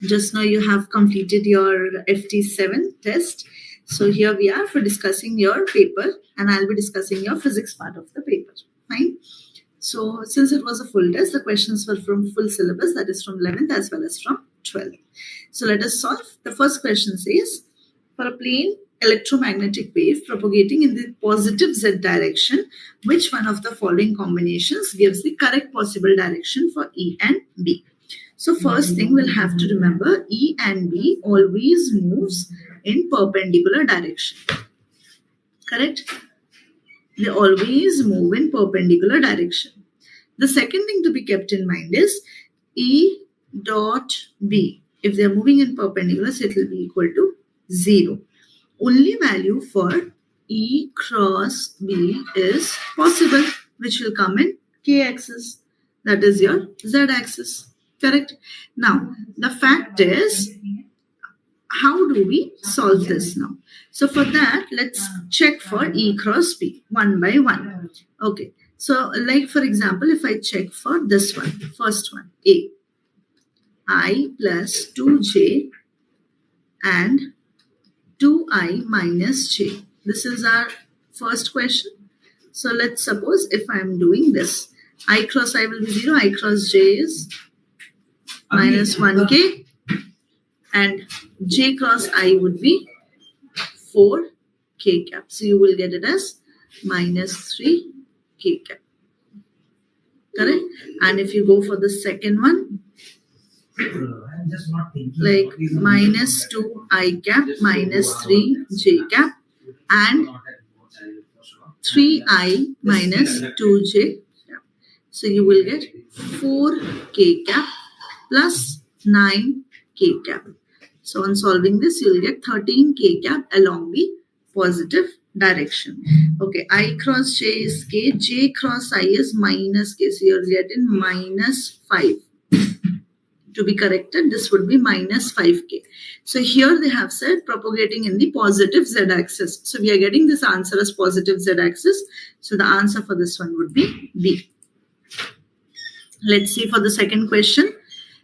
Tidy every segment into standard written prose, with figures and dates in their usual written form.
Just now you have completed your FT-07 test. So here we are for discussing your paper, and I'll be discussing your physics part of the paper. Fine. So since it was a full test, the questions were from full syllabus, that is from 11th as well as from 12th. So let us solve. The first question says, for a plane electromagnetic wave propagating in the positive z direction, which one of the following combinations gives the correct possible direction for E and B? So first thing we'll have to remember, E and B always moves in perpendicular direction. Correct? They always move in perpendicular direction. The second thing to be kept in mind is E dot B. If they are moving in perpendicular, so it will be equal to 0. Only value for E cross B is possible, which will come in k-axis. That is your z-axis. Correct? Now, the fact is, how do we solve this now? So for that, let's check for E cross B one by one. Okay. So like for example, if I check for this one, first one, A, I plus 2J and 2I minus J. This is our first question. So let's suppose if I am doing this, I cross I will be 0, I cross J is minus 1K and J cross I would be 4K cap. So you will get it as minus 3K cap. Correct? And if you go for the second one, like minus 2I cap minus 3J cap and 3I minus 2J cap. So you will get 4K cap plus 9K cap. So on solving this, you will get 13K cap along the positive direction. Okay, I cross J is K, J cross I is minus K. So you're getting minus 5. To be corrected, this would be minus 5K. So here they have said propagating in the positive z-axis. So we are getting this answer as positive z-axis. So the answer for this one would be B. Let's see for the second question.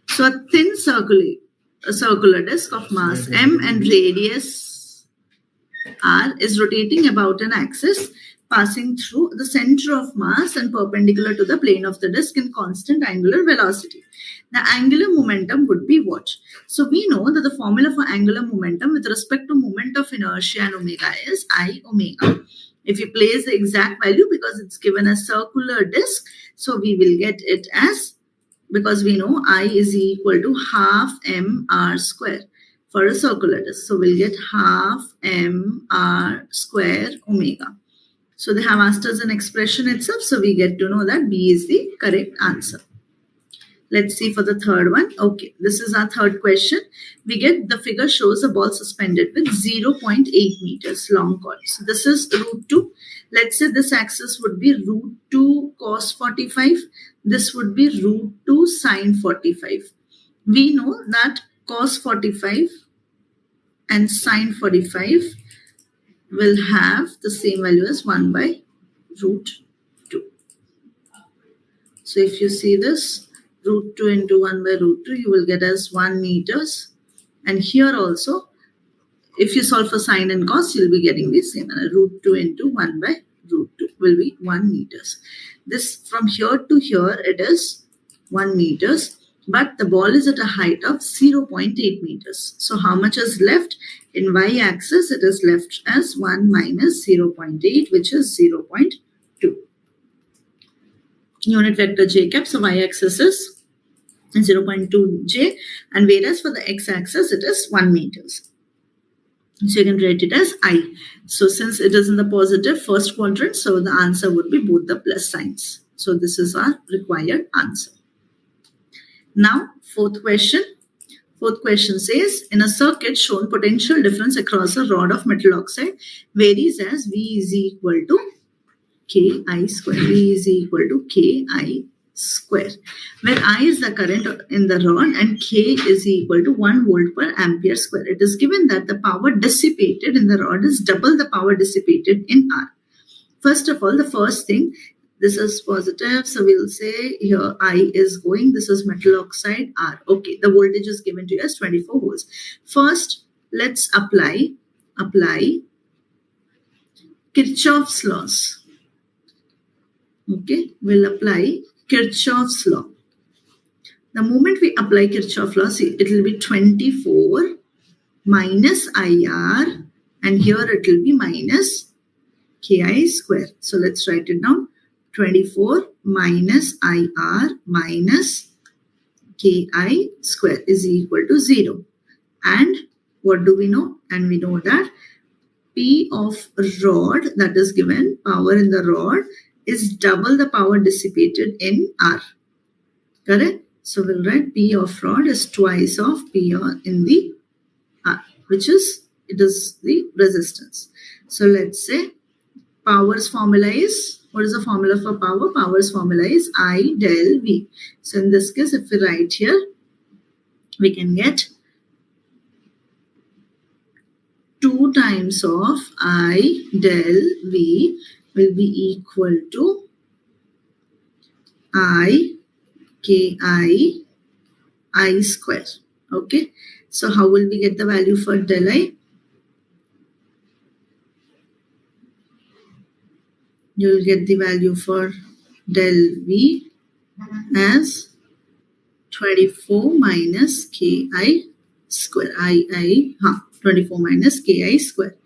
So a thin circular disk of mass m and radius r is rotating about an axis passing through the center of mass and perpendicular to the plane of the disk in constant angular velocity. The angular momentum would be what? So we know that the formula for angular momentum with respect to moment of inertia and omega is I omega. If you place the exact value, because it's given a circular disk, so we will get it as, because we know I is equal to half mr square for a circular disk. So we'll get half mr square omega. So they have asked us an expression itself. So we get to know that B is the correct answer. Let's see for the third one. Okay, this is our third question. We get the figure shows a ball suspended with 0.8 meters long coil. So this is root 2. Let's say this axis would be root 2 cos 45. This would be root 2 sin 45. We know that cos 45 and sin 45 will have the same value as 1 by root 2. So if you see this, root 2 into 1 by root 2, you will get as 1 meters. And here also, if you solve for sine and cos, you'll be getting the same. And root 2 into 1 by root 2 will be 1 meters. This from here to here, it is 1 meters. But the ball is at a height of 0.8 meters. So how much is left? In y-axis, it is left as 1 minus 0.8, which is 0.2. Unit vector j cap, so y-axis is 0.2j, and whereas for the x-axis, it is 1 meters. So you can write it as I. So since it is in the positive first quadrant, so the answer would be both the plus signs. So this is our required answer. Now, fourth question. Fourth question says, in a circuit shown potential difference across a rod of metal oxide varies as V is equal to Ki square. V is equal to Ki square, where I is the current in the rod and K is equal to 1 volt per ampere square. It is given that the power dissipated in the rod is double the power dissipated in R. First of all, the first thing, This is positive, so we'll say here I is going. This is metal oxide R. Okay, the voltage is given to you as 24 volts. First, let's apply Kirchhoff's laws. Okay, we'll apply Kirchhoff's law. The moment we apply Kirchhoff's law, see, it will be 24 minus IR, and here it will be minus KI square. So let's write it down. 24 minus IR minus KI square is equal to 0. And what do we know? And we know that P of rod, that is given, power in the rod, is double the power dissipated in R. Correct? So we'll write P of rod is twice of P in the R, which is, it is the resistance. So let's say power's formula is, what is the formula for power? Power's formula is I del V. So in this case, if we write here, we can get 2 times of I del V will be equal to I Ki I square. Okay. So how will we get the value for del I? You will get the value for del V as 24 minus Ki square. 24 minus Ki square.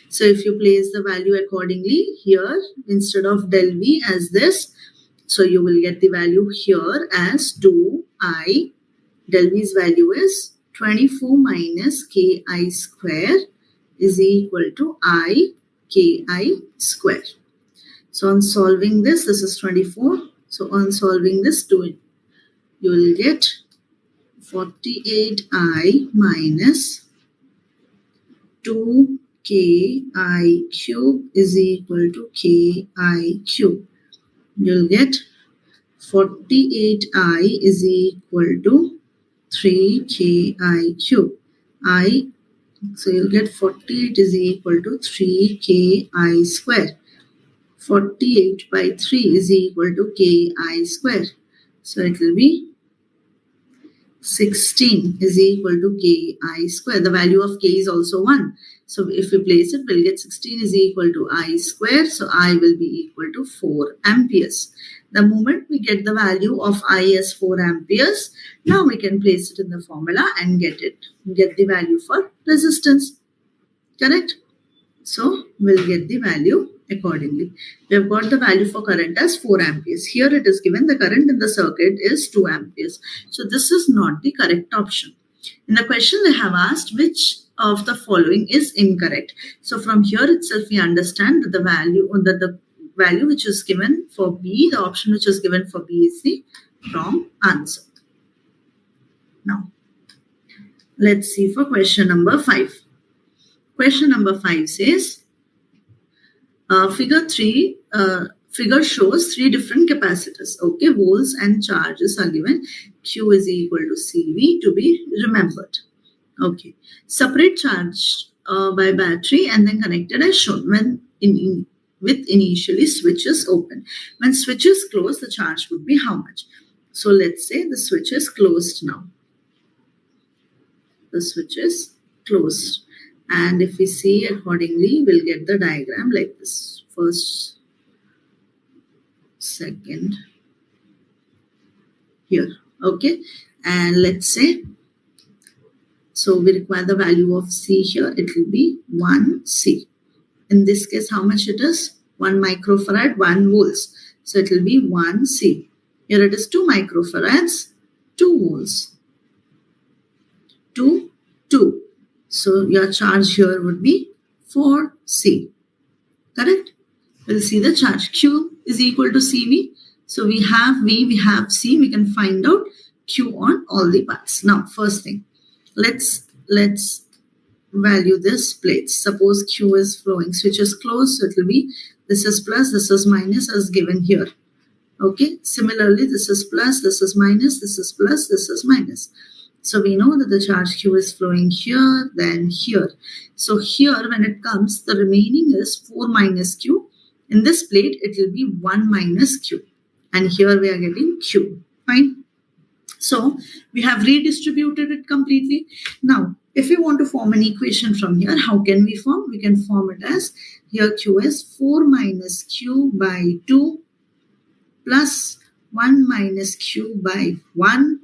So if you place the value accordingly here, instead of del V as this, so you will get the value here as 2I. Del V's value is 24 minus Ki square is equal to I Ki square. So on solving this, this is 24. So on solving this, you will get 48I minus 2Ki cube is equal to Ki cube. You'll get 48I is equal to 3Ki cube. So you'll get 48 is equal to 3Ki square. 48 by 3 is equal to Ki square. So it will be 16 is equal to Ki square. The value of K is also 1. So if we place it, we'll get 16 is equal to I square. So I will be equal to 4 amperes. The moment we get the value of I as 4 amperes, now we can place it in the formula and get the value for resistance. Correct? So we'll get the value accordingly. We have got the value for current as 4 amperes. Here it is given the current in the circuit is 2 amperes. So this is not the correct option. In the question they have asked which of the following is incorrect. So from here itself we understand that the value which is given for B, the option which is given for B is the wrong answer. Now let's see for question number 5. Question number 5 says, figure shows 3 different capacitors. Okay, volts and charges are given. Q is equal to CV to be remembered. Okay, separate charge by battery and then connected as shown when with initially switch is open. When switch is closed, the charge would be how much? So let's say the switch is closed now. The switch is closed. And if we see accordingly, we'll get the diagram like this. First, second, here. Okay. And let's say, so we require the value of C here. It will be 1 C. In this case, how much it is? 1 microfarad, 1 volts. So it will be 1 C. Here it is 2 microfarads, 2 volts. 2. So your charge here would be 4 C. Correct? We'll see the charge. Q is equal to CV. So we have V, we have C. We can find out Q on all the parts. Now, first thing, let's value this plates. Suppose Q is flowing. Switch is closed. So it will be, this is plus, this is minus as given here. Okay. Similarly, this is plus, this is minus, this is plus, this is minus. So we know that the charge Q is flowing here, then here. So here when it comes, the remaining is 4 minus Q In this plate, it will be 1 minus Q. And here we are getting Q. Fine. So we have redistributed it completely. Now, if we want to form an equation from here, how can we form? We can form it as, here Q is 4 minus Q by 2 plus 1 minus Q by 1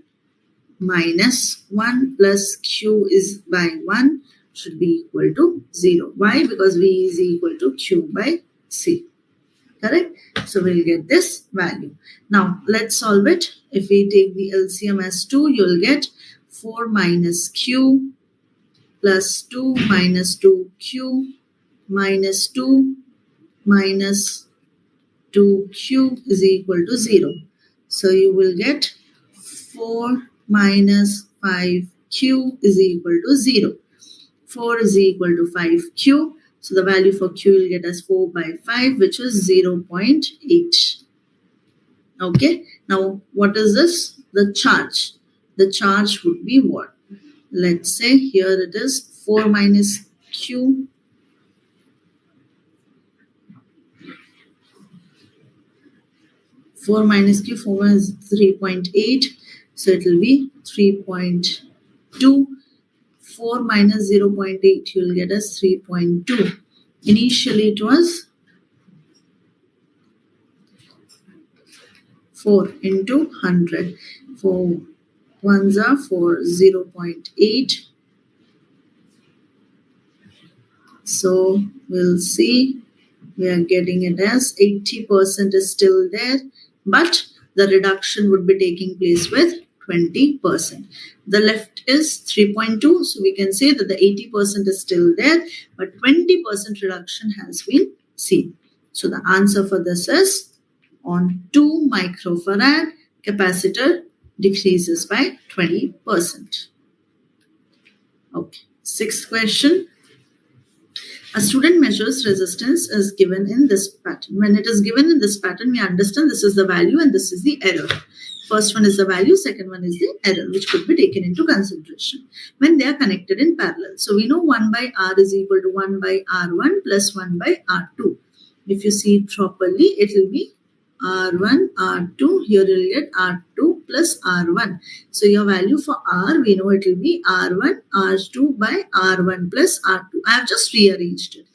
minus 1 plus Q is by 1 should be equal to 0. Why? Because V is equal to Q by C. Correct? So we'll get this value. Now let's solve it. If we take the LCM as 2, you'll get 4 minus Q plus 2 minus 2Q minus 2 minus 2Q is equal to 0. So you will get 4 minus 5Q is equal to 0. 4 is equal to 5Q. So the value for Q will get as 4 by 5, which is 0.8. Okay. Now, what is this? The charge. The charge would be what? Let's say here it is 4 minus Q. Four minus 3.8. So it will be 3.2. 4 minus 0.8, you will get as 3.2. Initially it was 4 into 100. 4 ones are 4, 0.8. So we'll see, we are getting it as 80% is still there, but the reduction would be taking place with 20%. The left is 3.2, so we can say that the 80% is still there, but 20% reduction has been seen. So the answer for this is on 2 microfarad, capacitor decreases by 20%. Okay, sixth question. A student measures resistance is given in this pattern. When it is given in this pattern, we understand this is the value and this is the error. First one is the value, second one is the error, which could be taken into consideration when they are connected in parallel. So we know 1 by R is equal to 1 by R1 plus 1 by R2. If you see it properly, it will be R1, R2. Here you will get R2 plus R1. So your value for R, we know it will be R1, R2 by R1 plus R2. I have just rearranged it.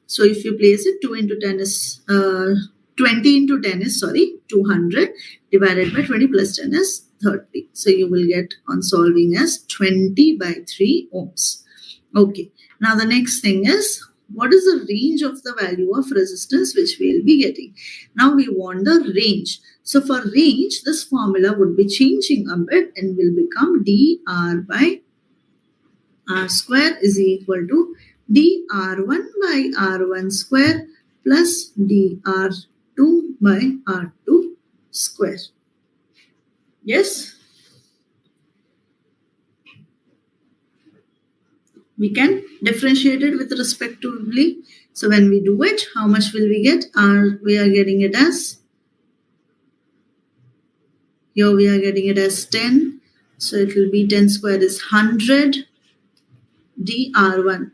So if you place it, 2 into 10 is 20 into 10 is 200 divided by 20 plus 10 is 30. So you will get on solving as 20 by 3 ohms. Okay. Now the next thing is, what is the range of the value of resistance which we will be getting? Now we want the range. So for range, this formula would be changing a bit and will become dr by r square is equal to dr1 by r1 square plus dr2 by r2 square. Yes? We can differentiate it with respectively. So when we do it, how much will we get? We are getting it as, here we are getting it as 10. So it will be 10 square is 100. dr1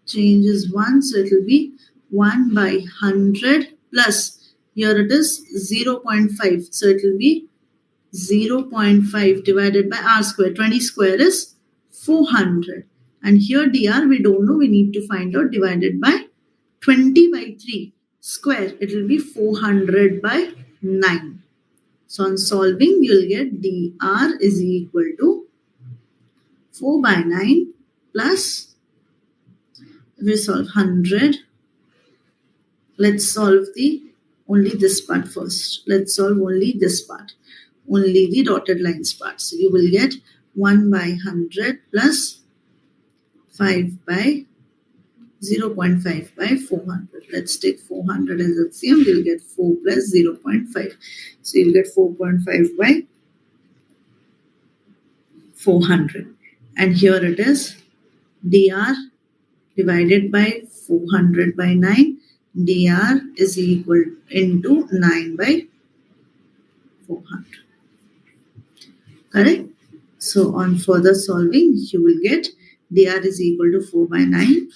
changes 1. So it will be 1 by 100 plus, here it is 0.5. So it will be 0.5 divided by r square. 20 square is 400. And here dr we don't know, we need to find out, divided by 20 by 3 square. It will be 400 by 9. So on solving, you will get dr is equal to 4 by 9 plus, if we solve 100, let's solve only this part first. Let's solve only this part, only the dotted lines part. So you will get 1 by 100 plus 5 by 0.5 by 400. Let's take 400 as LCM. You'll get 4 plus 0.5. So you'll get 4.5 by 400. And here it is dr divided by 400 by 9. dr is equal into 9 by 400. Correct? So on further solving, you will get dr is equal to 4 by 9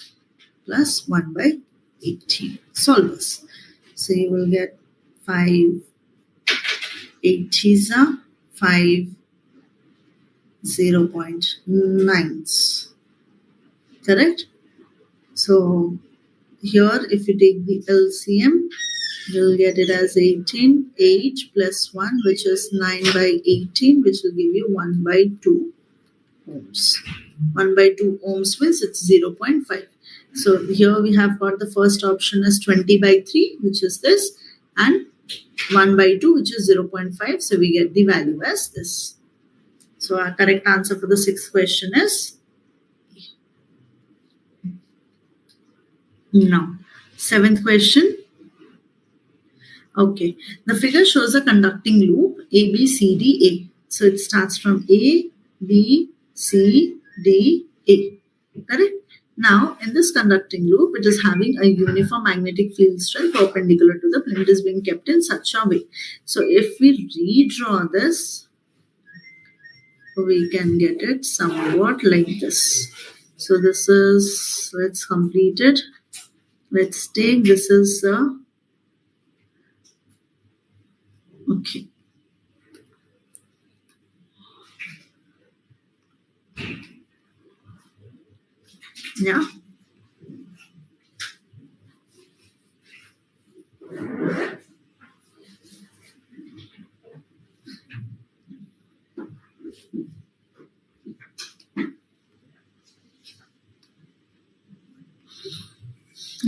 plus 1 by 18. Solve this. So you will get 5 80s, 5 0.9s. Correct? So here if you take the LCM, you'll get it as 18, 8 plus 1, which is 9 by 18, which will give you 1 by 2 ohms. 1 by 2 ohms means it's 0.5. So here we have got the first option as 20 by 3, which is this, and 1 by 2, which is 0.5. So we get the value as this. So our correct answer for the sixth question is no. Seventh question. Okay, the figure shows a conducting loop A, B, C, D, A. So it starts from A, B, C, D, A. Correct? Now, in this conducting loop, it is having a uniform magnetic field strength perpendicular to the plane. It is being kept in such a way. So if we redraw this, we can get it somewhat like this. So this is, let's complete it. Let's take, this is okay. Yeah.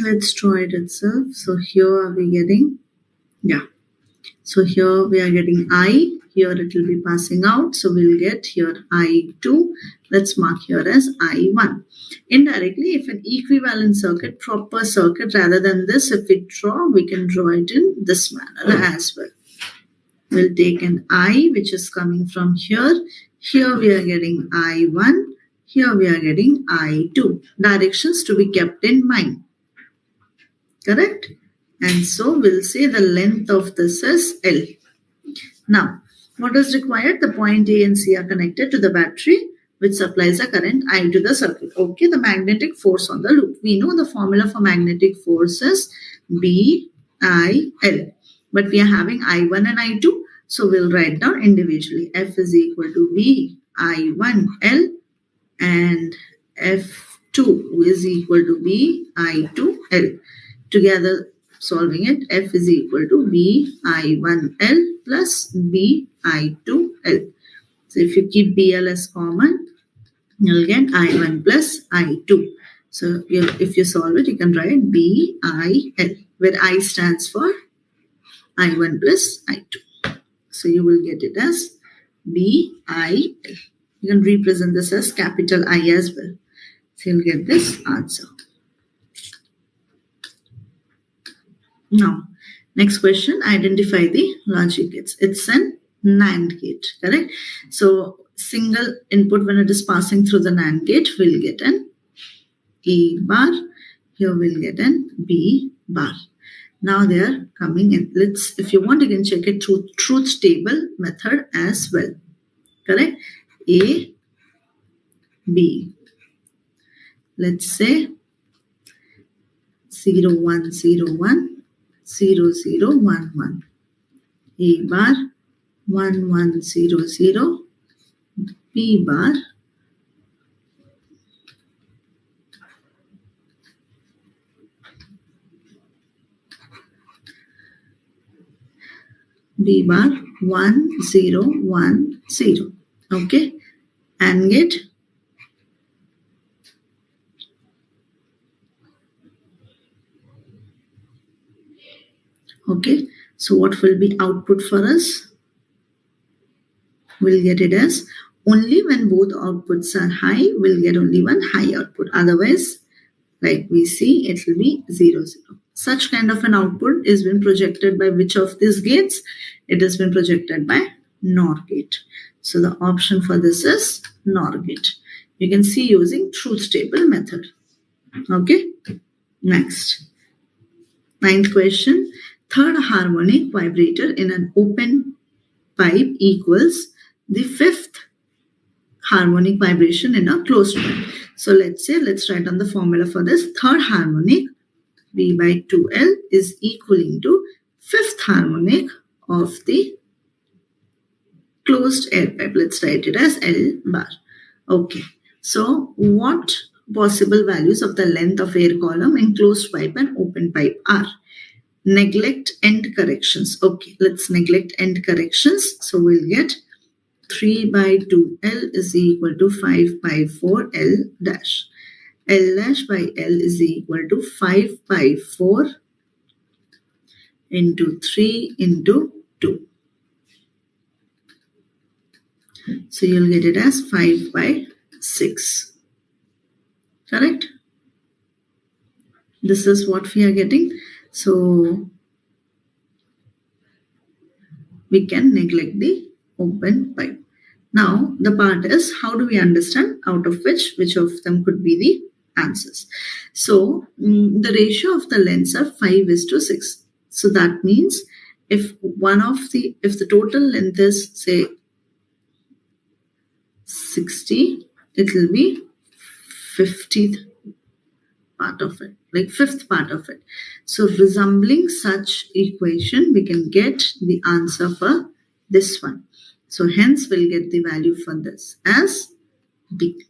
Let's draw it itself. So here are we getting, yeah. So here we are getting I. Here it will be passing out. So we'll get here I2. Let's mark here as I1. Indirectly, if an equivalent circuit, proper circuit, rather than this, if we draw, we can draw it in this manner as well. We'll take an I, which is coming from here. Here we are getting I1. Here we are getting I2. Directions to be kept in mind. Correct? And so we'll say the length of this is L. Now, what is required? The point A and C are connected to the battery, which supplies a current I to the circuit. Okay, the magnetic force on the loop. We know the formula for magnetic force is B-I-L. But we are having I1 and I2. So we'll write down individually. F is equal to B-I-1-L and F2 is equal to B-I2-L. Together, solving it, F is equal to B-I-1-L plus B-I-2-L. So if you keep BL as common, you'll get I1 plus I2. So if you solve it, you can write B-I-L, where I stands for I1 plus I2. So you will get it as B-I-L. You can represent this as capital I as well. So you'll get this answer. Now, next question, identify the logic gates. It's an NAND gate, correct? So, single input when it is passing through the NAND gate, we'll get an A bar. Here we'll get an B bar. Now they are coming in. If you want, you can check it through truth table method as well. Correct? A, B. Let's say 0, 1, 0, 1. 0, 0, 1, 1. A bar 1, 1, 0, 0. B bar 1, 0, 1, 0. Okay. AND gate. Okay, so what will be output for us? We'll get it as only when both outputs are high, we'll get only one high output. Otherwise, like we see, it will be 0, 0. Such kind of an output is been projected by which of these gates? It has been projected by NOR gate. So the option for this is NOR gate. You can see using truth table method. Okay, next. Ninth question. Third harmonic vibrator in an open pipe equals the fifth harmonic vibration in a closed pipe. So let's write down the formula for this. Third harmonic V by 2L is equaling to fifth harmonic of the closed air pipe. Let's write it as L bar. Okay. So what possible values of the length of air column in closed pipe and open pipe are? Neglect end corrections. Okay, let's neglect end corrections. So we'll get 3 by 2L is equal to 5 by 4L dash. L dash by L is equal to 5 by 4 into 3 into 2. So you'll get it as 5 by 6. Correct? This is what we are getting. So we can neglect the open pipe. Now the part is, how do we understand out of which of them could be the answers? So the ratio of the lengths are 5:6. So that means if the total length is say 60, it will be 50th part of it, like fifth part of it. So resembling such equation, we can get the answer for this one. So hence we'll get the value for this as B.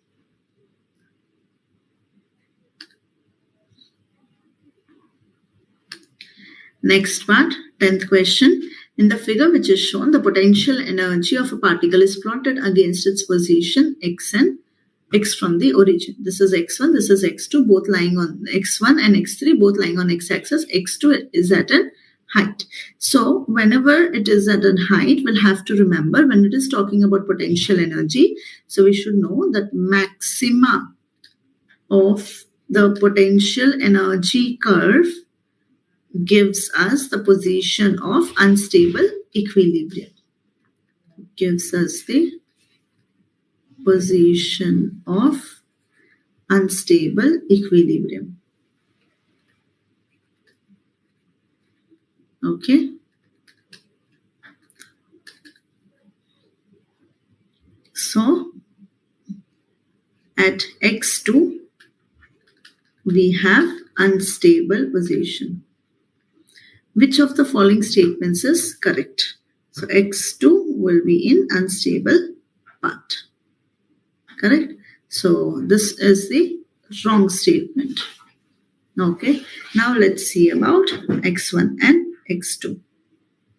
Next part, 10th question. In the figure which is shown, the potential energy of a particle is plotted against its position x from the origin. This is x1, this is x2, both lying on x1 and x3, both lying on x-axis. x2 is at a height. So whenever it is at a height, we'll have to remember when it is talking about potential energy. So we should know that maxima of the potential energy curve gives us the position of unstable equilibrium. Gives us the position of unstable equilibrium. Okay. So at x2, we have unstable position. Which of the following statements is correct? So x2 will be in unstable part. Correct? So this is the wrong statement. Okay. Now let's see about x1 and x2.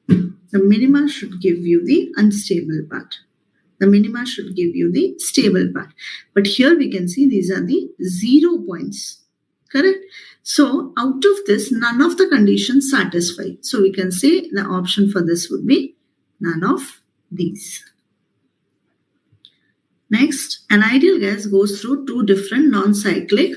The minima should give you the unstable part. The minima should give you the stable part. But here we can see these are the 0 points. Correct? So out of this, none of the conditions satisfy. So we can say the option for this would be none of these. Next, an ideal gas goes through two different non-cyclic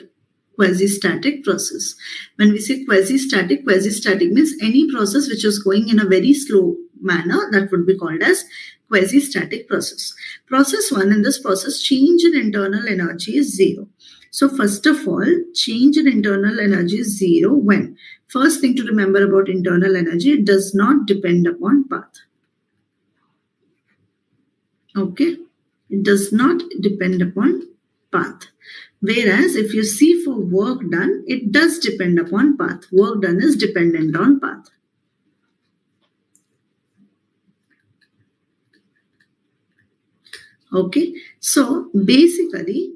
quasi-static process. When we say quasi-static means any process which is going in a very slow manner, that would be called as quasi-static process. Process 1, in this process, change in internal energy is 0. So first of all, change in internal energy is 0 when? First thing to remember about internal energy, it does not depend upon path. Okay? It does not depend upon path. Whereas if you see for work done, it does depend upon path. Work done is dependent on path. Okay? So basically,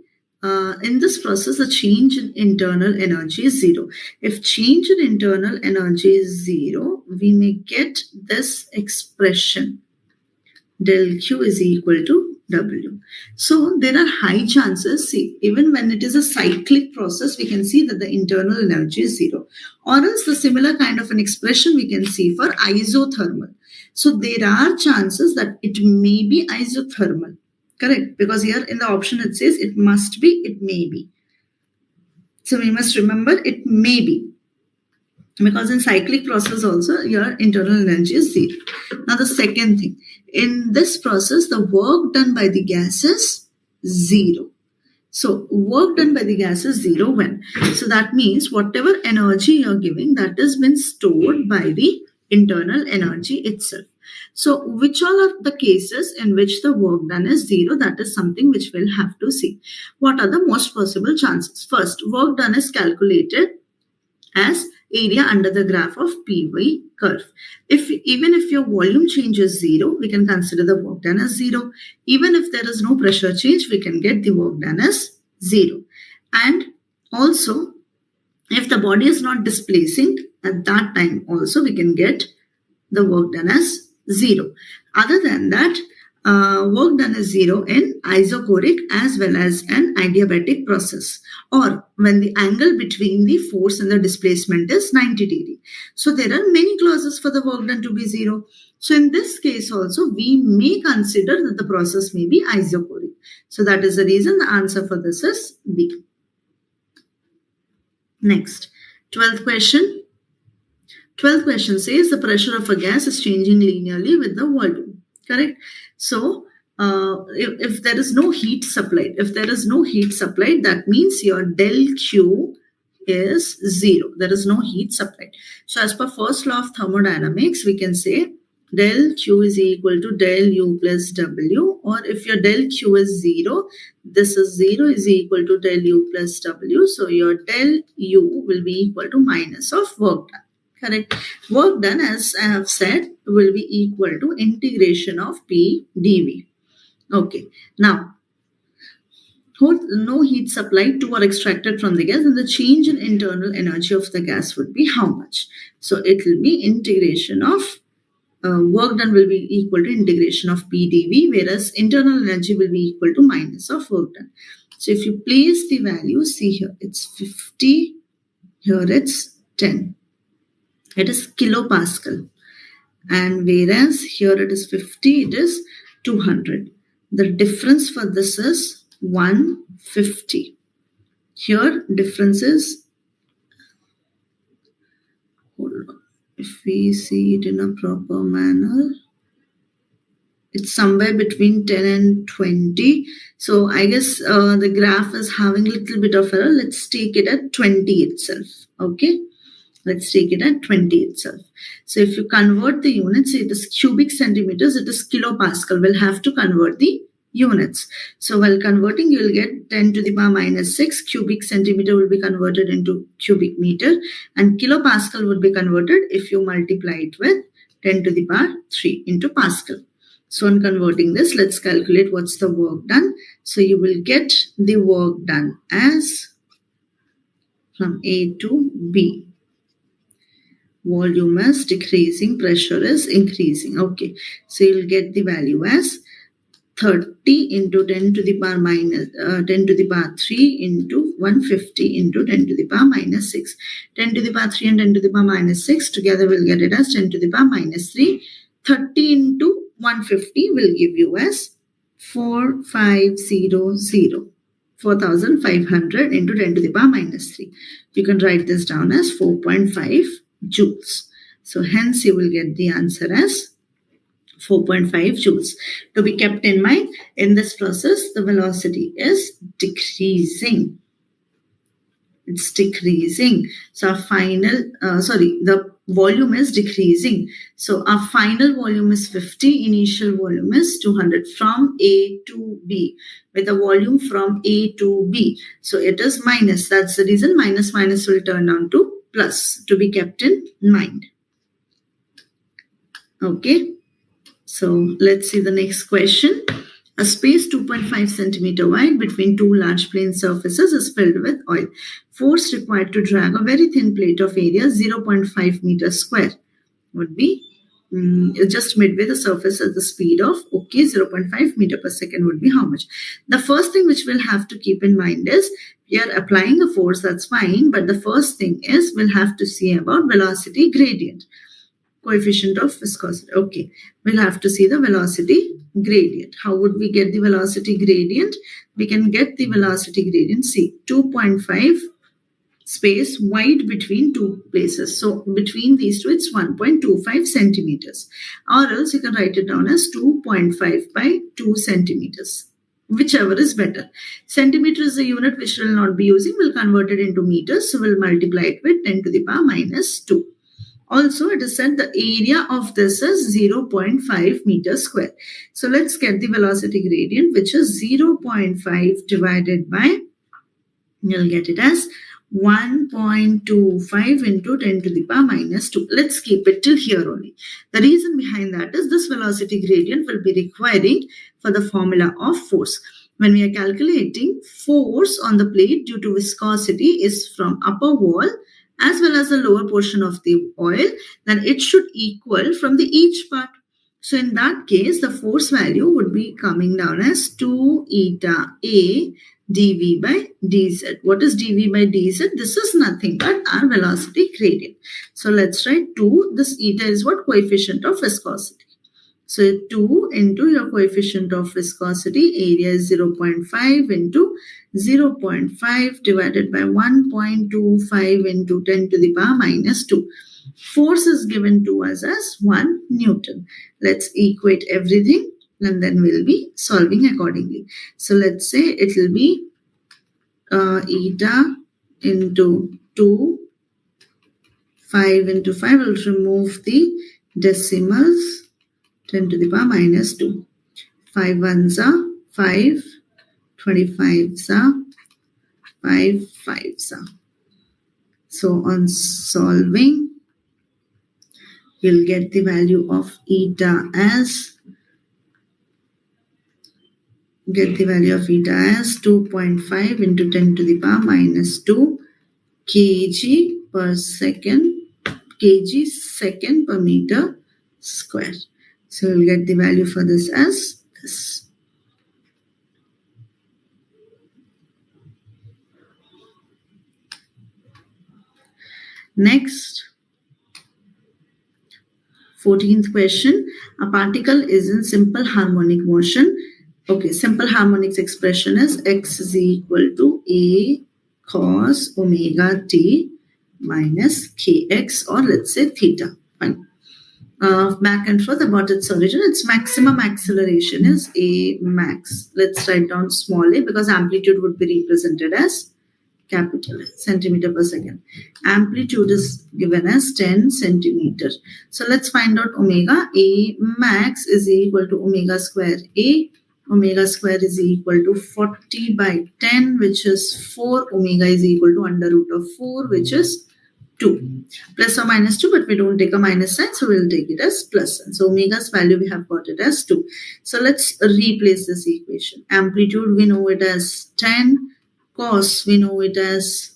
in this process, the change in internal energy is 0. If change in internal energy is 0, we may get this expression. Del Q is equal to W. So there are high chances, see, even when it is a cyclic process, we can see that the internal energy is 0. Or else the similar kind of an expression we can see for isothermal. So there are chances that it may be isothermal. Correct? Because here in the option it says it must be, it may be. So we must remember it may be. Because in cyclic process also your internal energy is 0. Now the second thing, in this process the work done by the gas is 0. So work done by the gas is 0 when? So that means whatever energy you are giving, that has been stored by the internal energy itself. So which all are the cases in which the work done is 0? That is something which we'll have to see. What are the most possible chances? First, work done is calculated as area under the graph of PV curve. Even if your volume change is 0, we can consider the work done as 0. Even if there is no pressure change, we can get the work done as 0. And also, if the body is not displacing, at that time also we can get the work done as 0. Other than that, work done is 0 in isochoric as well as an adiabatic process, or when the angle between the force and the displacement is 90 degree. So there are many clauses for the work done to be 0. So in this case also, we may consider that the process may be isochoric. So that is the reason the answer for this is B. Next, 12th question. 12th question says the pressure of a gas is changing linearly with the volume. Correct? So, if there is no heat supplied, that means your del Q is 0. There is no heat supplied. So, as per first law of thermodynamics, we can say del Q is equal to del U plus W, or if your del Q is 0, this is 0 is equal to del U plus W. So, your del U will be equal to minus of work done. Correct. Work done, as I have said, will be equal to integration of P dV. Okay. Now, no heat supplied to or extracted from the gas, and the change in internal energy of the gas would be how much? So, it will be integration of work done will be equal to integration of P dV, whereas internal energy will be equal to minus of work done. So, if you place the value, see here, it's 50, here it's 10. It is kilopascal, and whereas here it is 50, it is 200. The difference for this is 150. Here difference is, hold on, if we see it in a proper manner, it's somewhere between 10 and 20. So I guess the graph is having a little bit of error. Let's take it at 20 itself. Okay. Let's take it at 20 itself. So if you convert the units, it is cubic centimeters, it is kilopascal. We'll have to convert the units. So while converting, you will get 10 to the power minus 6. Cubic centimeter will be converted into cubic meter, and kilopascal would be converted if you multiply it with 10 to the power 3 into pascal. So on converting this, let's calculate what's the work done. So you will get the work done as from A to B. Volume is decreasing, pressure is increasing. Okay, so you'll get the value as 30 into 10 to the power minus 10 to the power 3 into 150 into 10 to the power minus 6. 10 to the power 3 and 10 to the power minus 6 together will get it as 10 to the power minus 3. 30 into 150 will give you as 4500. 4500 into 10 to the power minus 3. You can write this down as 4.5 joules. So hence you will get the answer as 4.5 joules. To be kept in mind, in this process, the velocity is decreasing. It's decreasing. So our final, the volume is decreasing. So our final volume is 50, initial volume is 200 from A to B, with a volume from A to B. So it is minus. That's the reason minus will turn down to plus, to be kept in mind. Okay. So let's see the next question. A space 2.5 centimeter wide between two large plane surfaces is filled with oil. Force required to drag a very thin plate of area 0.5 meters square would be just midway the surface at the speed of 0.5 meter per second would be how much? The first thing which we'll have to keep in mind is we are applying a force, that's fine, but the first thing is we'll have to see about velocity gradient. Coefficient of viscosity. Okay, we'll have to see the velocity gradient. How would we get the velocity gradient? We can get the velocity gradient. See, 2.5 space wide between two places. So between these two, it's 1.25 centimeters. Or else you can write it down as 2.5 by 2 centimeters. Whichever is better. Centimeter is the unit which we'll not be using. We'll convert it into meters. So we'll multiply it with 10 to the power minus 2. Also, it is said the area of this is 0.5 meters square. So let's get the velocity gradient, which is 0.5 divided by, you'll get it as 1.25 into 10 to the power minus 2. Let's keep it till here only. The reason behind that is this velocity gradient will be requiring for the formula of force. When we are calculating force on the plate due to viscosity is from upper wall as well as the lower portion of the oil, then it should equal from the each part. So in that case, the force value would be coming down as 2 eta A dV by dz. What is dV by dz? This is nothing but our velocity gradient. So let's write 2. This eta is what? Coefficient of viscosity. So 2 into your coefficient of viscosity, area is 0.5 into 0.5 divided by 1.25 into 10 to the power minus 2. Force is given to us as 1 Newton. Let's equate everything and then we'll be solving accordingly. So let's say it will be eta into 2, 5 into 5. We'll remove the decimals. 10 to the power minus 2. 5 ones are 5, 25s are 5, 5s are. So on solving, you'll get the value of eta as 2.5 into 10 to the power minus 2 kg per second, kg second per meter square. So we'll get the value for this as this. Next, 14th question. A particle is in simple harmonic motion. Okay, simple harmonics expression is x is equal to a cos omega t minus kx, or let's say theta. Fine. Back and forth about its origin. Its maximum acceleration is a max. Let's write down small a because amplitude would be represented as capital centimeter per second. Amplitude is given as 10 centimeter. So let's find out omega. A max is equal to omega square a. Omega square is equal to 40 by 10, which is 4. Omega is equal to under root of 4, which is 2. Plus or minus 2, but we don't take a minus sign, so we'll take it as plus. And so omega's value, we have got it as 2. So let's replace this equation. Amplitude, we know it as 10. Cos, we know it as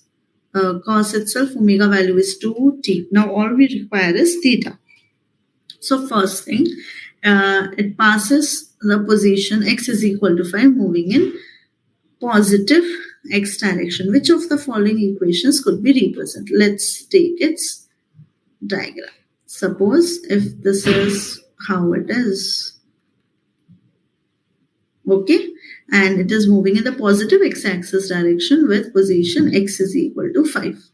cos itself. Omega value is 2t. Now all we require is theta. So first thing, it passes the position x is equal to 5 moving in positive x direction. Which of the following equations could be represented? Let's take its diagram. Suppose if this is how it is, okay, and it is moving in the positive x-axis direction with position x is equal to 5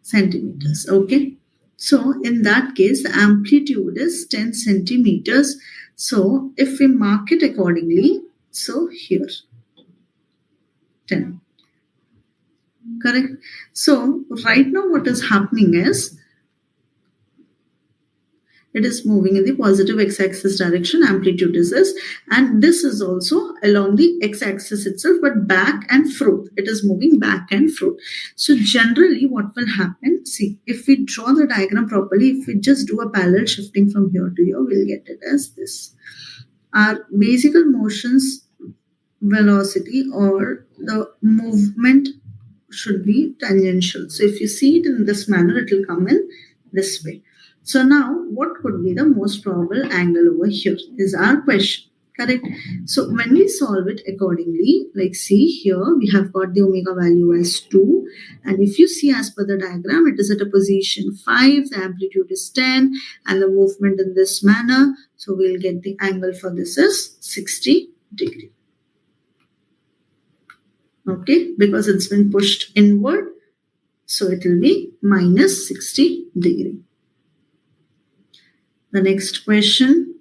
centimeters, okay. So in that case, the amplitude is 10 centimeters. So if we mark it accordingly, so here 10. Correct. So right now what is happening is it is moving in the positive x-axis direction. Amplitude is this, and this is also along the x-axis itself, but back and forth. It is moving back and forth. So generally what will happen, see, if we draw the diagram properly, if we just do a parallel shifting from here to here, we'll get it as this. Our basic motion's velocity or the movement should be tangential. So if you see it in this manner, it will come in this way. So now what could be the most probable angle over here is our question. Correct. So when we solve it accordingly, like see here, we have got the omega value as 2. And if you see as per the diagram, it is at a position 5, the amplitude is 10, and the movement in this manner. So we'll get the angle for this is 60 degree. Okay, because it's been pushed inward. So it will be minus 60 degree. The next question.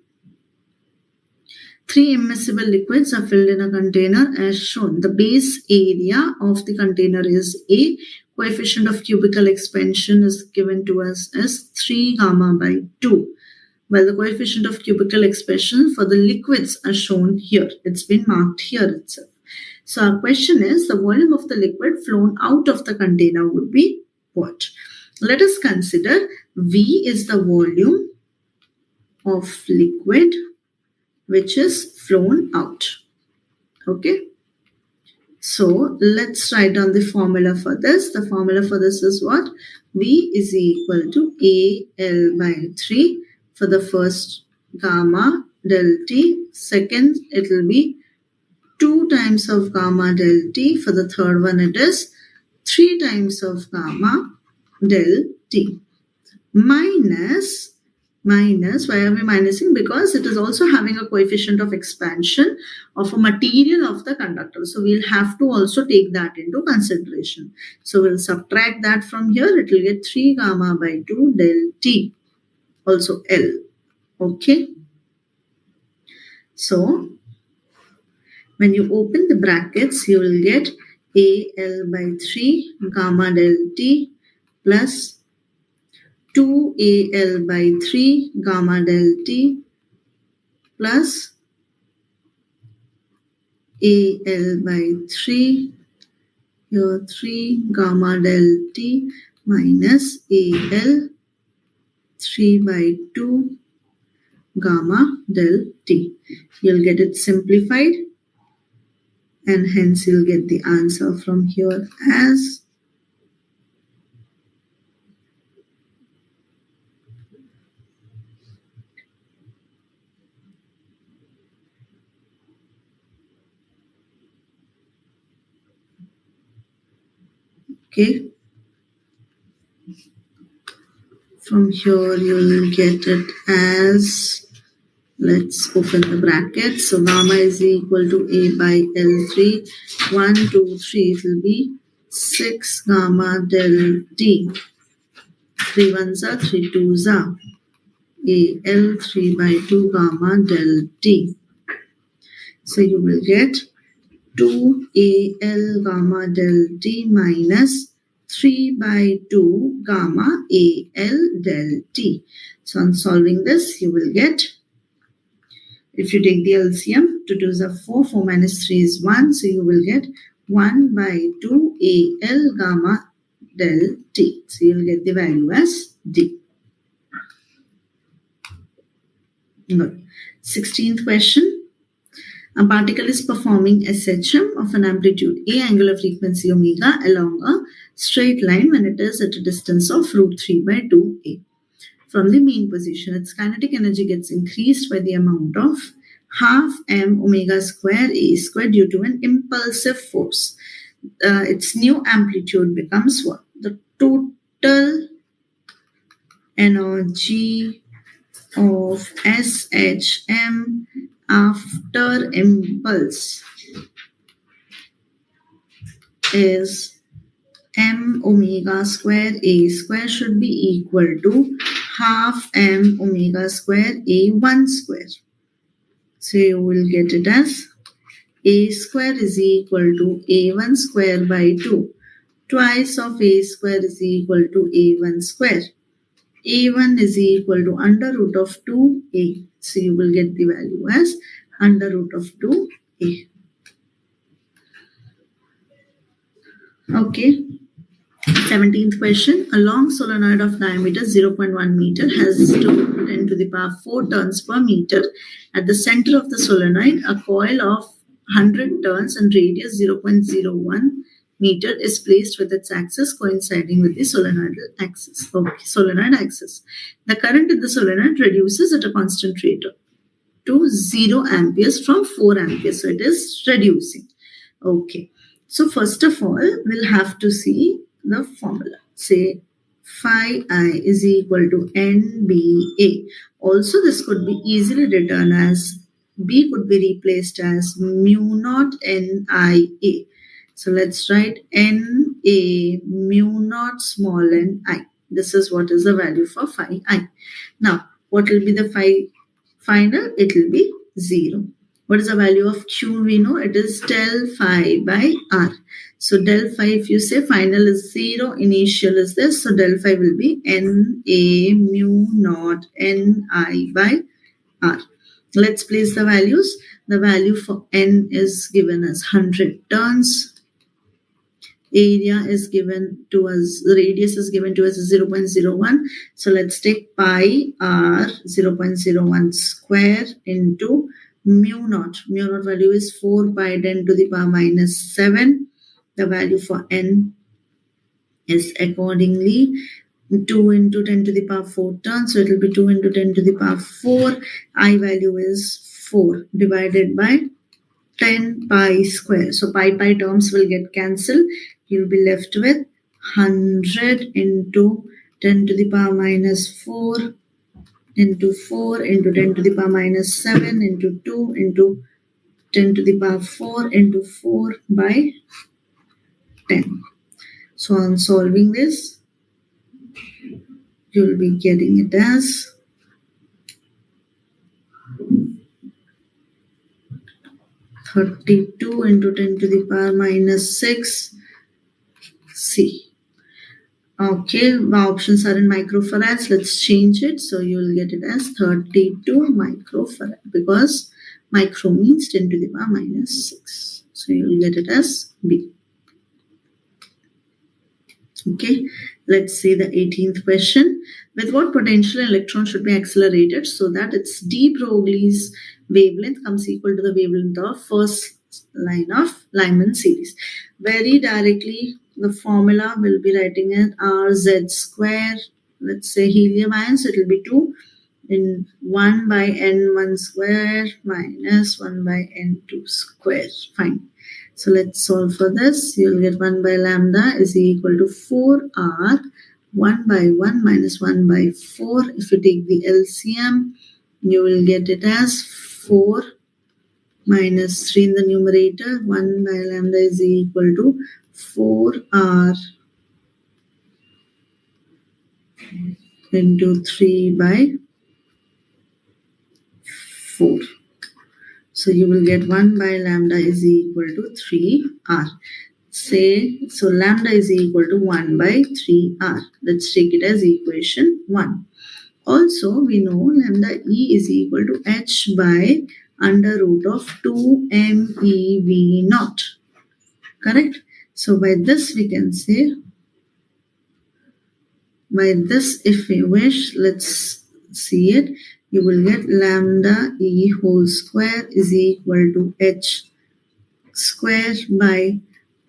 3 immiscible liquids are filled in a container as shown. The base area of the container is A. Coefficient of cubical expansion is given to us as 3 gamma by 2. Well, the coefficient of cubical expansion for the liquids are shown here. It's been marked here itself. So our question is, the volume of the liquid flown out of the container would be what? Let us consider V is the volume of liquid which is flown out. Okay. So let's write down the formula for this. The formula for this is what? V is equal to AL by 3 for the first gamma del T. Second, it will be 2 times of gamma del T. For the third one, it is 3 times of gamma del T. Minus, why are we minusing? Because it is also having a coefficient of expansion of a material of the conductor. So we'll have to also take that into consideration. So we'll subtract that from here. It will get 3 gamma by 2 del T. Also L. Okay. So when you open the brackets, you will get AL by 3 gamma del T plus 2AL by 3 gamma del T plus AL by 3, here 3 gamma del T minus AL 3 by 2 gamma del T. You'll get it simplified and hence you'll get the answer from here as okay. From here you will get it as, let's open the brackets. So gamma is equal to A by L3. 1, 2, 3, it will be 6 gamma del T. 3 ones are 3 twos are. AL 3 by 2 gamma del T. So you will get 2AL gamma del T minus 3 by 2 gamma AL del T. So on solving this, you will get, if you take the LCM, 2 2s are 4, 4 minus 3 is 1. So you will get 1 by 2 AL gamma del T. So you will get the value as D. Good. 16th question. A particle is performing SHM of an amplitude A, angular frequency omega, along a straight line when it is at a distance of root 3 by 2A. From the mean position, its kinetic energy gets increased by the amount of half m omega square A square due to an impulsive force. Its new amplitude becomes what? The total energy of SHM after impulse is m omega square A square should be equal to half m omega square A1 square. So you will get it as A square is equal to A1 square by 2. Twice of A square is equal to A1 square. A1 is equal to under root of 2A. So you will get the value as under root of 2A. Okay. 17th question. A long solenoid of diameter 0.1 meter has 10 to the power 4 turns per meter. At the center of the solenoid, a coil of 100 turns and radius 0.01 meter is placed with its axis coinciding with the solenoid axis. Okay, solenoid axis. The current in the solenoid reduces at a constant rate to 0 amperes from 4 amperes. So it is reducing. Okay. So first of all, we'll have to see the formula. Say phi I is equal to NBA. Also, this could be easily written as B could be replaced as mu naught NIA. So let's write NA mu naught small n I. This is what is the value for phi I. Now, what will be the phi final? It will be 0. What is the value of Q? We know it is del phi by R. So del phi, if you say final is 0, initial is this. So del phi will be NA mu naught NI by R. Let's place the values. The value for n is given as 100 turns. Area is given to us, the radius is given to us as 0.01. So let's take pi r 0.01 square into mu naught. Mu naught value is 4 pi 10 to the power minus 7. The value for n is accordingly 2 into 10 to the power 4 turns. So it will be 2 into 10 to the power 4. I value is 4 divided by 10 pi square. So pi terms will get cancelled. You'll be left with 100 into 10 to the power minus 4 into 4 into 10 to the power minus 7 into 2 into 10 to the power 4 into 4 by 10. So on solving this, you'll be getting it as 32 into 10 to the power minus 6 C. Okay, my options are in microfarads. Let's change it. So you'll get it as 32 microfarad because micro means 10 to the power minus 6. So you'll get it as B. Okay, let's see the 18th question. With what potential an electron should be accelerated so that its d Broglie's wavelength comes equal to the wavelength of first line of Lyman series? Very directly, the formula will be writing it RZ square. Let's say helium ions, it will be 2 in 1 by N1 square minus 1 by N2 square. Fine. So let's solve for this. You'll get 1 by lambda is equal to 4R, 1 by 1 minus 1 by 4. If you take the LCM, you will get it as 4 minus 3 in the numerator. 1 by lambda is equal to 4R into 3 by 4. So you will get 1 by lambda is equal to 3R. Say, so lambda is equal to 1 by 3R. Let's take it as equation 1. Also, we know lambda E is equal to H by under root of 2MEV naught. Correct? So by this we can say, by this if we wish, let's see it. You will get lambda E whole square is equal to H square by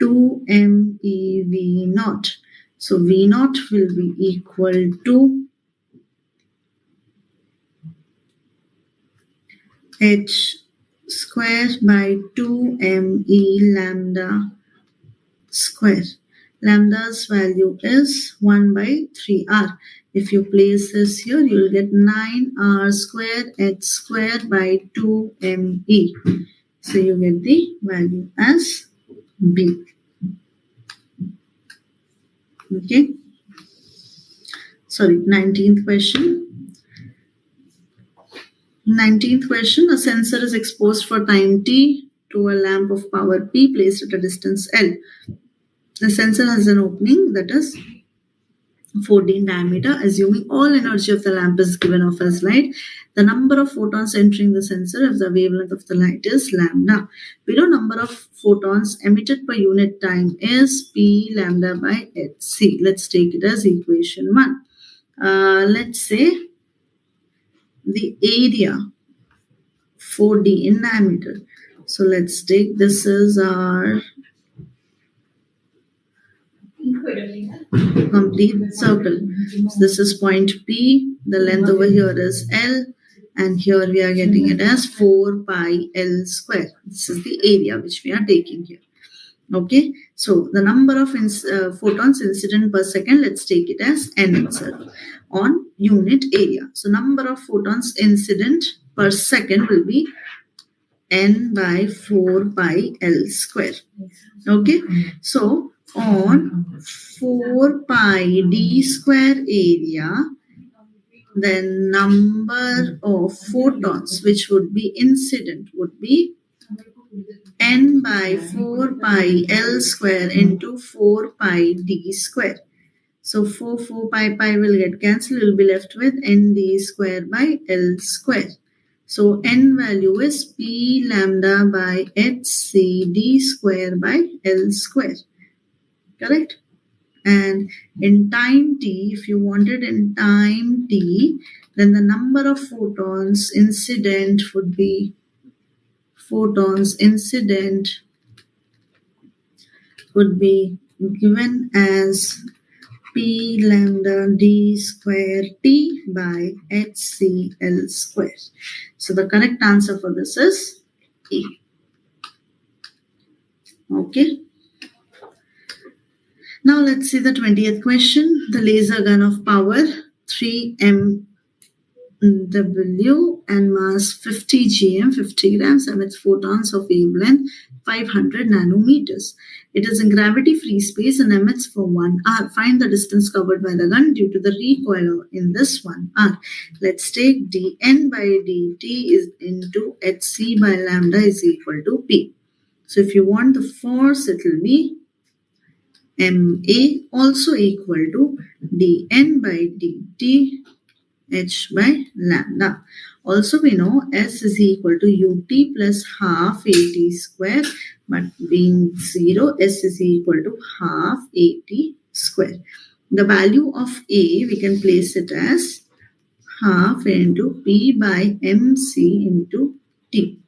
2MEV naught. So V naught will be equal to H square by 2ME lambda square. Lambda's value is 1 by 3R. If you place this here, you will get 9R square H square by 2ME. So you get the value as B. Okay. Sorry, 19th question. 19th question. A sensor is exposed for time t to a lamp of power P placed at a distance L. The sensor has an opening that is 4D in diameter. Assuming all energy of the lamp is given off as light, the number of photons entering the sensor if the wavelength of the light is lambda. Below number of photons emitted per unit time is P lambda by Hc. Let's take it as equation 1. Let's say the area 4D in diameter. So let's take, this is our complete circle. So this is point P, the length over here is L, and here we are getting it as 4 pi L square. This is the area which we are taking here. Okay, so the number of photons incident per second, let's take it as N itself on unit area. So number of photons incident per second will be N by 4 pi L square. Okay, so on 4 pi D square area, then number of photons which would be incident would be N by 4 pi L square into 4 pi D square. So 4 pi will get cancelled. You will be left with ND square by L square. So n value is p lambda by hc d square by l square. Correct? And in time t, if you wanted in time t, then the number of photons incident would be given as p lambda d square t by hcl square. So the correct answer for this is A. Okay. Now let's see the 20th question. The laser gun of power 3 MW and mass 50 gm, 50 grams, emits photons of wavelength 500 nanometers. It is in gravity-free space and emits for 1 hour. Find the distance covered by the gun due to the recoil in this 1 hour. Let's take dn by dt is into hc by lambda is equal to p. So if you want the force, it will be ma also equal to dn by dt h by lambda. Also we know S is equal to ut plus half at square, but being 0, S is equal to half at square. The value of A, we can place it as half into P by MC into T.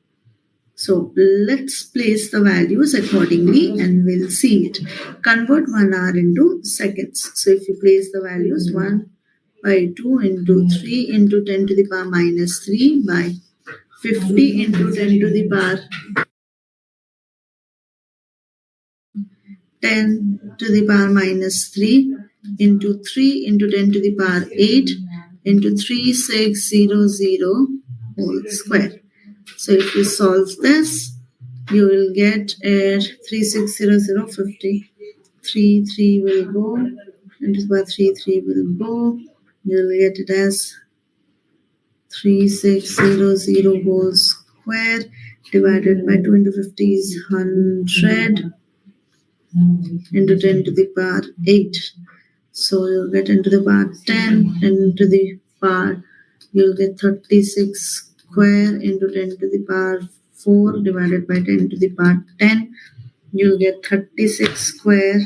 So let's place the values accordingly and we'll see it. Convert 1 hour into seconds. So if you place the values 1 by 2 into 3 into 10 to the power minus 3 by 50 into 10 to the power 10 to the power minus 3 into 3 into 10 to the power 8 into 3600 whole square. So if you solve this, you will get 3600 50. 3 will go, and to the power 3 will go. You will get it as 3600 whole square divided by 2 into 50 is 100 into 10 to the power 8. So you'll get 10 to the power 10, 10 to the power, you'll get 36 square into 10 to the power 4 divided by 10 to the power 10. You'll get 36 square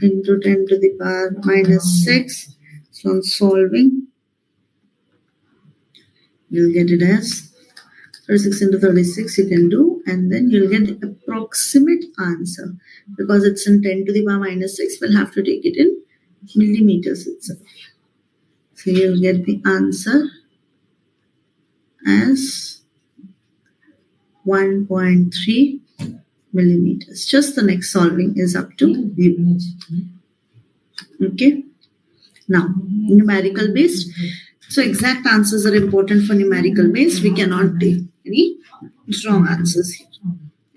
into 10 to the power minus 6. So on solving, you'll get it as 36 into 36 you can do, and then you'll get the approximate answer. Because it's in 10 to the power minus 6, we'll have to take it in millimeters itself. So you'll get the answer as 1.3 millimeters. Just the next solving is up to you. Okay. Now, numerical based. So exact answers are important for numerical based. We cannot take any wrong answers here.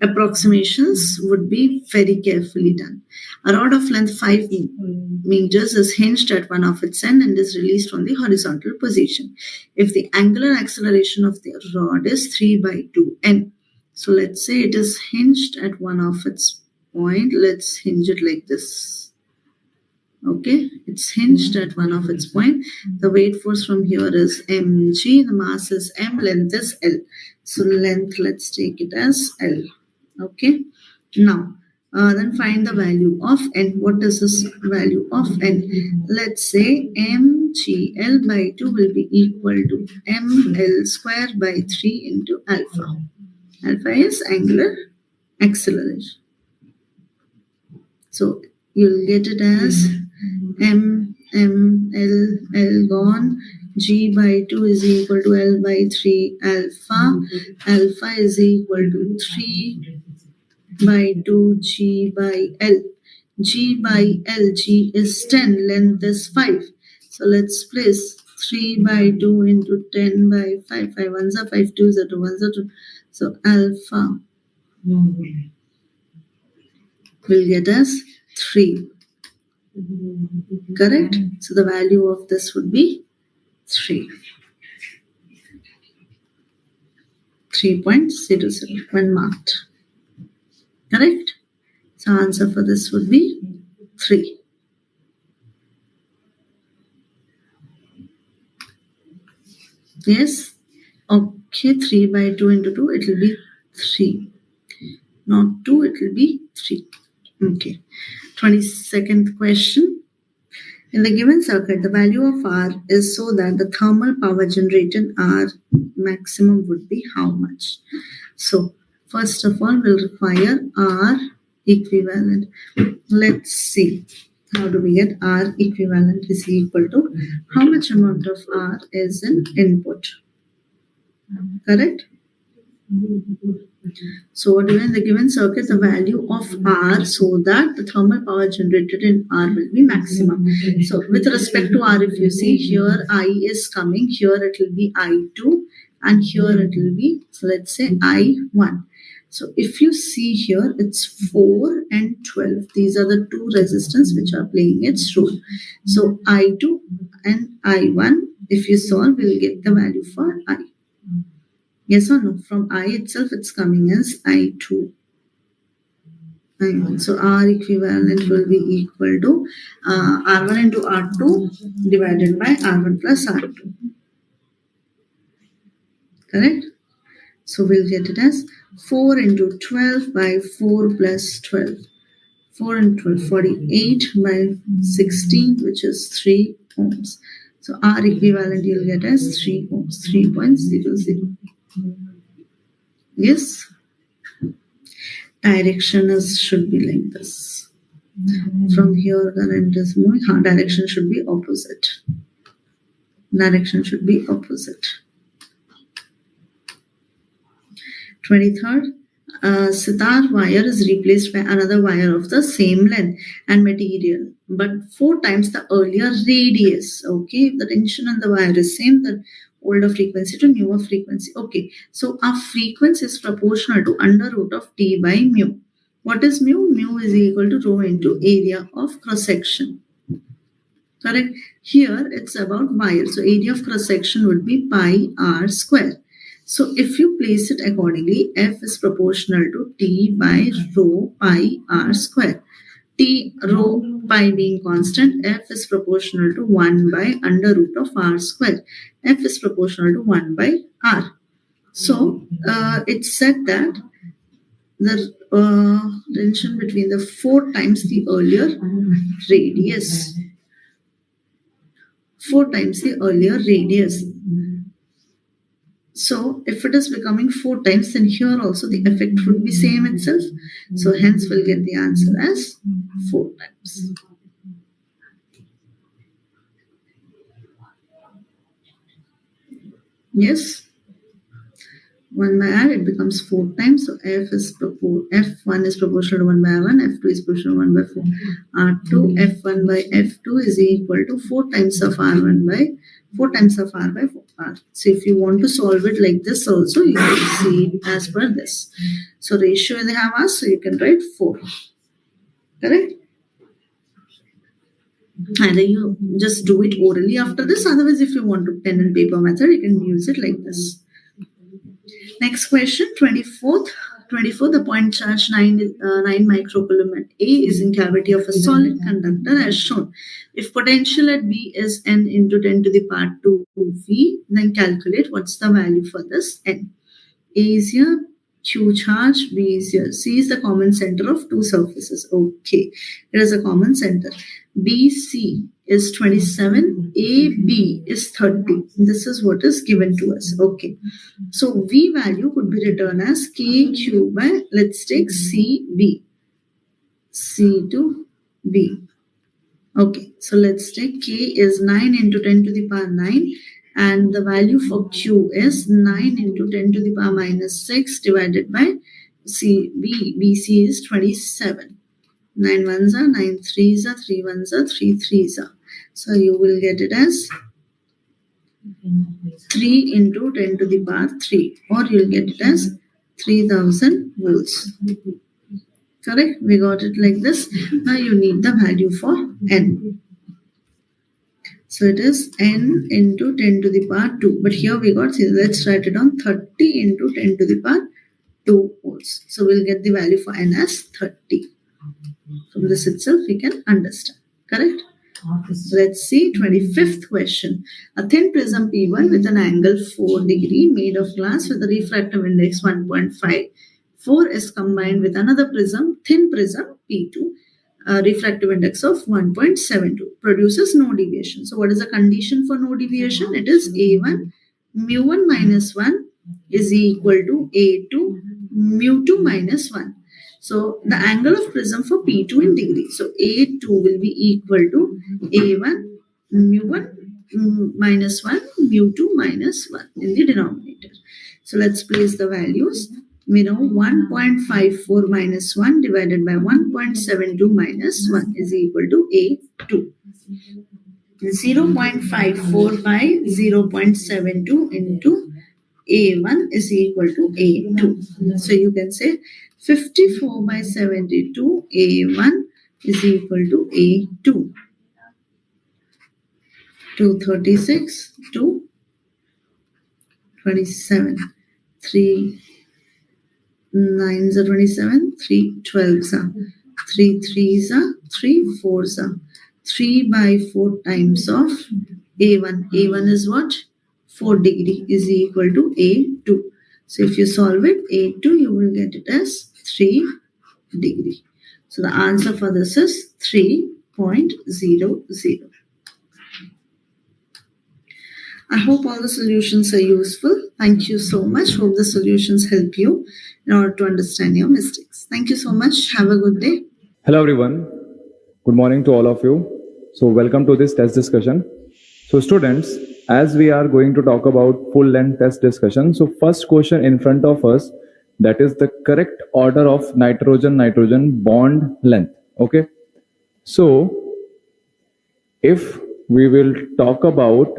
Approximations would be very carefully done. A rod of length 5 meters is hinged at one of its ends and is released from the horizontal position. If the angular acceleration of the rod is 3 by 2n. So let's say it is hinged at one of its point. Let's hinge it like this. Okay, it's hinged at one of its point. The weight force from here is mg, the mass is m, length is l. So length, let's take it as l. Okay, now then find the value of n. What is this value of n? Let's say mgl by 2 will be equal to ml square by 3 into alpha. Alpha is angular acceleration. So you'll get it as m l gone, g by 2 is equal to l by 3 alpha. Alpha is equal to 3 by 2 g by l. G by l, g is 10, length is 5. So let's place 3 by 2 into 10 by 5. 5 ones are 5 twos are 2 ones are 2. So alpha will get us 3. Correct? So the value of this would be 3. 3.00 when marked. Correct? So answer for this would be 3. Yes? Okay, 3 by 2 into 2, it will be 3. Not 2, it will be 3. Okay. 22nd question. In the given circuit, the value of R is so that the thermal power generated in R maximum would be how much? So, first of all, we'll require R equivalent. Let's see. How do we get R equivalent is equal to how much amount of R is in input? Correct? So what do we in the given circuit, the value of R so that the thermal power generated in R will be maximum. So with respect to R, if you see here I is coming, here it will be I2 and here it will be, so let's say I1. So if you see here, it's 4 and 12. These are the two resistance which are playing its role. So I2 and I1, if you solve, we'll get the value for I. Yes or no? From I itself, it's coming as I2. I1. So R equivalent will be equal to R1 into R2 divided by R1 plus R2. Correct? So we'll get it as 4 into 12 by 4 plus 12. 4 and 12, 48 by 16, which is 3 ohms. So R equivalent you'll get as 3 ohms, 3.00. Yes? Direction should be like this. From here, current is moving. Direction should be opposite. Direction should be opposite. 23rd, Sitar wire is replaced by another wire of the same length and material, but 4 times the earlier radius. Okay, if the tension on the wire is same, the older frequency to newer frequency. Okay, so our frequency is proportional to under root of T by mu. What is mu? Mu is equal to rho into area of cross section. Correct? Here it's about wire. So area of cross section would be pi r square. So if you place it accordingly, F is proportional to T by rho pi r square. T rho pi being constant, F is proportional to 1 by under root of r square. F is proportional to 1 by r. So it's said that the tension between the 4 times the earlier radius. 4 times the earlier radius. So if it is becoming 4 times, then here also the effect would be same itself. So hence we'll get the answer as 4 times. Yes. 1 by r, it becomes 4 times. So F1 is proportional to 1 by r1, F2 is proportional to 1 by 4. R2, F1 by F2 is equal to 4 times of r1 by 4 times of r by 4r. So if you want to solve it like this also, you can see it as per this. So ratio they have asked, so you can write 4. Correct? Either you just do it orally after this, otherwise if you want to pen and paper method, you can use it like this. Next question, 24th, the point charge 9 microcoulomb at A is in cavity of a solid conductor as shown. If potential at B is n into 10 to the power 2 V, then calculate what's the value for this n. A is here, Q charge, B is here. C is the common center of two surfaces. Okay, it is a common center. BC is 27, AB is 30. This is what is given to us. Okay, so V value could be written as KQ by, let's take CB. C to B. Okay, so let's take K is 9 into 10 to the power 9 and the value for Q is 9 into 10 to the power minus 6 divided by CB. BC is 27. 9 ones are 9 threes are 3 ones are 3 threes are. So you will get it as 3 into 10 to the power 3 or you'll get it as 3000 volts. Correct? We got it like this. Now you need the value for N. So it is N into 10 to the power 2. But here we got, let's write it on 30 into 10 to the power 2 volts. So we'll get the value for N as 30. From this itself we can understand. Correct? Let's see, 25th question. A thin prism P1 with an angle 4 degree made of glass with a refractive index 1.54 is combined with another prism, thin prism P2, refractive index of 1.72, produces no deviation. So what is the condition for no deviation? It is A1 mu1 minus 1 is equal to A2 mu2 minus 1. So the angle of prism for P2 in degree. So A2 will be equal to A1 mu1 minus 1 mu2 minus 1 in the denominator. So let's place the values. We know 1.54 minus 1 divided by 1.72 minus 1 is equal to A2. 0.54 by 0.72 into A1 is equal to A2. So you can say 54 by 72 A1 is equal to A2. 236 to 27. 3 9s are 27, 3 12s are 3 3s are 3 4s are 3 by 4 times of A1. A1 is what? 4 degree is equal to A2. So if you solve it, A2 you will get it as 3 degree. So the answer for this is 3.00. I hope all the solutions are useful. Thank you so much. Hope the solutions help you in order to understand your mistakes. Thank you so much. Have a good day. Hello everyone. Good morning to all of you. So welcome to this test discussion. So students, as we are going to talk about full length test discussion, so first question in front of us, that is the correct order of nitrogen-nitrogen bond length. Okay. So if we will talk about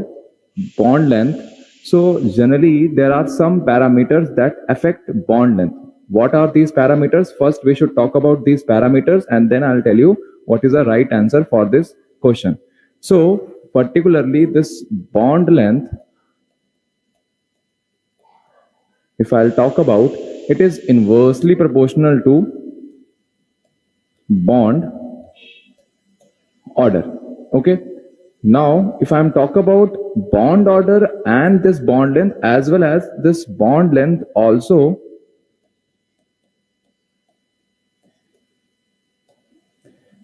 bond length, so generally there are some parameters that affect bond length. What are these parameters? First we should talk about these parameters and then I'll tell you what is the right answer for this question. So particularly this bond length, if I'll talk about, it is inversely proportional to bond order. Okay. Now, if I'm talk about bond order and this bond length as well as this bond length also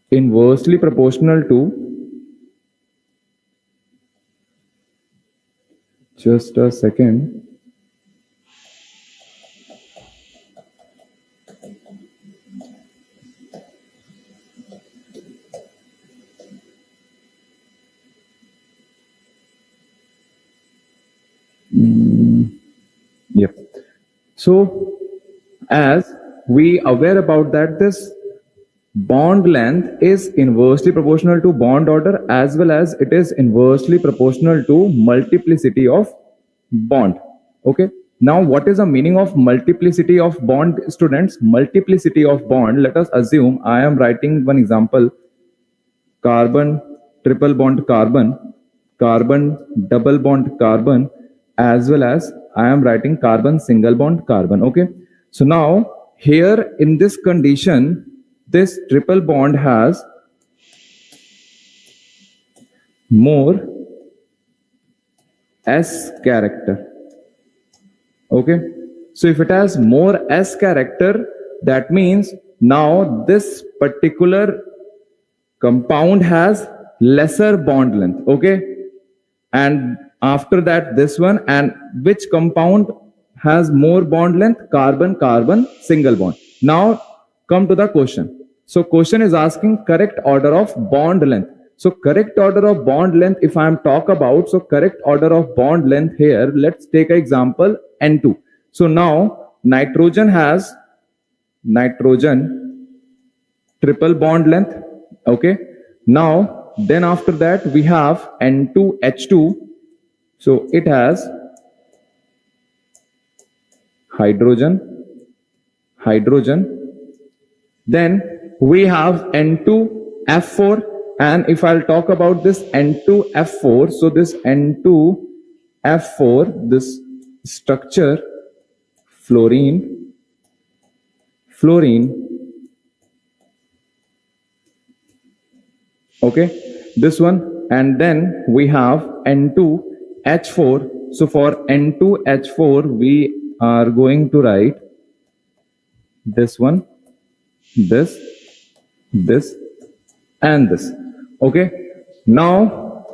inversely proportional to, just a second. Yep. So as we aware about that, this bond length is inversely proportional to bond order as well as it is inversely proportional to multiplicity of bond. Okay. Now what is the meaning of multiplicity of bond, students? Multiplicity of bond, let us assume I am writing one example, carbon triple bond carbon, carbon double bond carbon, as well as I am writing carbon single bond carbon. Okay. So now here in this condition, this triple bond has more S character. Okay. So if it has more S character, that means now this particular compound has lesser bond length. Okay. And after that this one, and which compound has more bond length? Carbon carbon single bond. Now come to the question. So question is asking correct order of bond length. So correct order of bond length, if I am talk about, so correct order of bond length here, let's take an example N2. So now nitrogen has nitrogen triple bond length. Okay. Now then after that we have N2H2. So it has hydrogen, hydrogen. Then we have N2F4, and if I'll talk about this N2F4, so this N2F4, this structure, fluorine, fluorine. Okay. this one, and then we have N2H4. So for N2H4, we are going to write this one, this, and this. Okay. Now,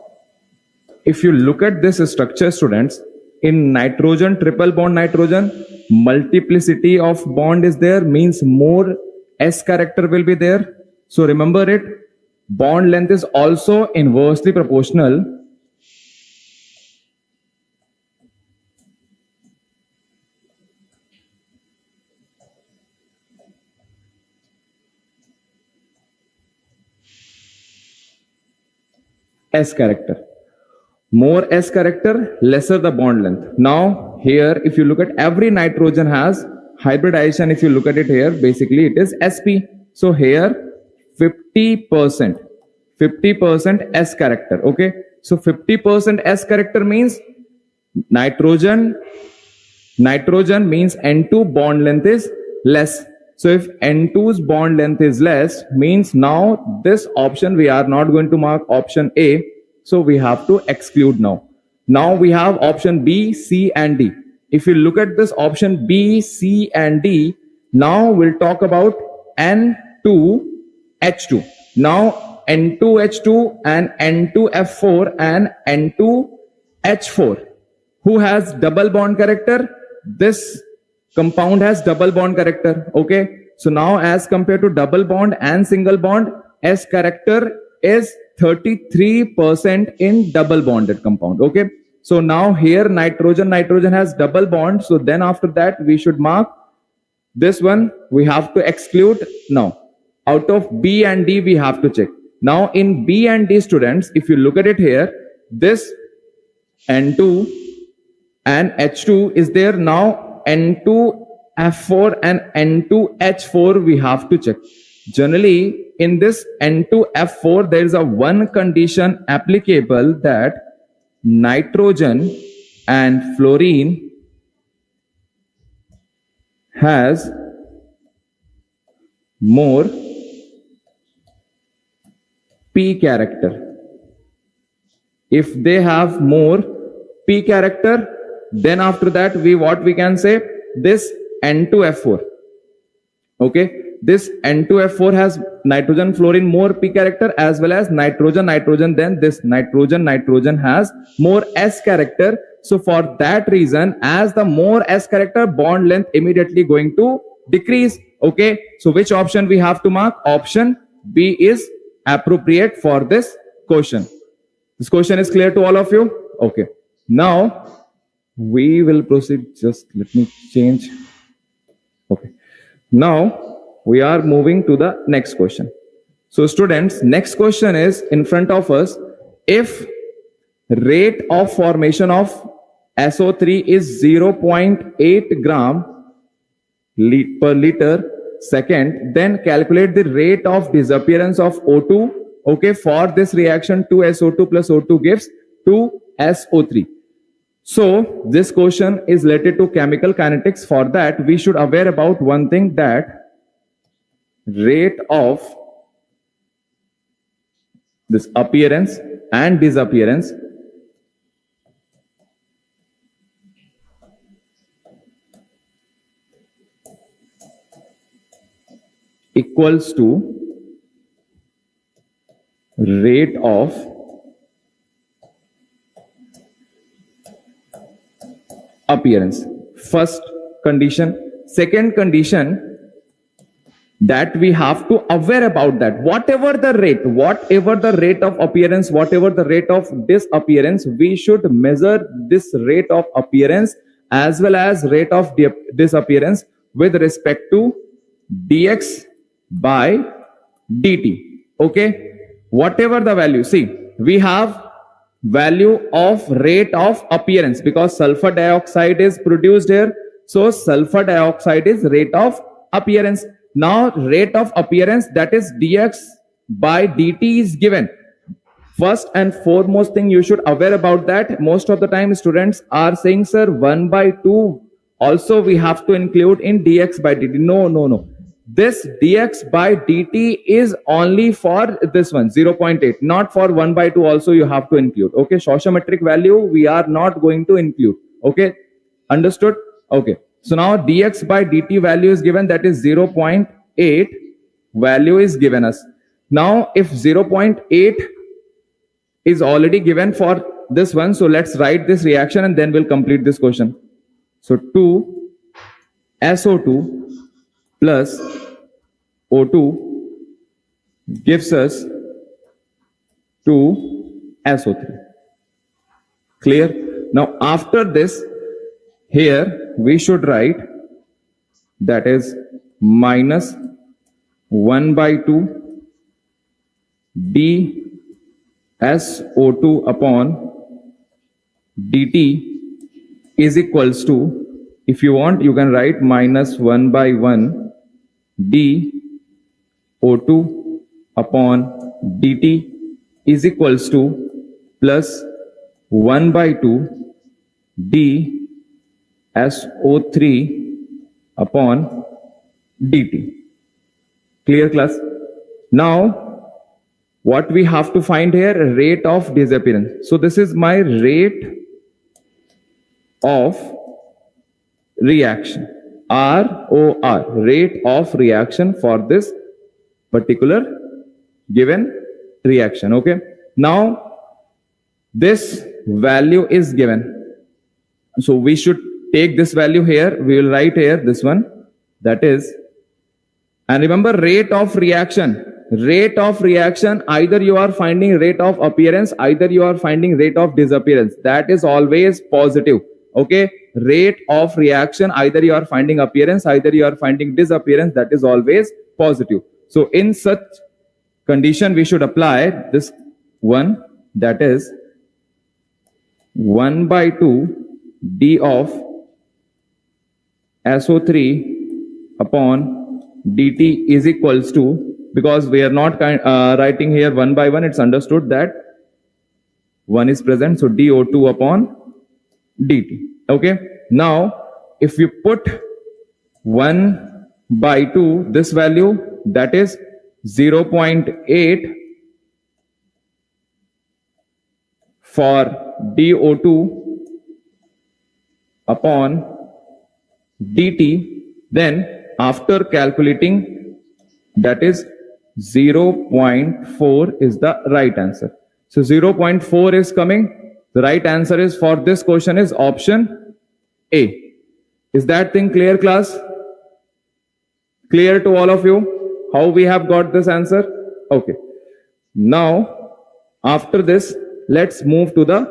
if you look at this structure, students, in nitrogen, triple bond nitrogen, multiplicity of bond is there, means more S character will be there. So remember it, bond length is also inversely proportional S character. More S character, lesser the bond length. Now here, if you look at every nitrogen has hybridization, if you look at it here, basically it is sp. So here 50% S character. Okay, so 50% S character means nitrogen means N2 bond length is less. So if N2's bond length is less, means now this option we are not going to mark option A, so we have to exclude now. Now we have option B, C and D. If you look at this option B, C and D, now we'll talk about N2H2. Now N2H2 and N2F4 and N2H4. Who has double bond character? This compound has double bond character. Okay. So now as compared to double bond and single bond, S character is 33% in double bonded compound. Okay. So now here nitrogen has double bond. So then after that we should mark this one. We have to exclude. Now out of B and D we have to check. Now in B and D, students, if you look at it here, this N2 and H2 is there. Now N2F4 and N2H4 we have to check. Generally in this N2F4 there is a one condition applicable, that nitrogen and fluorine has more P character. If they have more P character, then after that what we can say, this N2F4. Okay, this N2F4 has nitrogen fluorine more P character as well as nitrogen, then this nitrogen has more S character. So for that reason, as the more S character, bond length immediately going to decrease. Okay, so which option we have to mark? Option B is appropriate for this question. This question is clear to all of you? Okay, now we will proceed. Just let me change. Okay, now we are moving to the next question. So students, next question is in front of us. If rate of formation of SO3 is 0.8 gram per liter second, then calculate the rate of disappearance of O2. Okay, for this reaction 2SO2 plus O2 gives 2SO3. So this question is related to chemical kinetics. For that we should aware about one thing, that rate of this appearance and disappearance equals to rate of appearance. First condition. Second condition, that we have to aware about that whatever the rate of appearance, whatever the rate of disappearance, we should measure this rate of appearance as well as rate of disappearance with respect to dx by dt. Okay, whatever the value, see, we have value of rate of appearance because sulfur dioxide is produced here. So sulfur dioxide is rate of appearance. Now rate of appearance, that is dx by dt, is given. First and foremost thing you should aware about that, most of the time students are saying, sir, 1/2 also we have to include in dx by dt. No. this dx by dt is only for this one 0.8, not for 1/2 also you have to include. Okay, stoichiometric value we are not going to include. Okay, understood? Okay, so now dx by dt value is given, that is 0.8 value is given us. Now if 0.8 is already given for this one, so let's write this reaction and then we'll complete this question. So 2 SO2 plus O2 gives us 2 SO3. Clear? Now after this, here we should write, that is minus 1/2 d SO2 upon dt is equals to, if you want you can write minus 1/1 d O2 upon dt is equals to plus 1/2 d SO3 upon dt. Clear class? Now what we have to find here, rate of disappearance. So this is my rate of reaction, ROR, rate of reaction for this particular given reaction. Okay, now this value is given, so we should take this value here, we will write here this one, that is, and remember rate of reaction, either you are finding rate of appearance, either you are finding rate of disappearance, that is always positive. Okay, rate of reaction, either you are finding appearance, either you are finding disappearance, that is always positive. So in such condition we should apply this one, that is 1/2 d of SO3 upon dt is equals to, because we are not writing here 1/1, it's understood that 1 is present, so dO2 upon dt. Okay, now if you put 1/2 this value, that is 0.8 for dO2 upon dt, then after calculating, that is 0.4 is the right answer. So 0.4 is coming. The right answer is for this question is option A. Is that thing clear, class? Clear to all of you how we have got this answer? Okay. Now after this, let's move to the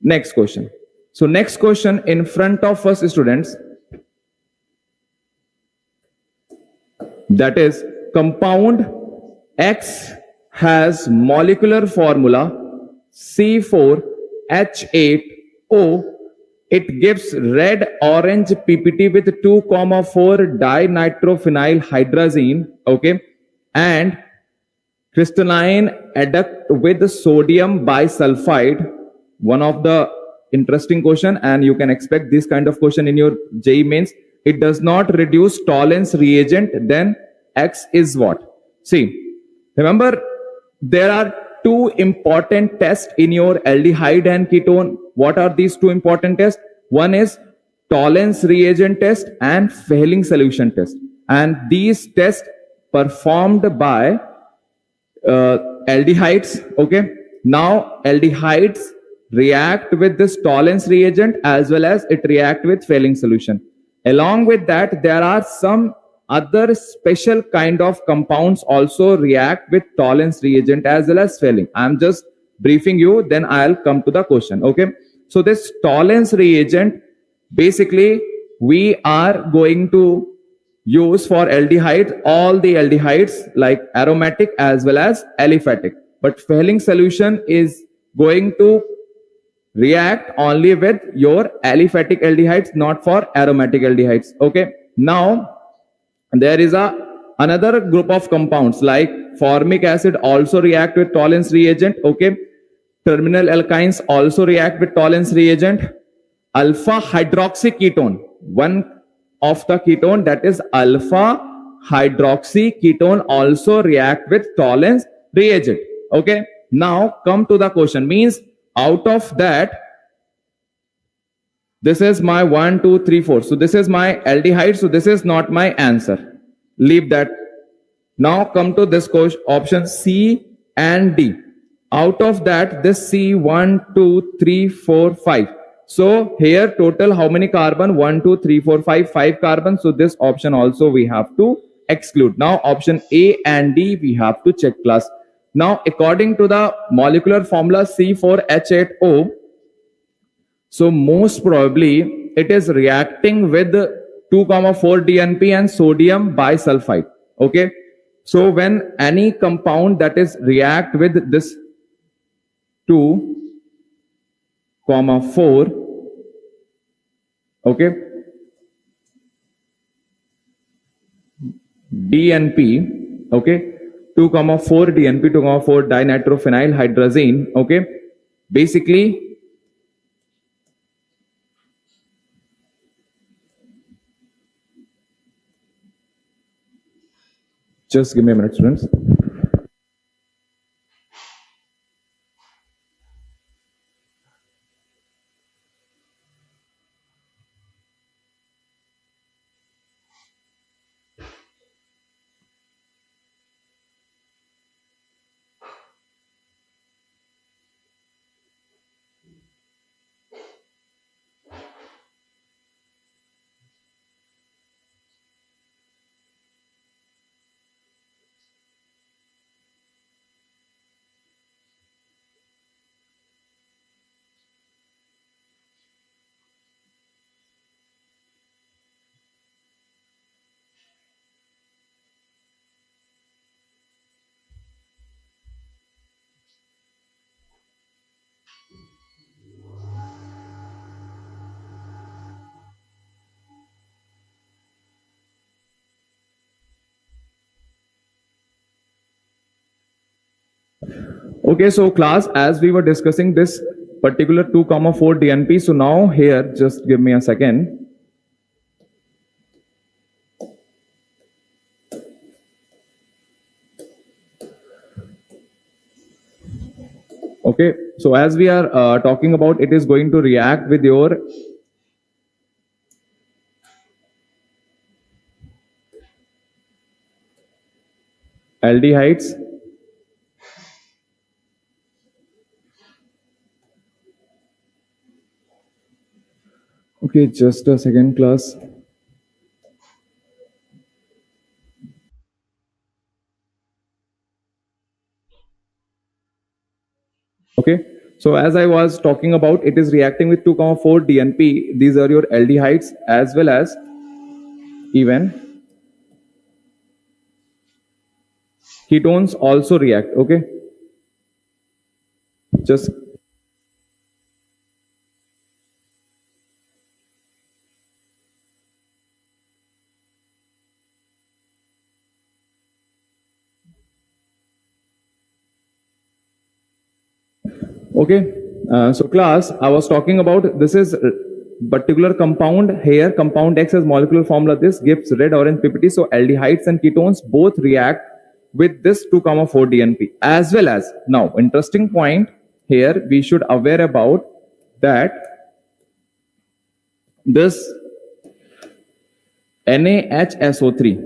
next question. So next question in front of us, students, that is, compound X has molecular formula C4H8O. It gives red orange PPT with 2,4 dinitrophenyl hydrazine, okay, and crystalline adduct with sodium bisulfide. One of the interesting question, and you can expect this kind of question in your JEE Mains. It does not reduce tolerance reagent, then X is what? See, remember there are two important tests in your aldehyde and ketone. What are these two important tests? One is tolerance reagent test and Fehling solution test. And these tests performed by aldehydes. Okay. Now aldehydes react with this tolerance reagent as well as it react with Fehling solution. Along with that, there are some other special kind of compounds also react with tolerance reagent as well as Fehling. I'm just briefing you, then I'll come to the question. Okay. So this tolerance reagent, basically we are going to use for aldehydes, all the aldehydes like aromatic as well as aliphatic. But Fehling solution is going to react only with your aliphatic aldehydes, not for aromatic aldehydes. Okay. Now there is another group of compounds like formic acid also react with tolerance reagent. Okay. Terminal alkynes also react with tolerance reagent. Alpha hydroxy ketone, one of the ketone, that is alpha hydroxy ketone, also react with Tollens reagent. Okay, now come to the question, means out of that, this is my 1, 2, 3, 4. So this is my aldehyde. So this is not my answer. Leave that. Now come to this question, option C and D. Out of that, this C 1, 2, 3, 4, 5. So here total how many carbon? 1, 2, 3, 4, 5, 5 carbon. So this option also we have to exclude. Now option A and D we have to check class. Now according to the molecular formula C4H8O, so most probably it is reacting with 2,4 DNP and sodium bisulfite. Okay. So when any compound that is react with this 2,4, okay, DNP, okay, 2,4 DNP, 2,4 dinitrophenyl hydrazine, okay, basically just give me a minute, students. Okay, so class, as we were discussing this particular 2,4 DNP, so now here, just give me a second. Okay, so as we are talking about, it is going to react with your aldehydes. Okay, just a second, class. Okay, so as I was talking about, it is reacting with 2,4 DNP. These are your aldehydes as well as even ketones also react. Okay, just okay. So class, I was talking about, this is particular compound here, compound X has molecular formula this, Gibbs red orange PPT. So aldehydes and ketones both react with this 2,4 DNP, as well as, now interesting point here we should aware about that this NaHSO3,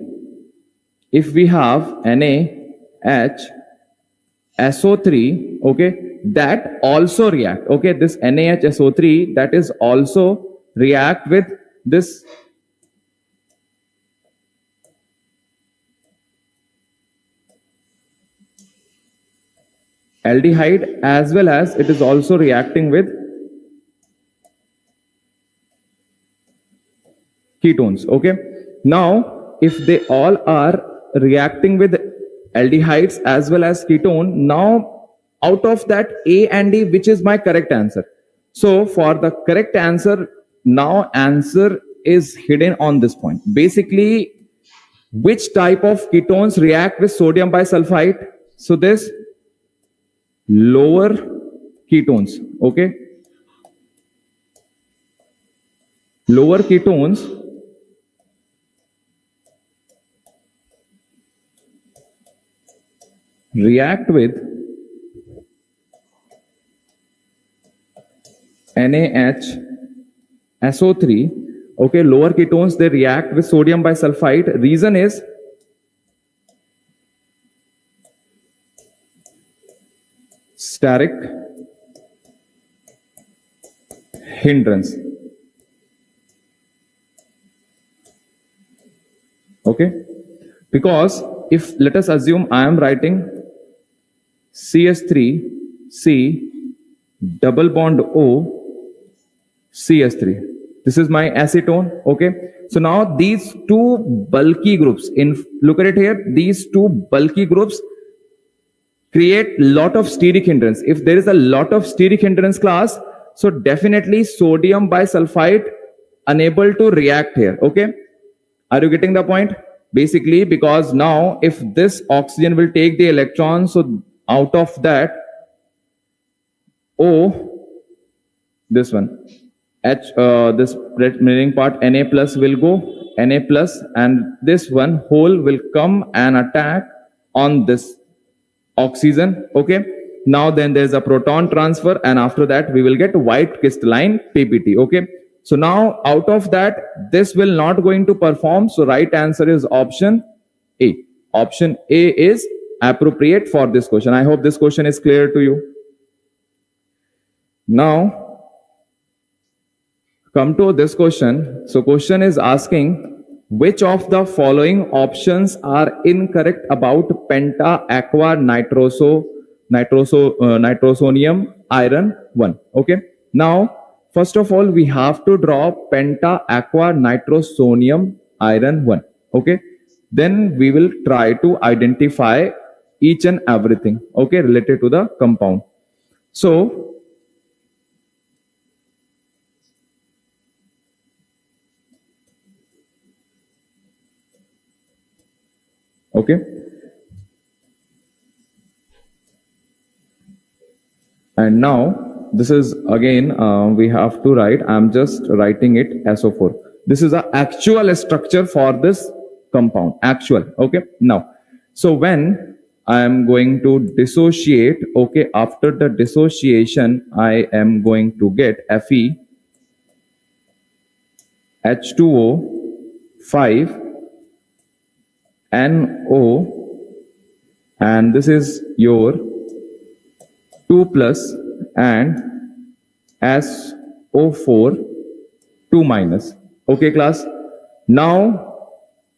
if we have NaHSO3, okay, that also react. Okay, this NaHSO3, that is also react with this aldehyde, as well as it is also reacting with ketones. Okay, now if they all are reacting with aldehydes as well as ketone, now out of that A and D, which is my correct answer? So for the correct answer, now answer is hidden on this point. Basically, which type of ketones react with sodium bisulfite? So this lower ketones. Okay, lower ketones react with NaHSO3. Okay, lower ketones, they react with sodium bisulfite. Reason is steric hindrance. Okay, because if let us assume I am writing CS3C double bond O CS3. This is my acetone. Okay, so now these two bulky groups, look at it here, these two bulky groups create lot of steric hindrance. If there is a lot of steric hindrance class, so definitely sodium bisulfite unable to react here. Okay, are you getting the point? Basically, because now if this oxygen will take the electron, so out of that O, this one this remaining part Na plus will go, Na plus, and this one whole will come and attack on this oxygen. Okay, now then there's a proton transfer, and after that we will get white crystalline PPT. Okay, so now out of that this will not going to perform, so right answer is option A. Option A is appropriate for this question. I hope this question is clear to you. Now come to this question. So question is asking which of the following options are incorrect about penta aqua nitrosonium iron 1. Okay, now first of all we have to draw penta aqua nitrosonium iron 1. Okay, then we will try to identify each and everything, okay, related to the compound. So okay, and now this is again we have to write, I'm just writing it SO4. This is the actual structure for this compound, actual. Okay, now so when I am going to dissociate, okay, after the dissociation I am going to get Fe H2O 5 NO, and this is your 2 plus and SO4 2 minus. Okay class, now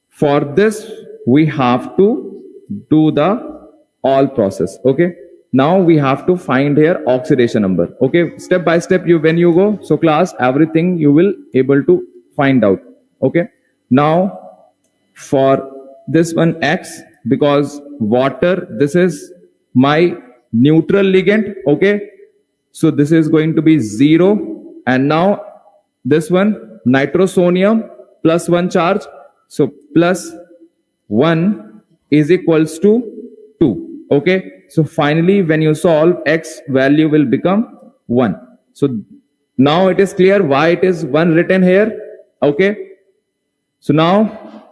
for this we have to do the all process. Okay, now we have to find here oxidation number. Okay, step by step you when you go, so class everything you will able to find out. Okay, now for this one X, because water, this is my neutral ligand. Okay, so this is going to be 0, and now this one nitrosonium plus 1 charge, so plus 1 is equals to 2. Okay, so finally when you solve, X value will become 1. So now it is clear why it is 1 written here. Okay, so now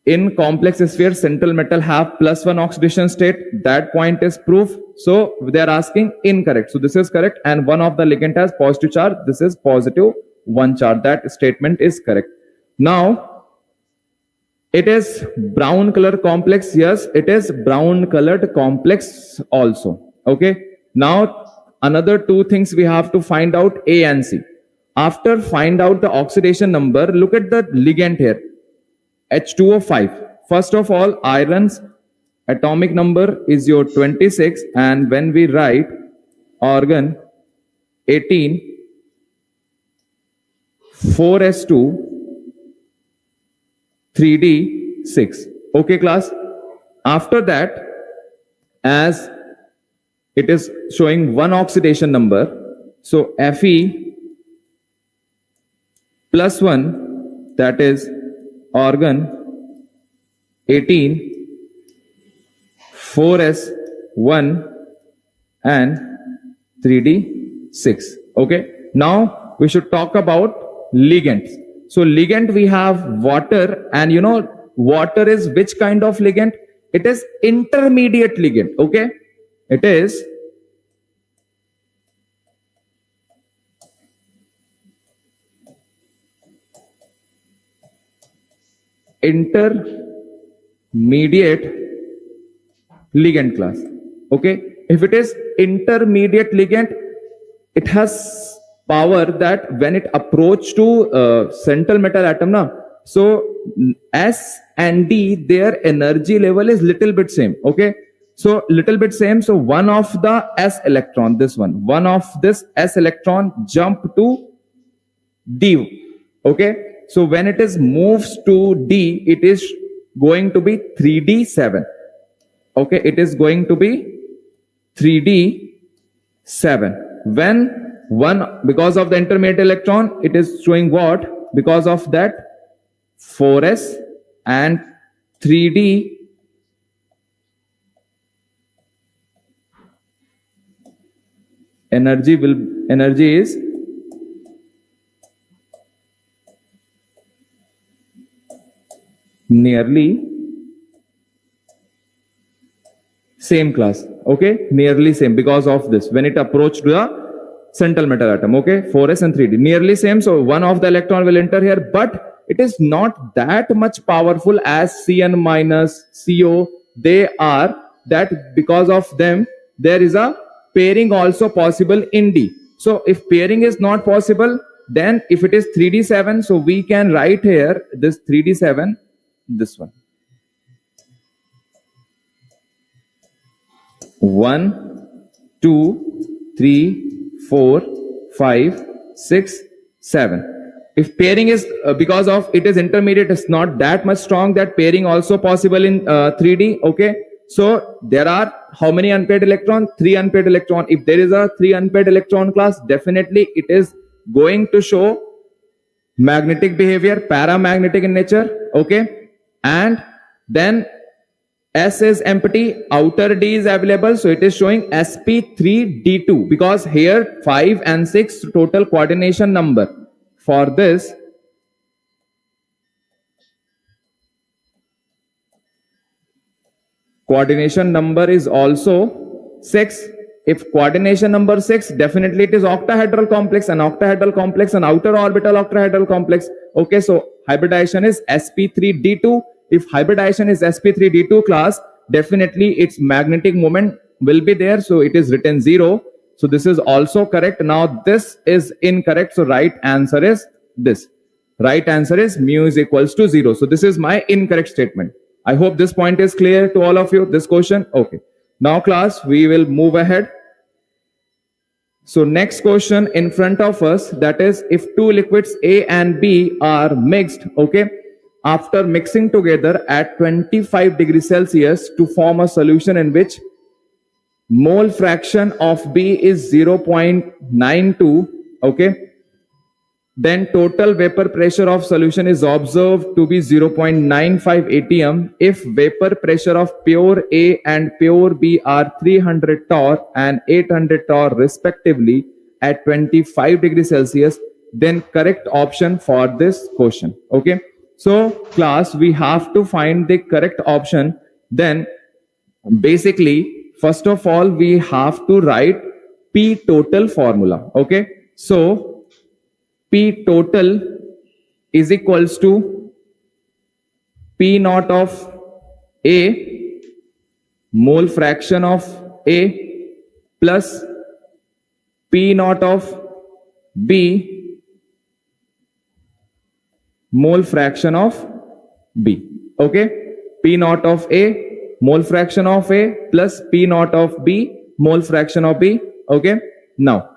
in complex sphere central metal have plus 1 oxidation state, that point is proof. So they are asking incorrect, so this is correct, and one of the ligand has positive charge, this is positive 1 charge, that statement is correct. Now it is brown color complex, yes it is brown colored complex also. Okay, now another two things we have to find out, A and C. After find out the oxidation number, look at the ligand here, H2O5. First of all, iron's atomic number is your 26, and when we write organ 18 4s2 3d6. Okay class, after that as it is showing one oxidation number, so Fe plus 1, that is organ 18 4s1 and 3d6. Okay, now we should talk about ligands. So ligand we have water, and you know water is which kind of ligand? it is intermediate ligand. Okay, it is intermediate ligand class. Okay, if it is intermediate ligand, it has power that when it approach to central metal atom na, so S and D, their energy level is little bit same. Okay, so little bit same. So one of the S electron, this one of this S electron jump to D. Okay, so when it is moves to D, it is going to be 3D7. Okay, it is going to be 3D7. When one, because of the intermediate electron, it is showing what? Because of that 4s and 3D energy is nearly same class. Okay, nearly same because of this. When it approached to the central metal atom, okay, 4s and 3D nearly same. So one of the electron will enter here, but it is not that much powerful as Cn minus Co. They are that because of them there is a pairing also possible in D. So if pairing is not possible, then if it is 3D7, so we can write here this 3D7, this one. 1, 2, 3, 4, 5, 6, 7. If pairing is because of it is intermediate, it's not that much strong that pairing also possible in 3D. Okay, so there are how many unpaired electron? 3 unpaired electron. If there is a 3 unpaired electron class, definitely it is going to show magnetic behavior, paramagnetic in nature. Okay, and then S is empty, outer D is available, so it is showing sp3d2 because here 5 and 6 total coordination number. For this, coordination number is also 6. If coordination number 6, definitely it is octahedral complex, and octahedral complex and outer orbital octahedral complex. Okay, so hybridization is sp3d2. If hybridization is sp3d2 class, definitely its magnetic moment will be there, so it is written 0. So this is also correct. Now this is incorrect, so right answer is this. Right answer is mu is equals to 0. So this is my incorrect statement. I hope this point is clear to all of you, this question. Okay, now class, we will move ahead. So next question in front of us, that is, if two liquids A and B are mixed, okay, after mixing together at 25 degrees Celsius to form a solution in which mole fraction of B is 0.92, okay, then total vapor pressure of solution is observed to be 0.95 atm if vapor pressure of pure A and pure B are 300 torr and 800 torr respectively at 25 degrees Celsius, then correct option for this question. Okay, so class, we have to find the correct option. Then basically, first of all, we have to write P total formula. Okay, so P total is equals to P naught of A mole fraction of A plus P naught of B mole fraction of B. Okay, P naught of A mole fraction of A plus P naught of B mole fraction of B. Okay, now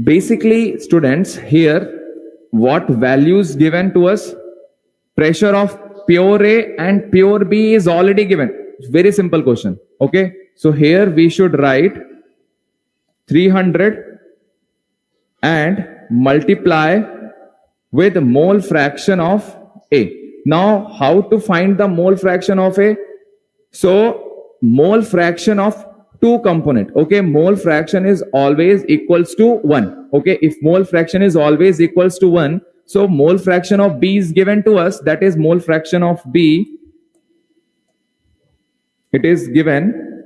basically students, here what values given to us? Pressure of pure A and pure B is already given. Very simple question. Okay, so here we should write 300 and multiply with mole fraction of A. Now how to find the mole fraction of A? So mole fraction of two component. Okay, mole fraction is always equals to 1. Okay, if mole fraction is always equals to 1, so mole fraction of B is given to us, that is mole fraction of B it is given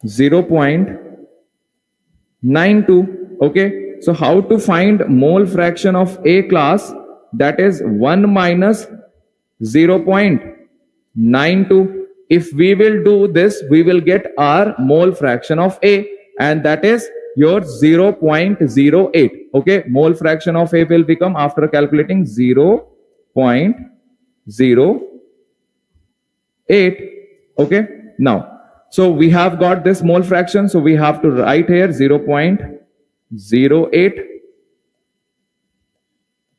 0.92. Okay, so how to find mole fraction of A class? That is 1 minus 0.92. If we will do this, we will get our mole fraction of A, and that is your 0.08. Okay, mole fraction of A will become, after calculating, 0.08. Okay, now, so we have got this mole fraction, so we have to write here 0.08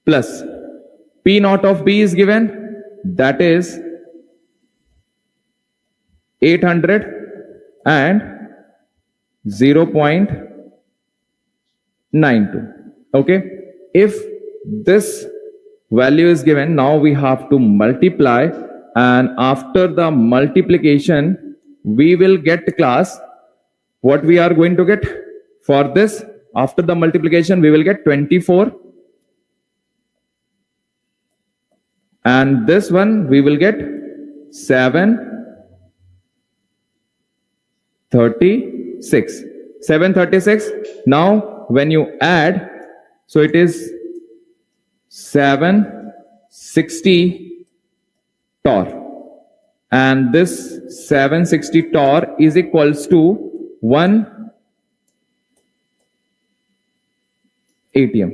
plus P naught of B is given, that is 800 and 0.92. Okay, if this value is given, now we have to multiply, and after the multiplication we will get class what we are going to get for this. After the multiplication we will get 24, and this one we will get 736. Now when you add, so it is 760 torr, and this 760 torr is equals to 1 atm.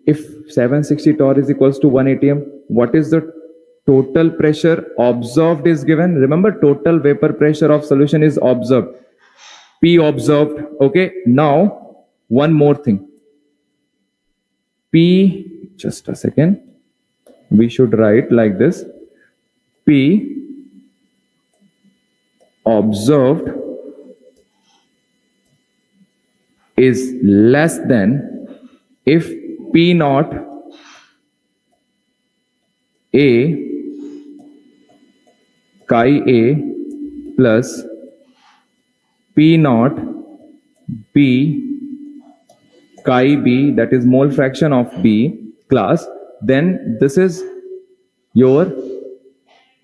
If 760 torr is equals to 1 atm, what is the total pressure observed is given? Remember, total vapor pressure of solution is observed, P observed. Okay, now one more thing, P, just a second, we should write like this, P observed is less than if P naught A chi A plus P naught B chi B, that is mole fraction of B class, then this is your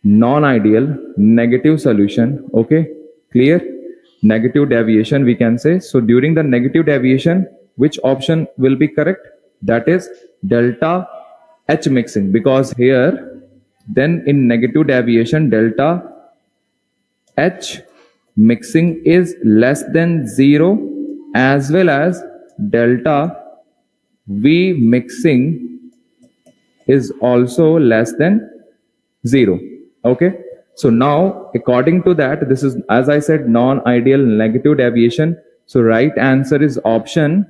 non-ideal negative solution. Okay, clear? Negative deviation we can say. So during the negative deviation, which option will be correct? That is delta H mixing, because here then in negative deviation delta H mixing is less than 0, as well as delta V mixing is also less than 0. Okay, so now according to that, this is, as I said, non-ideal negative deviation. So right answer is option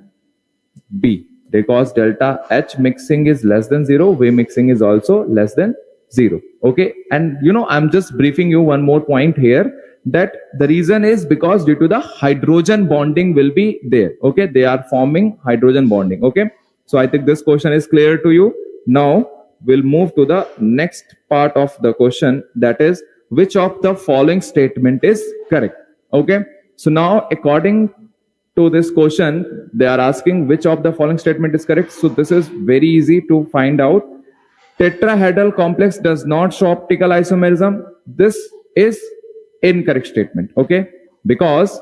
B, because delta H mixing is less than 0, V mixing is also less than 0. Okay, and I'm just briefing you one more point here, that the reason is because due to the hydrogen bonding will be there. Okay, they are forming hydrogen bonding. Okay, so I think this question is clear to you. Now we'll move to the next part of the question, that is, which of the following statement is correct? Okay, so now according to this question, they are asking which of the following statement is correct. So this is very easy to find out. Tetrahedral complex does not show optical isomerism. This is incorrect statement. Okay, because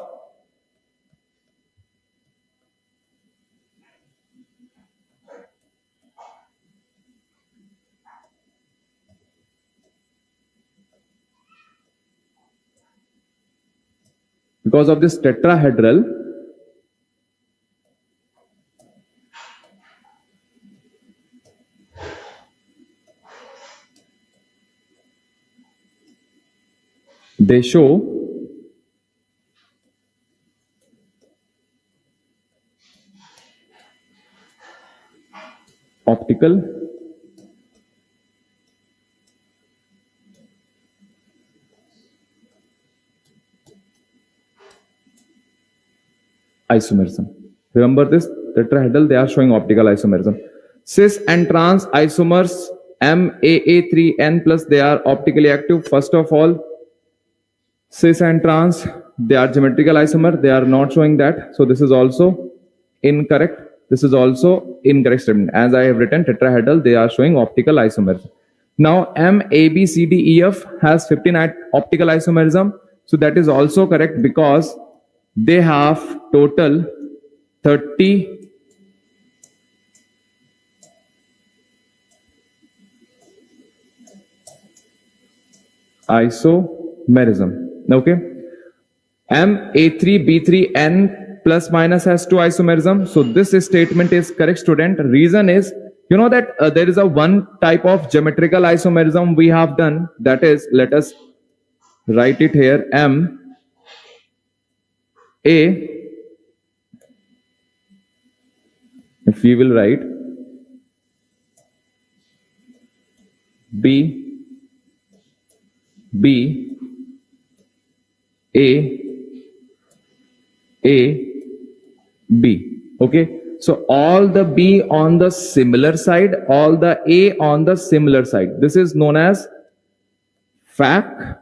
of this tetrahedral, they show optical isomerism. Remember this, tetrahedral, they are showing optical isomerism. Cis and trans isomers MAA3N plus, they are optically active. First of all, cis and trans, they are geometrical isomer, they are not showing that. So this is also incorrect. This is also incorrect statement. As I have written, tetrahedral, they are showing optical isomerism. Now M, A, B, C, D, E, F has 15 optical isomerism. So that is also correct because they have total 30 isomerism. Okay. M, A3, B3, N plus minus has 2 isomerism. So this statement is correct, student. Reason is, you know that there is a one type of geometrical isomerism we have done. That is, let us write it here. M, A, if we will write B, B, A, B. Okay. So all the B on the similar side, all the A on the similar side. This is known as FAC.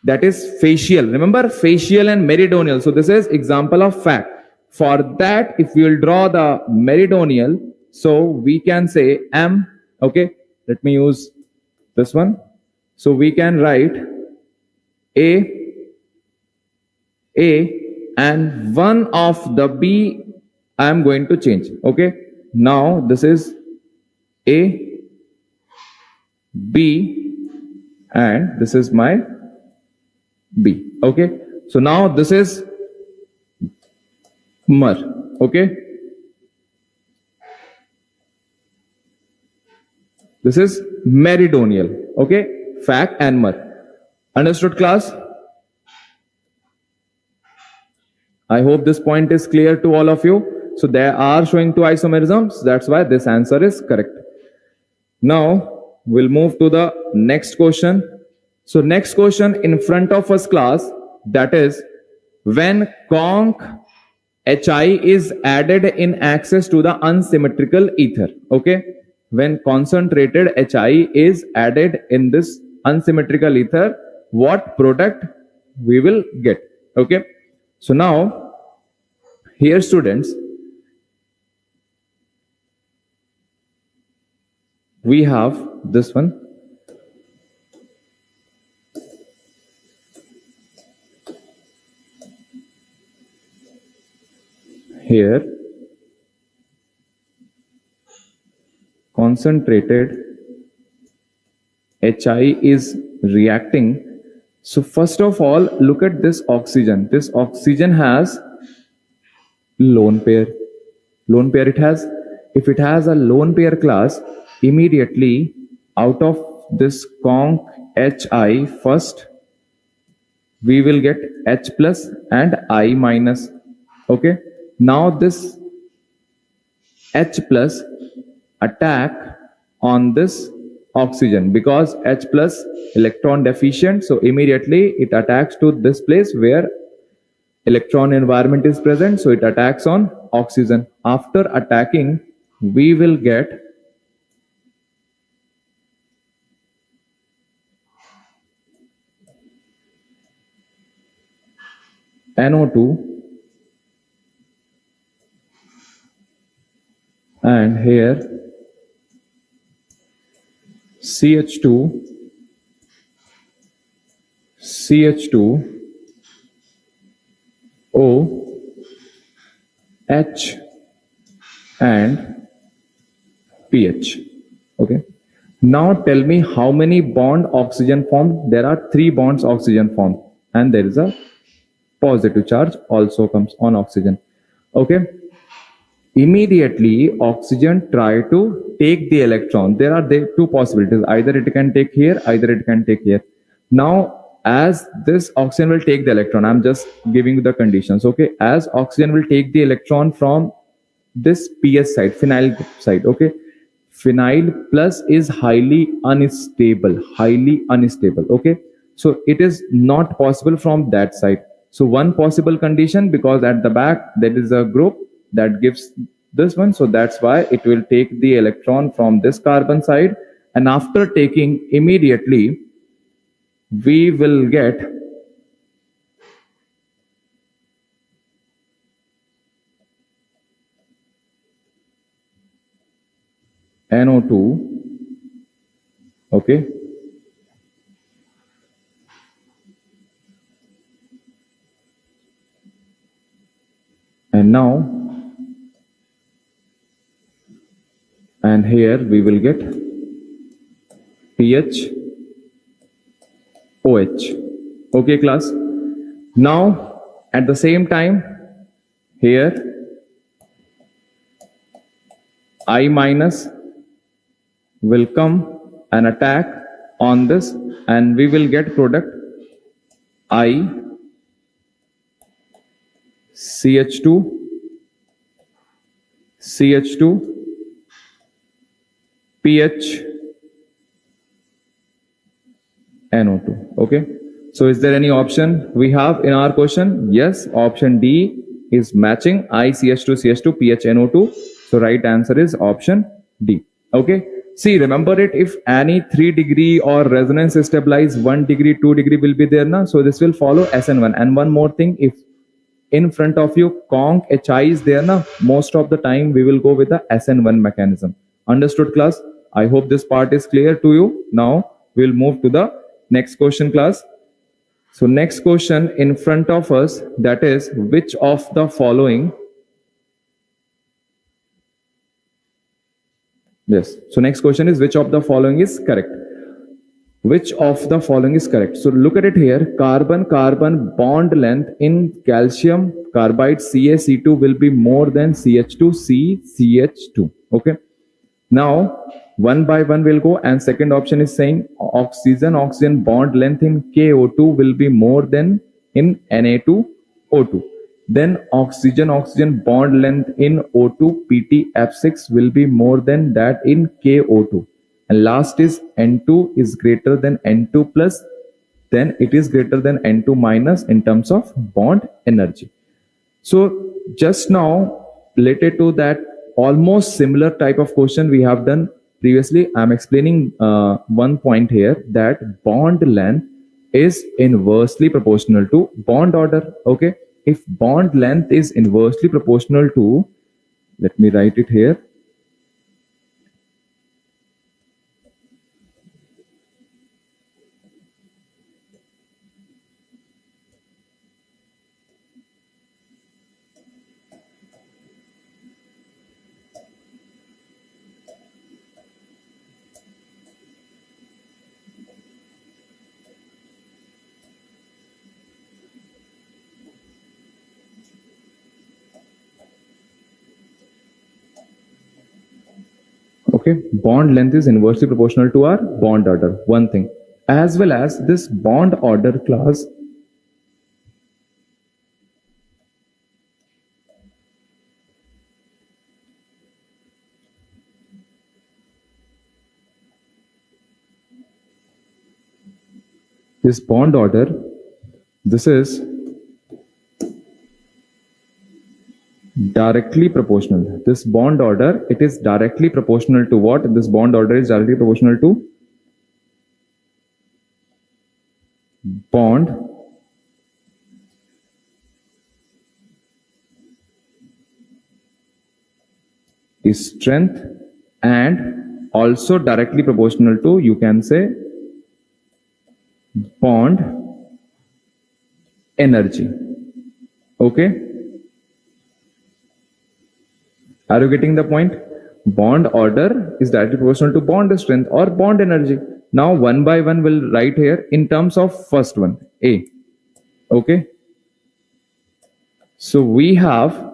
That is facial. Remember facial and meridional. So this is example of FAC. For that, if we will draw the meridional, so we can say M. Okay. Let me use this one. So we can write A, and one of the B I am going to change. Okay. Now this is A, B, and this is my B. Okay. So now this is MER. Okay. This is meridional. Okay. FAC and MER. Understood, class? I hope this point is clear to all of you. So they are showing 2 isomerisms. That's why this answer is correct. Now we'll move to the next question. So next question in front of us, class, that is when conc HI is added in access to the unsymmetrical ether. Okay. When concentrated HI is added in this unsymmetrical ether, what product we will get? Okay. So now here, students, we have this one. Here, concentrated HI is reacting. So first of all, look at this oxygen. This oxygen has lone pair. Lone pair it has. If it has a lone pair, class, immediately out of this conc HI, first we will get H plus and I minus. Okay. Now this H plus attack on this oxygen because H plus electron deficient. So immediately it attacks to this place where electron environment is present. So it attacks on oxygen. After attacking, we will get NO2 and here CH2, CH2, O, H and pH. Okay. Now tell me how many bond oxygen formed. There are 3 bonds oxygen formed and there is a positive charge also comes on oxygen. Okay. Immediately oxygen try to take the electron. There are 2 possibilities. Either it can take here, either it can take here. Now as this oxygen will take the electron, I'm just giving you the conditions. Okay. As oxygen will take the electron from this PS side, phenyl side. Okay. Phenyl plus is highly unstable. Okay. So it is not possible from that side. So one possible condition, because at the back there is a group that gives this one. So that's why it will take the electron from this carbon side. And after taking, immediately we will get NO2 Okay. And now, and here we will get pH OH. Okay, class. Now, at the same time, here I minus will come and attack on this, and we will get product I CH2 pH NO2. Okay. So is there any option we have in our question? Yes, option D is matching ICH2CH2 pH NO2. So right answer is option D. Okay. See, remember it, if any 3 degree or resonance is stabilized, 1 degree, 2 degree will be there now. So this will follow SN1. And one more thing, if in front of you conc HI is there now, most of the time we will go with the SN1 mechanism. Understood, class? I hope this part is clear to you. Now we'll move to the next question, class. So next question in front of us, that is, which of the following, yes, so next question is which of the following is correct? Which of the following is correct? So look at it here. Carbon-carbon bond length in calcium carbide CaC2 will be more than CH2CCH2. Okay. Now, one by one we'll go, and second option is saying oxygen bond length in KO2 will be more than in Na2O2. Then oxygen bond length in O2 PtF6 will be more than that in KO2. And last is N2 is greater than N2 plus, then it is greater than N2 minus in terms of bond energy. So just now related to that almost similar type of question we have done previously, I'm explaining one point here, that bond length is inversely proportional to bond order. Okay, if bond length is inversely proportional to, let me write it here. Okay, bond length is inversely proportional to our bond order, one thing, as well as this bond order class this bond order, this is directly proportional. This bond order, it is directly proportional to what? This bond order is directly proportional to bond strength, and also directly proportional to, you can say, bond energy. Okay, are you getting the point? Bond order is directly proportional to bond strength or bond energy. Now one by one we'll write here in terms of first one, A. Okay, so we have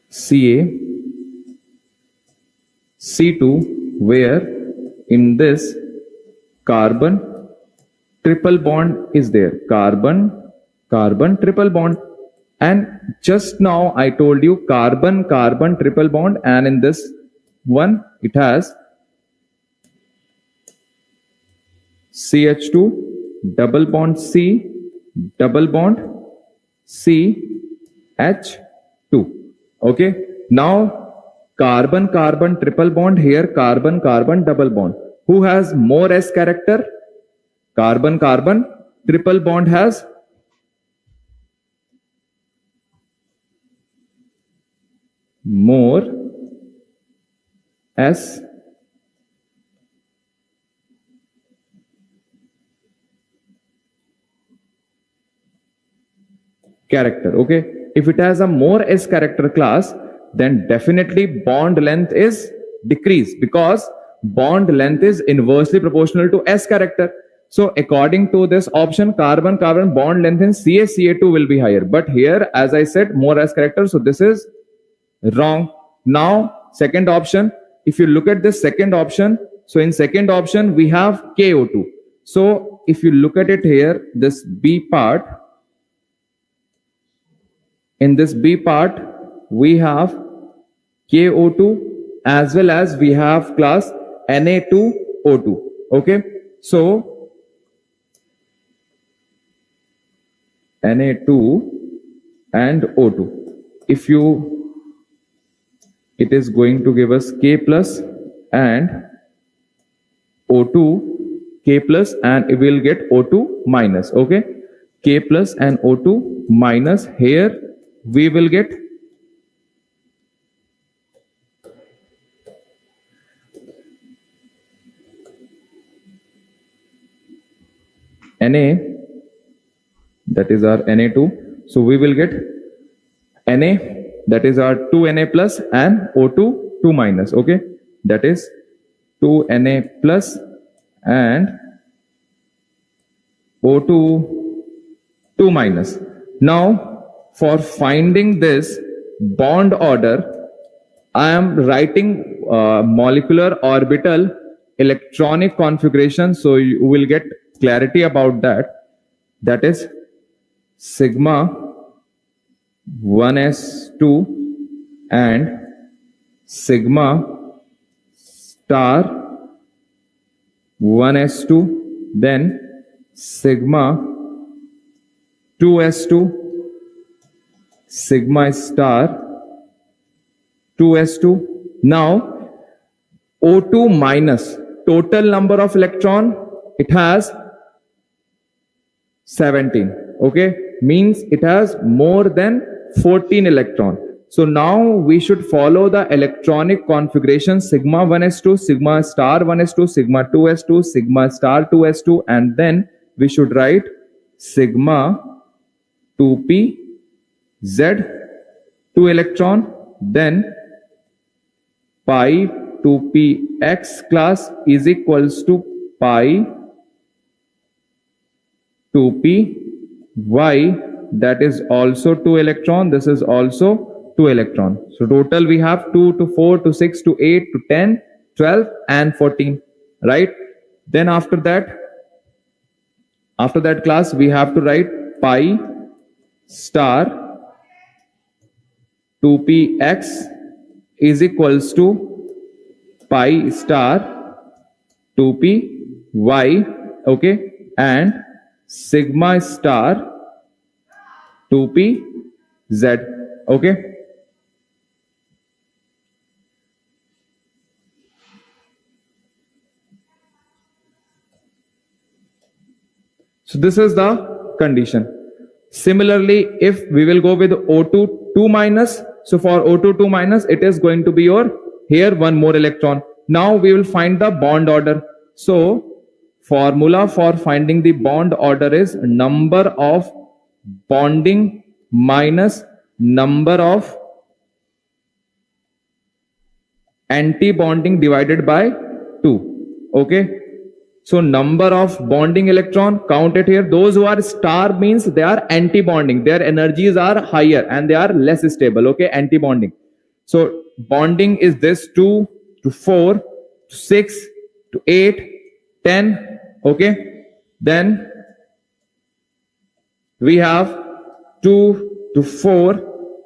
Ca C2, where in this carbon triple bond is there, carbon triple bond. And just now I told you carbon triple bond, and in this one it has CH2 double bond C double bond CH2. Okay, now carbon triple bond, here carbon double bond. Who has more S character? Carbon triple bond has more S character. Okay, if it has a more s character class, then definitely bond length is decreased, because bond length is inversely proportional to s character. So according to this option, carbon carbon bond length in CaCa2 will be higher, but here, as I said, more s character, so this is wrong. Now second option, if you look at this second option, so in second option we have KO2. So if you look at it here, this B part, in this B part we have KO2 as well as we have class Na2O2. Okay, so Na2 and O2, if you, it is going to give us K plus and O2, K plus, and it will get O2 minus. Okay, K plus and O2 minus, here we will get Na, that is our Na2. So we will get Na, that is our 2Na plus, and O2 2 minus. Okay, that is 2Na plus and O2 2 minus. Now for finding this bond order, I am writing molecular orbital electronic configuration, so you will get clarity about that. That is sigma 1s2 and sigma star 1s2, then sigma 2s2, sigma star 2s2. Now O2 minus, total number of electron, it has 17. Okay, means it has more than 14 electron. So now we should follow the electronic configuration sigma 1s2, sigma star 1s2, sigma 2s2, sigma star 2s2, and then we should write sigma 2p z 2 electron, then pi 2p x class is equals to pi 2p y, that is also 2 electron, this is also 2 electron. So total we have 2 to 4 to 6 to 8 to 10, 12 and 14, right? Then after that class we have to write pi star 2px is equals to pi star 2py. Okay, and sigma star 2pz. Okay, so this is the condition. Similarly, if we will go with O2 2 minus, so for O2 2 minus, it is going to be your, here one more electron. Now we will find the bond order. So formula for finding the bond order is number of bonding minus number of anti-bonding divided by 2. Okay, so number of bonding electron, count it here. Those who are star means they are anti-bonding, their energies are higher and they are less stable. Okay, anti-bonding. So bonding is this 2 to 4 to 6 to 8, 10. Okay, then we have 2 to 4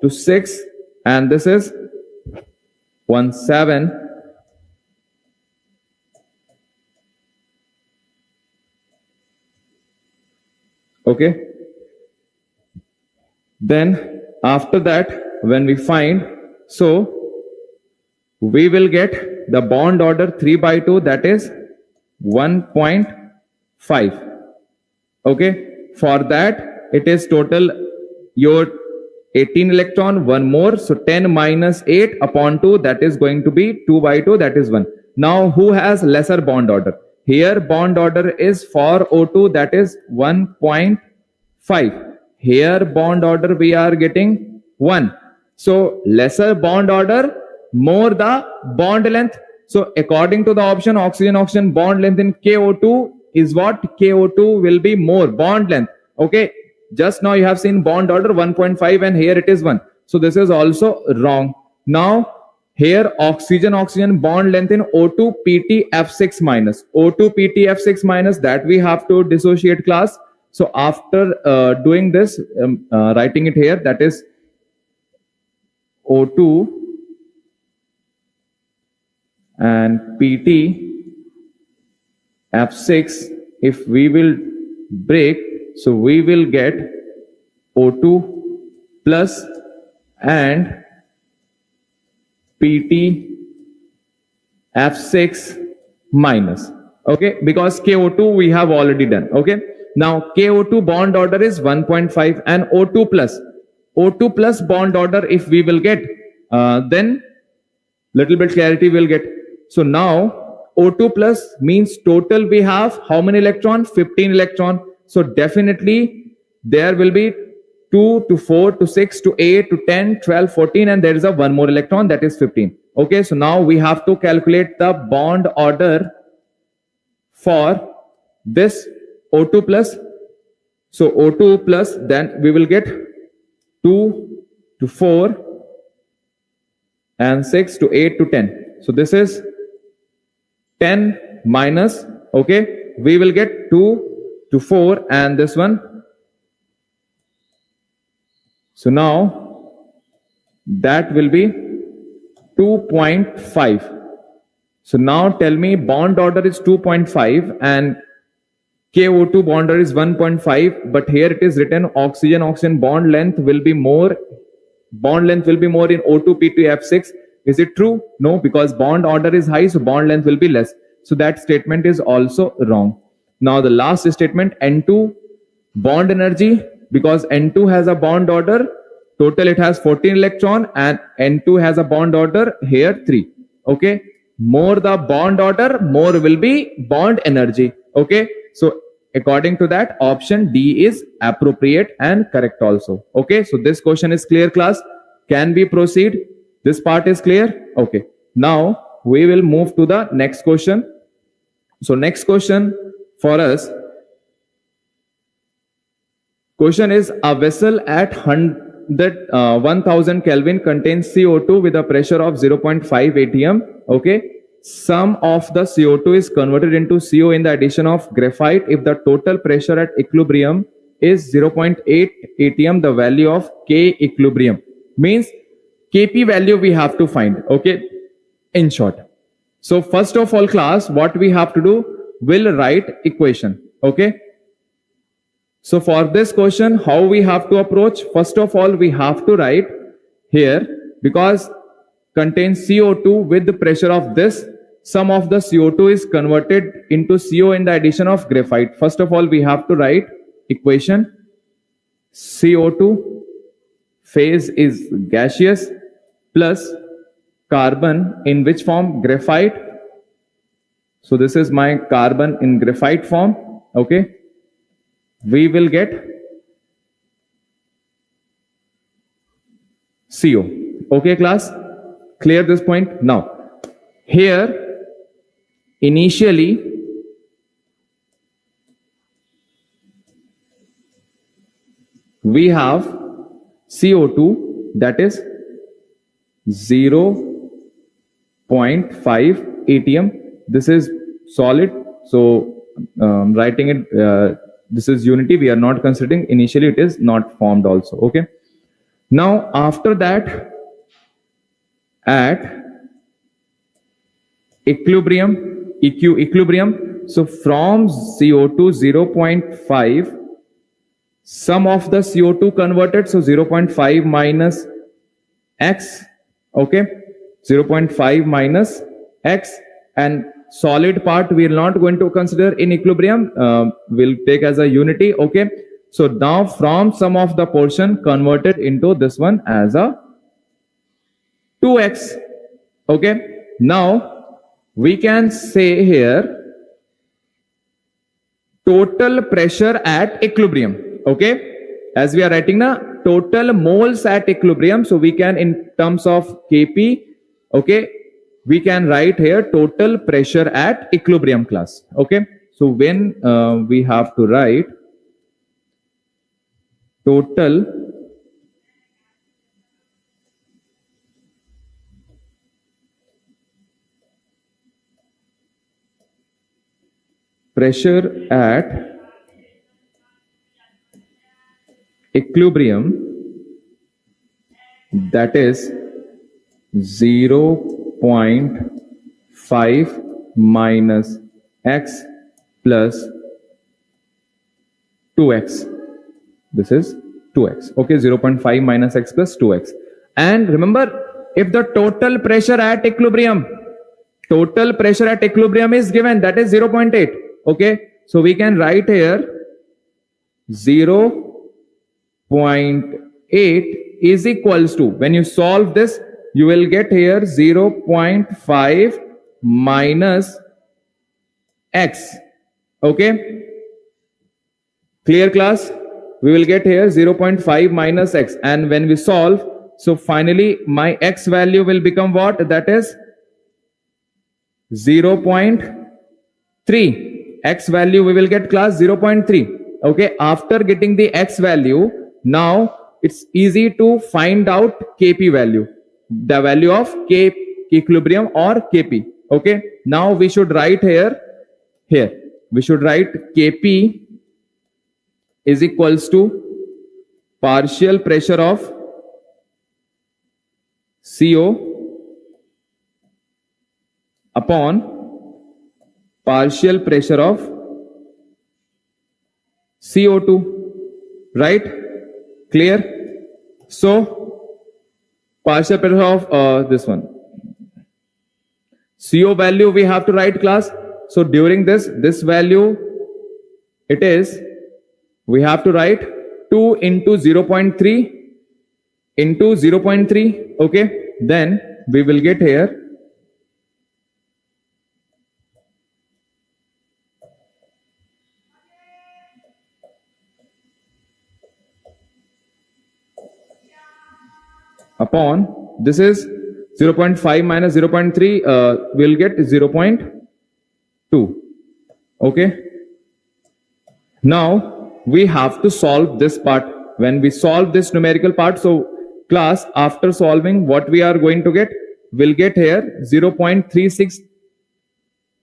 to 6, and this is 1 7. Okay, then after that when we find, so we will get the bond order 3 by 2, that is 1.5. Okay, for that it is total your 18 electron, one more, so 10 minus 8 upon 2, that is going to be 2 by 2, that is 1. Now who has lesser bond order? Here bond order is for O2, that is 1.5. here bond order we are getting 1. So lesser bond order, more the bond length. So according to the option, oxygen bond length in KO2 is what? KO2 will be more bond length. Okay, just now you have seen bond order 1.5 and here it is 1. So this is also wrong. Now here oxygen bond length in O2 PT F6 minus. O2 PT F6 minus, that we have to dissociate class. So after doing this, writing it here, that is O2 and PT F6, if we will break, so we will get O2 plus and PT F6 minus. Okay, because KO2 we have already done. Okay, now KO2 bond order is 1.5 and O2 plus bond order if we will get, then little bit clarity will get. So now O2 plus means total we have how many electron? 15 electron. So definitely there will be 2 to 4 to 6 to 8 to 10, 12, 14 and there is a one more electron, that is 15. Okay, so now we have to calculate the bond order for this O2 plus. So O2 plus, then we will get 2 to 4 and 6 to 8 to 10. So this is 10 minus, okay, we will get 2 to 4 and this one. So now that will be 2.5. So now tell me bond order is 2.5 and KO2 bond order is 1.5, but here it is written oxygen bond length will be more. Bond length will be more in O2 P2 F6. Is it true? No, because bond order is high, so bond length will be less. So that statement is also wrong. Now the last statement, N2 bond energy, because N2 has a bond order, total it has 14 electron and N2 has a bond order here 3. Okay, more the bond order, more will be bond energy. Okay, so according to that, option D is appropriate and correct also. Okay, so this question is clear, class. Can we proceed? This part is clear. Okay, now we will move to the next question. So next question for us, question is, a vessel at 1000 Kelvin contains CO2 with a pressure of 0.5 atm. Okay, some of the CO2 is converted into CO in the addition of graphite if the total pressure at equilibrium is 0.8 atm. The value of K equilibrium means Kp value we have to find. Okay, in short. So first of all, class, what we have to do, we'll write equation. Okay, so for this question, how we have to approach? First of all, we have to write here, because contains CO2 with the pressure of this, some of the CO2 is converted into CO in the addition of graphite. First of all, we have to write equation. CO2 phase is gaseous plus carbon in which form? Graphite. So this is my carbon in graphite form. Okay, we will get CO. Okay, class, clear this point? Now here initially we have CO2, that is 0.5 atm. This is solid, so writing it, this is unity, we are not considering. Initially it is not formed also. Okay, now after that, at equilibrium, equilibrium, so from CO2 0.5, some of the CO2 converted, so 0.5 minus X. Okay, 0.5 minus X, and solid part we are not going to consider in equilibrium, we'll take as a unity. Okay, so now from some of the portion converted into this one as a 2x. Okay, now we can say here total pressure at equilibrium. Okay, as we are writing na total moles at equilibrium, so we can in terms of Kp, okay, we can write here total pressure at equilibrium class. Okay, so when we have to write total pressure at equilibrium, that is 0.5 minus x plus 2x. This is 2x. Okay, 0.5 minus x plus 2x. And remember, if the total pressure at equilibrium is given, that is 0.8. Okay, so we can write here 0.8 is equals to, when you solve this, you will get here 0.5 minus x. Okay, clear class? We will get here 0.5 minus x, and when we solve, so finally my x value will become what? That is 0.3. X value we will get class 0.3. Okay, after getting the x value, now it's easy to find out Kp value, the value of K equilibrium or Kp. Okay, now we should write here we should write Kp is equals to partial pressure of CO upon partial pressure of CO2, right? Clear? So partial pressure of this one, CO value we have to write class. So during this value, it is, we have to write 2 into 0.3 into 0.3. Okay, then we will get here upon, this is 0.5 minus 0.3, we'll get 0.2. Okay, now we have to solve this part. When we solve this numerical part, so class, after solving, what we are going to get, we'll get here 0.36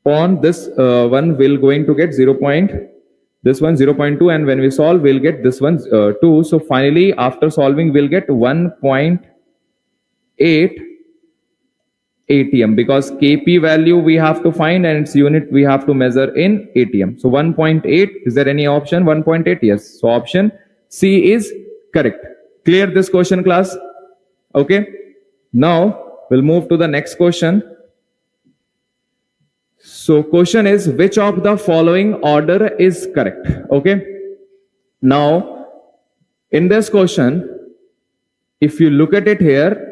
on this one, we'll going to get this one 0.2, and when we solve, we'll get this one 2. So finally, after solving, we'll get 1.8 ATM, because Kp value we have to find and its unit we have to measure in ATM. So 1.8, is there any option? 1.8, yes. So option C is correct. Clear this question, class? Okay, now we'll move to the next question. So question is, which of the following order is correct? Okay, now in this question, if you look at it here,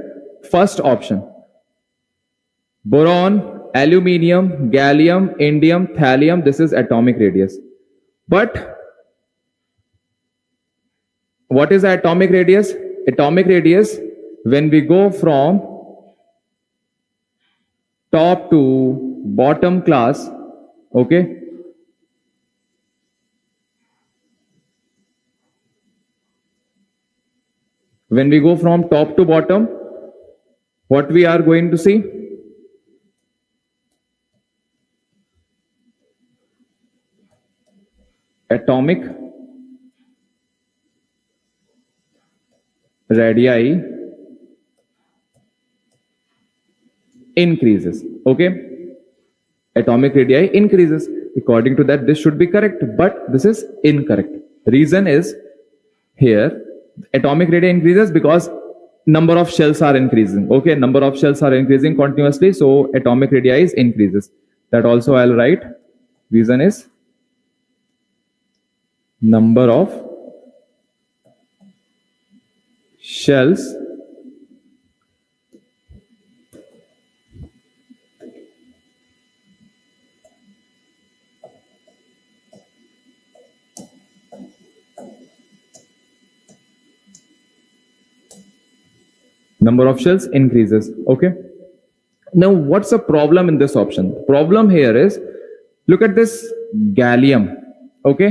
first option, boron, aluminium, gallium, indium, thallium, this is atomic radius. But what is the atomic radius? Atomic radius, when we go from top to bottom class, okay, when we go from top to bottom, what we are going to see? Atomic radii increases. Okay, atomic radii increases. According to that, this should be correct, but this is incorrect. Reason is, here atomic radii increases because number of shells are increasing. Okay, number of shells are increasing continuously, so atomic radii is increases. That also I'll write. Reason is number of shells number of shells increases. Okay. Now, what's the problem in this option? The problem here is, look at this gallium. Okay.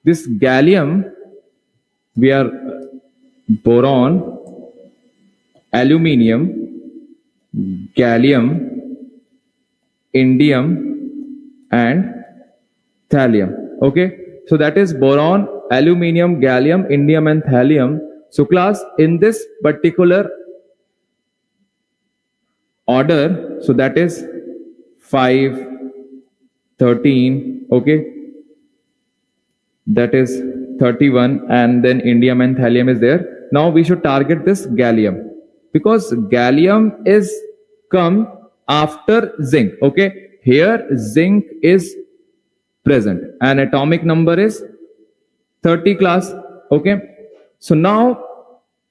This gallium, we are boron, aluminium, gallium, indium, and thallium. Okay. So that is boron, aluminium, gallium, indium, and thallium. So class, in this particular order, so that is 5, 13, okay, that is 31, and then indium and thallium is there. Now we should target this gallium, because gallium is come after zinc. Okay, here zinc is present and atomic number is 30 class. Okay, so now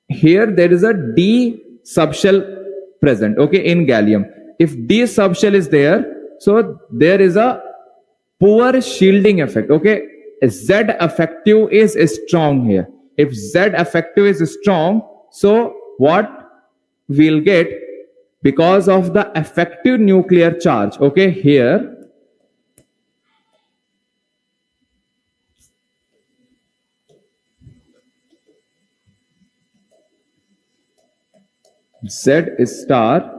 here there is a D subshell present, okay, in gallium. If D subshell is there, so there is a poor shielding effect. Okay, Z effective is strong here. If Z effective is strong, so what we'll get, because of the effective nuclear charge, okay, here Z star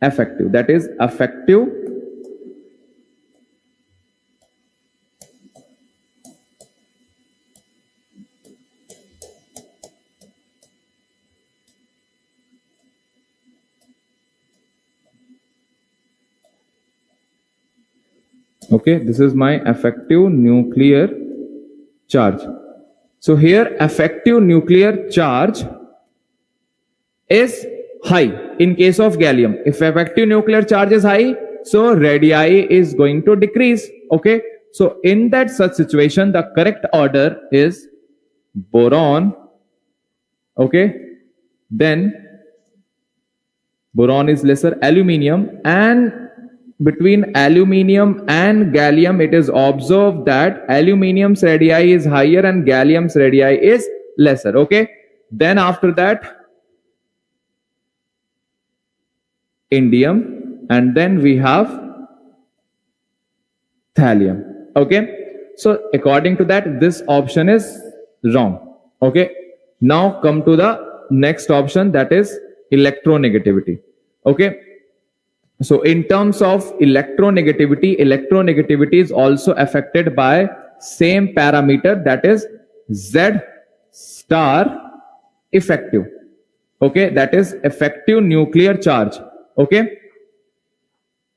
effective, that is effective okay, this is my effective nuclear charge. So here effective nuclear charge is high in case of gallium. If effective nuclear charge is high, so radii is going to decrease. Okay, so in that such situation, the correct order is boron. Okay, then boron is lesser, aluminium, and between aluminium and gallium, it is observed that aluminium's radii is higher and gallium's radii is lesser. Okay, then after that indium, and then we have thallium. Okay, so according to that, this option is wrong. Okay, now come to the next option, that is electronegativity. Okay, so in terms of electronegativity is also affected by same parameter, that is Z star effective. Okay, that is effective nuclear charge. Okay,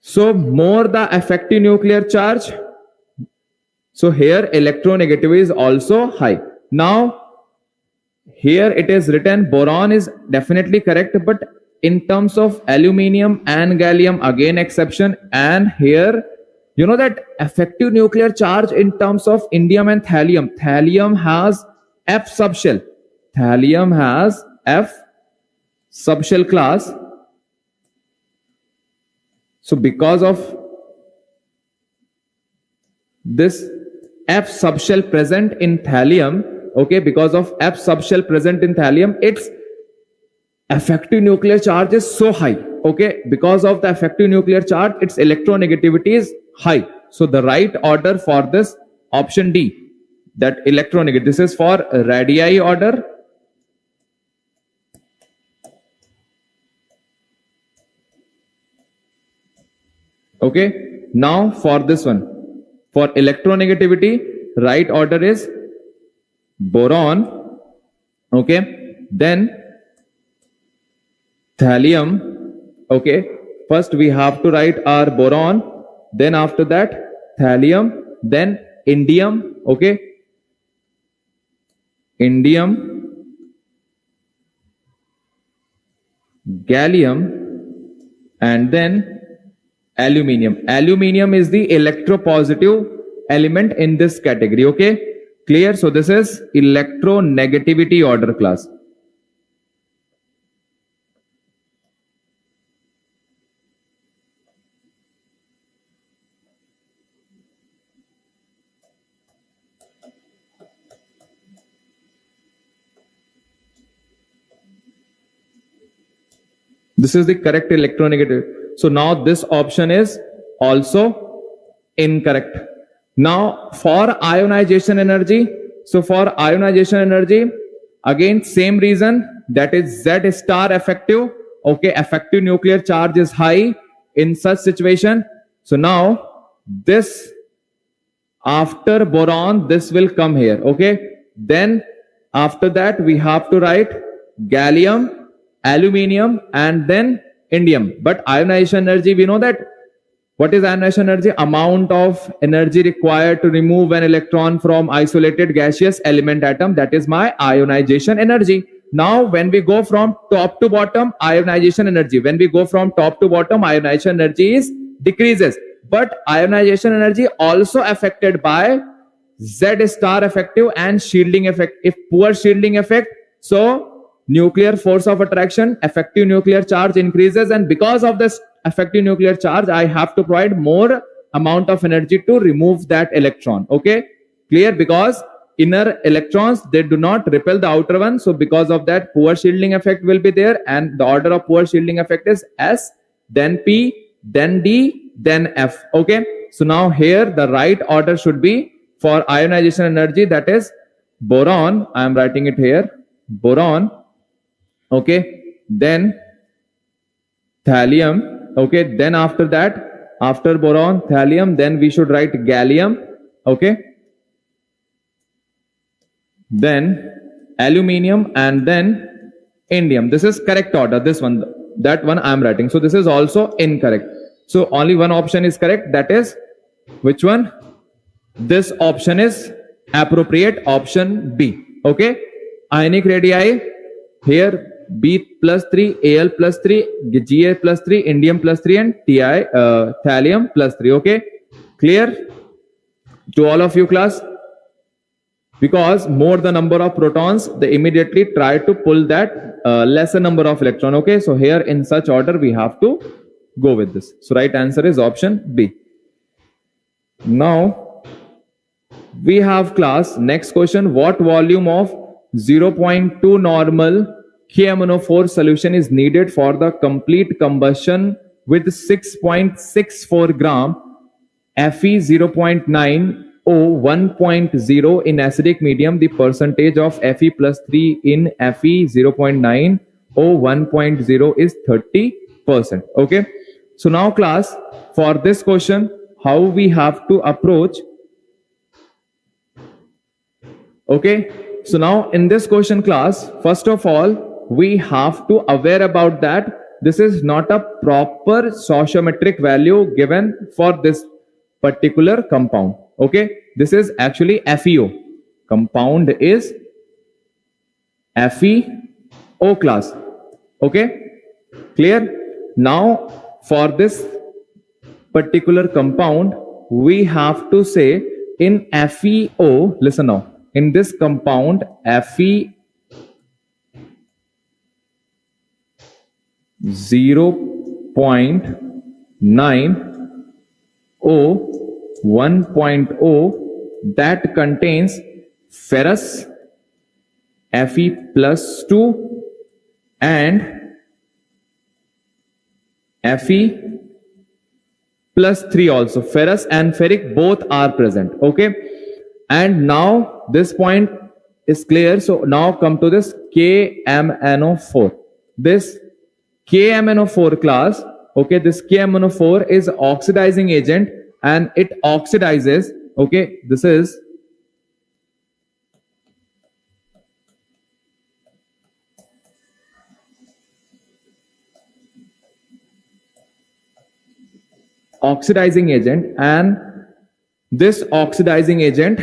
so more the effective nuclear charge, so here electronegativity is also high. Now here it is written boron is definitely correct, but in terms of aluminium and gallium, again exception. And here you know that effective nuclear charge in terms of indium and thallium has F subshell. Thallium has F subshell class. So because of this F subshell present in thallium, okay, because of F subshell present in thallium, its effective nuclear charge is so high. Okay, because of the effective nuclear charge, its electronegativity is high. So the right order for this option D, that electronegativity, this is for radii order. Okay, now for this one, for electronegativity, right order is boron. Okay, then thallium. Okay, first we have to write our boron, then after that thallium, then indium. Okay, indium, gallium, and then aluminium. Aluminium is the electropositive element in this category. Okay, clear? So this is electronegativity order class. This is the correct electronegativity. So now this option is also incorrect. Now for ionization energy, so for ionization energy, again same reason, that is Z star effective. Okay, effective nuclear charge is high in such situation. So now this, after boron, this will come here. Okay, then after that we have to write gallium, aluminium, and then indium. But ionization energy, we know that what is ionization energy? Amount of energy required to remove an electron from isolated gaseous element atom. That is my ionization energy. Now when we go from top to bottom, ionization energy, when we go from top to bottom, ionization energy is decreases. But ionization energy also affected by Z star effective and shielding effect. If poor shielding effect, so nuclear force of attraction, effective nuclear charge increases, and because of this effective nuclear charge, I have to provide more amount of energy to remove that electron. Okay, clear? Because inner electrons, they do not repel the outer one, so because of that, poor shielding effect will be there, and the order of poor shielding effect is S, then P, then D, then F. Okay, so now here the right order should be for ionization energy, that is boron. I am writing it here, boron. Okay, then thallium. Okay, then after that, after boron, thallium, then we should write gallium. Okay, then aluminium, and then indium. This is correct order. This one, that one I am writing. So this is also incorrect. So only one option is correct. That is which one? This option is appropriate, option B. Okay, ionic radii here, B plus 3, Al plus 3, Ga plus 3, indium plus 3, and thallium plus 3. Okay, clear to all of you, class? Because more the number of protons, they immediately try to pull that lesser number of electron. Okay, so here in such order we have to go with this. So right answer is option B. Now we have, class, next question. What volume of 0.2 normal KMnO4 solution is needed for the complete combustion with 6.64 gram Fe 0.9 O 1.0 in acidic medium? The percentage of Fe plus 3 in Fe 0.9 O 1.0 is 30%. Okay, so now, class, for this question, how we have to approach? Okay, so now in this question, class, first of all, we have to aware about that this is not a proper stoichiometric value given for this particular compound. Okay, this is actually FeO. Compound is FeO, class. Okay, clear? Now for this particular compound, we have to say in FeO, listen now, in this compound Fe 0.9 O 1.0, that contains ferrous Fe plus 2 and Fe plus 3 also. Ferrous and ferric both are present. Okay, and now this point is clear. So now come to this KMnO4. This KMnO4, class. Okay, this KMnO4 is oxidizing agent and it oxidizes. Okay, this is oxidizing agent, and this oxidizing agent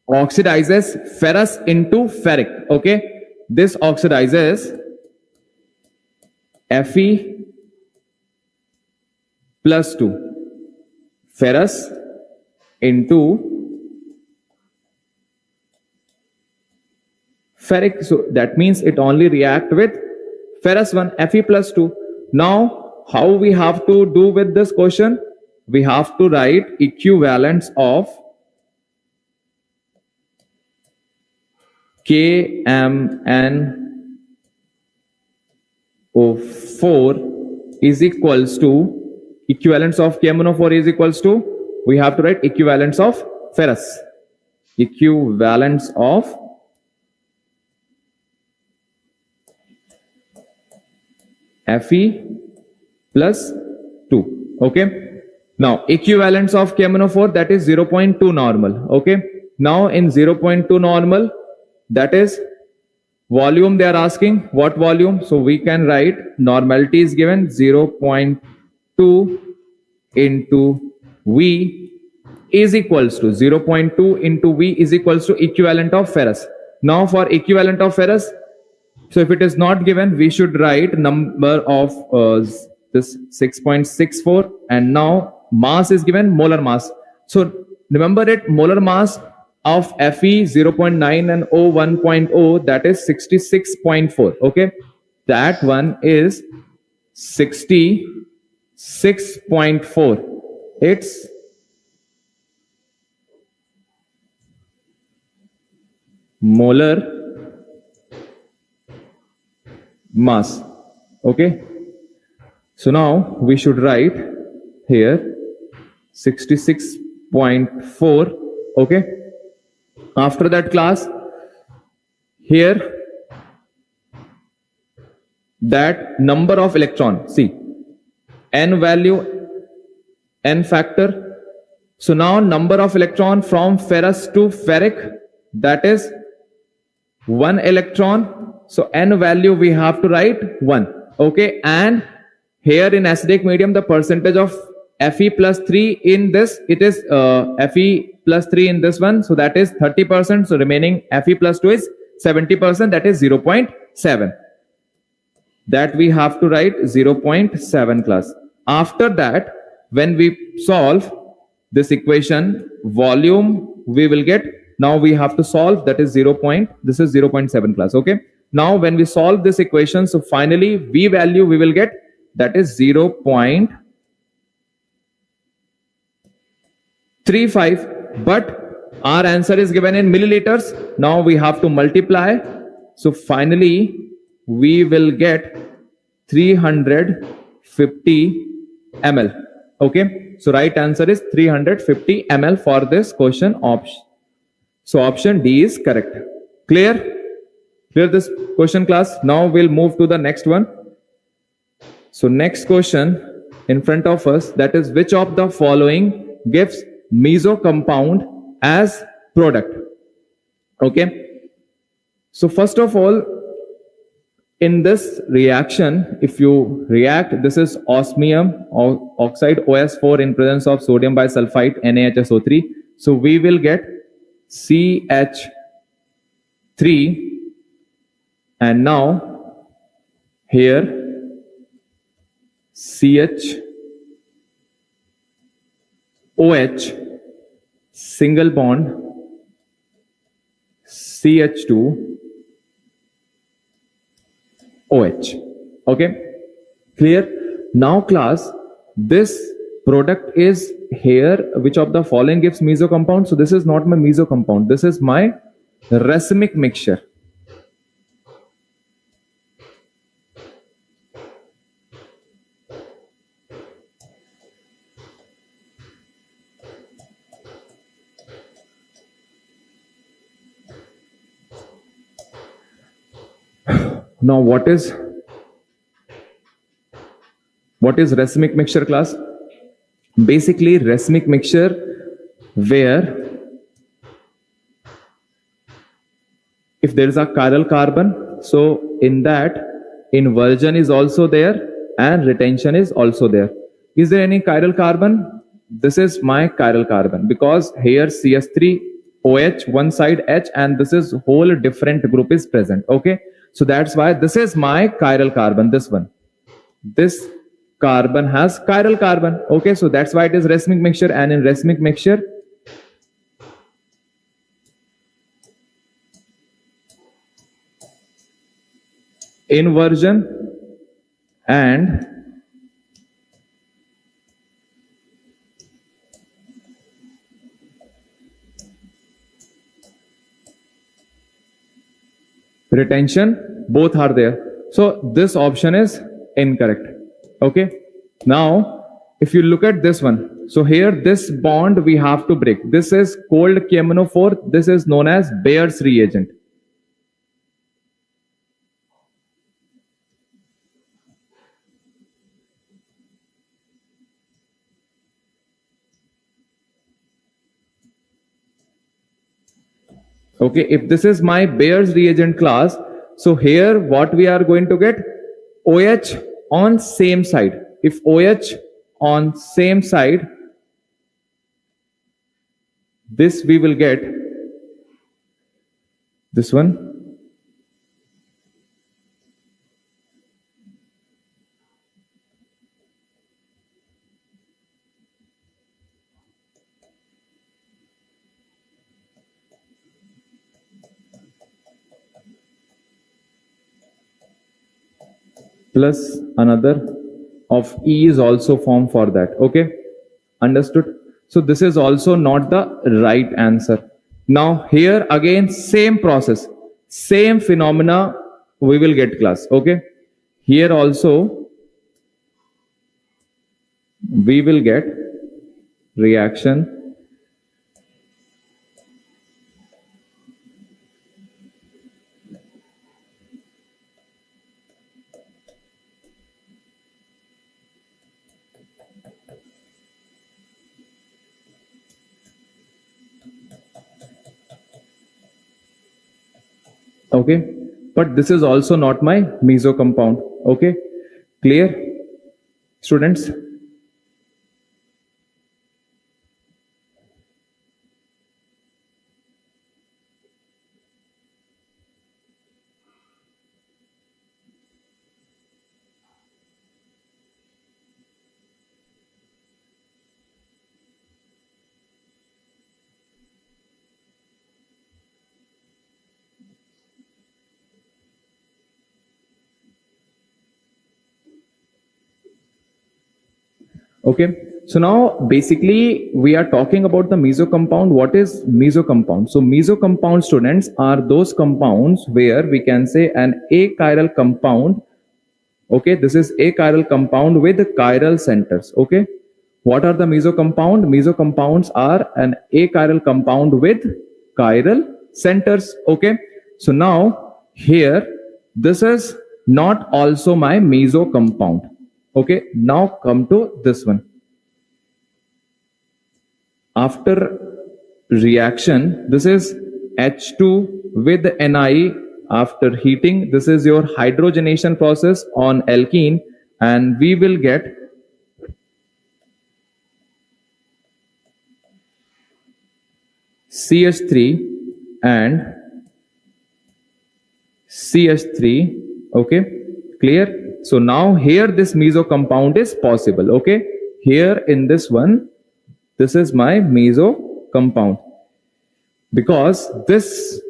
oxidizes ferrous into ferric. Okay, this oxidizes Fe plus 2, ferrous into ferric. So that means it only react with ferrous one, Fe plus 2. Now how we have to do with this question? We have to write equivalence of KMnO4 KMnO4 is equals to, equivalence of KMnO4 is equals to, we have to write equivalence of ferrous. Equivalence of Fe plus 2. Okay. Now equivalence of KMnO4, that is 0.2 normal. Okay. Now in 0.2 normal, that is volume they are asking. What volume? So we can write normality is given 0.2 into V is equals to 0.2 into V is equals to equivalent of ferrous. Now for equivalent of ferrous, so if it is not given, we should write number of this 6.64, and now mass is given, molar mass. So remember it, molar mass of Fe 0.9 and O 1.0, that is 66.4. Okay, that one is 66.4. It's molar mass. Okay, so now we should write here 66.4. okay, after that class, here that number of electron, see n value, n factor. So now number of electron from ferrous to ferric, that is 1 electron. So n value we have to write 1. Okay, and here in acidic medium, the percentage of Fe plus 3 in this, it is Fe plus 3 in this one, so that is 30%. So remaining Fe plus 2 is 70%, that is 0.7. That we have to write 0.7 class. After that, when we solve this equation, volume we will get, now we have to solve, that is 0. This is 0.7 class. Okay, now when we solve this equation, so finally V value we will get, that is 0.35, but our answer is given in milliliters. Now we have to multiply, so finally we will get 350 ml. Okay, so right answer is 350 ml for this question option. So option D is correct. Clear this question class? Now we'll move to the next one. So next question in front of us, that is, which of the following gives meso compound as product? Okay, so first of all, in this reaction, if you react, this is osmium or oxide OS4 in presence of sodium bisulfite NaHSO3. So we will get CH3, and now here CHOH, single bond, CH2 OH. Okay, clear? Now class, this product is here, which of the following gives meso compound? So this is not my meso compound, this is my racemic mixture. Now what is racemic mixture class? Basically racemic mixture where if there is a chiral carbon, so in that inversion is also there and retention is also there. Is there any chiral carbon? This is my chiral carbon, because here CH3 OH one side H, and this is whole different group is present. Okay, so that's why this is my chiral carbon, this one. This carbon has chiral carbon. Okay, so that's why it is racemic mixture. And in racemic mixture, inversion and retention both are there. So this option is incorrect. Okay. Now, if you look at this one, so here this bond we have to break. This is cold KMnO4. This is known as Bayer's reagent. Okay, if this is my Bayer's reagent class, so here what we are going to get, OH on same side. If OH on same side, this we will get this one. Plus another of E is also formed for that. Okay, understood? So this is also not the right answer. Now here again same process, same phenomena we will get class. Okay, here also we will get reaction okay, but this is also not my meso compound. Okay, clear students? Okay, so now basically we are talking about the meso compound. What is meso compound? So meso compound, students, are those compounds where we can say an achiral compound. Okay, this is achiral compound with chiral centers. Okay, what are the meso compound? Meso compounds are an achiral compound with chiral centers. Okay, so now here this is not also my meso compound. Okay, now come to this one. After reaction, this is H2 with Ni. After heating, this is your hydrogenation process on alkene, and we will get CH3 and CH3. Okay, clear? So now here this meso compound is possible. Okay, here in this one, this is my meso compound because this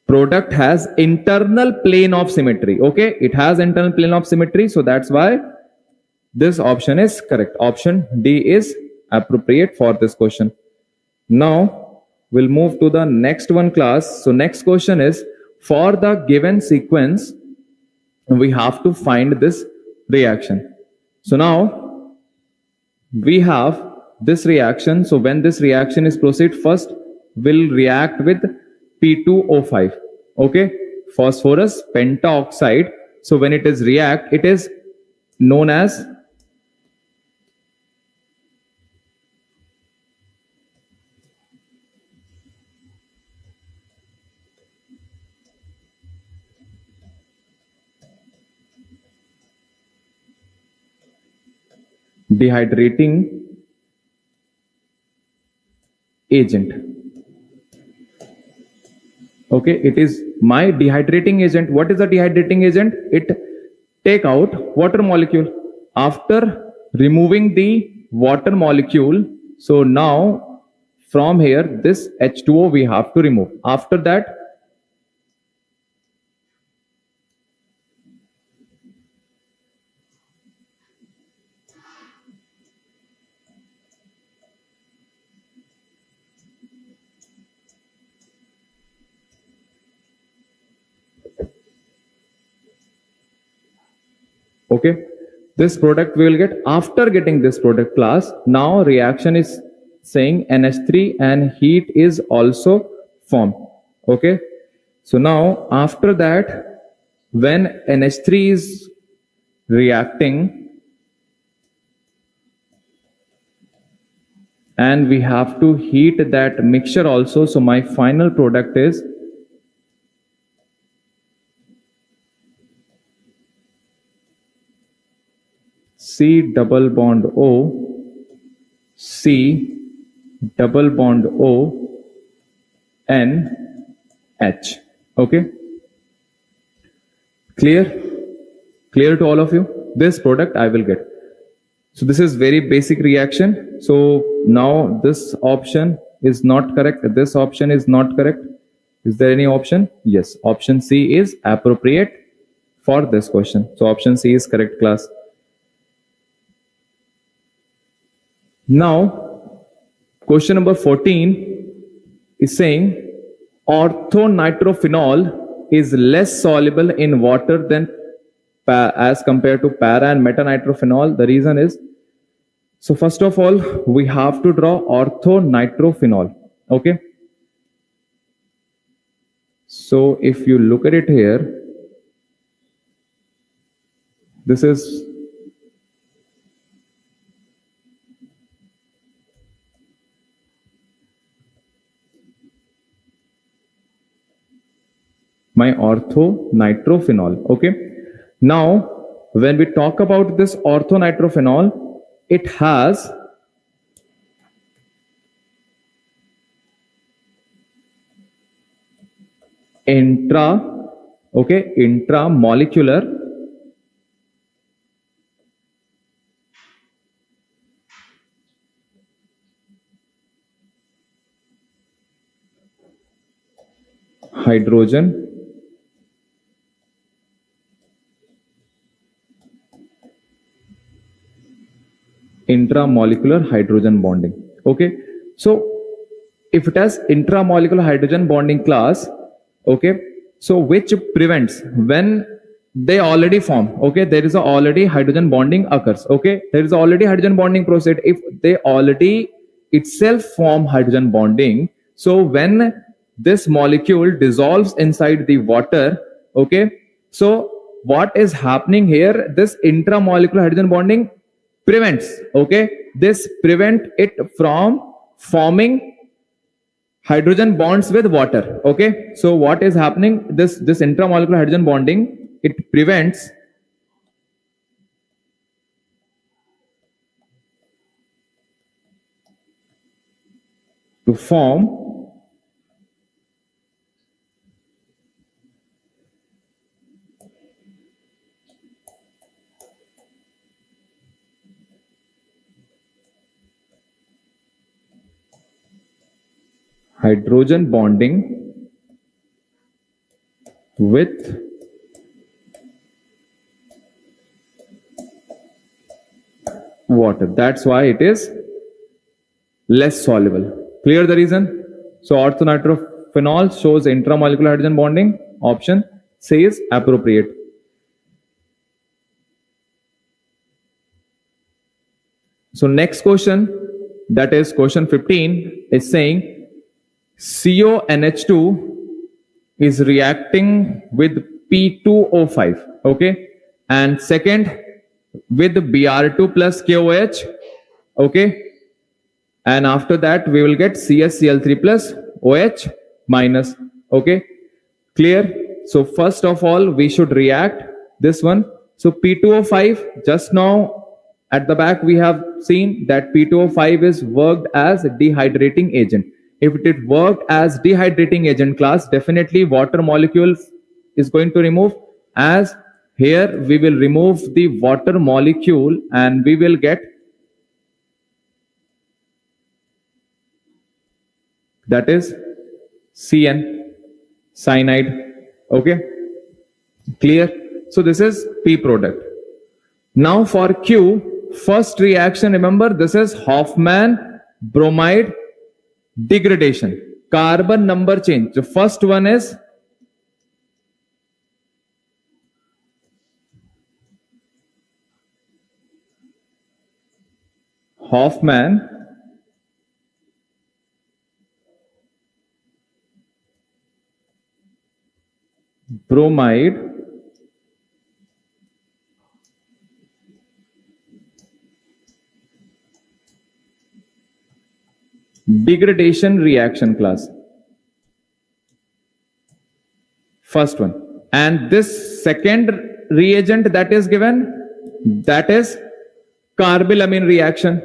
product has internal plane of symmetry. Okay, it has internal plane of symmetry, so that's why this option is correct. Option D is appropriate for this question. Now we'll move to the next one class. So next question is, for the given sequence we have to find this reaction. So now we have this reaction. So when this reaction is proceed, first will react with P2O5. Okay, phosphorus pentaoxide. So when it is react, it is known as dehydrating agent. Okay, it is my dehydrating agent. What is the dehydrating agent? It take out water molecule. After removing the water molecule, so now from here this H2O we have to remove. After that Okay, this product we will get after getting this product class. Now reaction is saying NH3 and heat is also formed. Okay, so now after that, when NH3 is reacting and we have to heat that mixture also, so my final product is C double bond O, C double bond O, N, H. Okay, clear? Clear to all of you? This product I will get. So this is very basic reaction. So now this option is not correct. This option is not correct. Is there any option? Yes. Option C is appropriate for this question. So option C is correct, class. Now, question number 14 is saying orthonitrophenol is less soluble in water than as compared to para and metanitrophenol. The reason is, so first of all, we have to draw orthonitrophenol. Okay. So if you look at it here, this is my orthonitrophenol. Okay. Now, when we talk about this orthonitrophenol, it has intramolecular hydrogen bonding. Okay, so if it has intramolecular hydrogen bonding class, okay, so which prevents when they already form, okay, there is already hydrogen bonding occurs, okay, there is already hydrogen bonding process. If they already itself form hydrogen bonding, so when this molecule dissolves inside the water, okay, so what is happening here, this intramolecular hydrogen bonding prevents, okay, this prevent it from forming hydrogen bonds with water. Okay, so what is happening, this intramolecular hydrogen bonding, it prevents to form hydrogen bonding with water. That's why it is less soluble. Clear the reason? So orthonitrophenol shows intramolecular hydrogen bonding. Option C is appropriate. So next question, that is question 15, is saying CONH2 is reacting with P2O5, okay, and second with Br2 plus KOH, okay, and after that we will get CSCl3 plus OH minus, okay, clear? So first of all we should react this one. So P2O5, just now at the back we have seen that P2O5 is worked as a dehydrating agent. If it worked as dehydrating agent class, definitely water molecules is going to remove, as here we will remove the water molecule and we will get, that is CN, cyanide. Okay, clear? So this is P product. Now for Q, first reaction, remember this is Hofmann bromide degradation, carbon number change. The first one is Hoffman bromide degradation reaction class. First one. And this second reagent that is given, that is carbylamine reaction.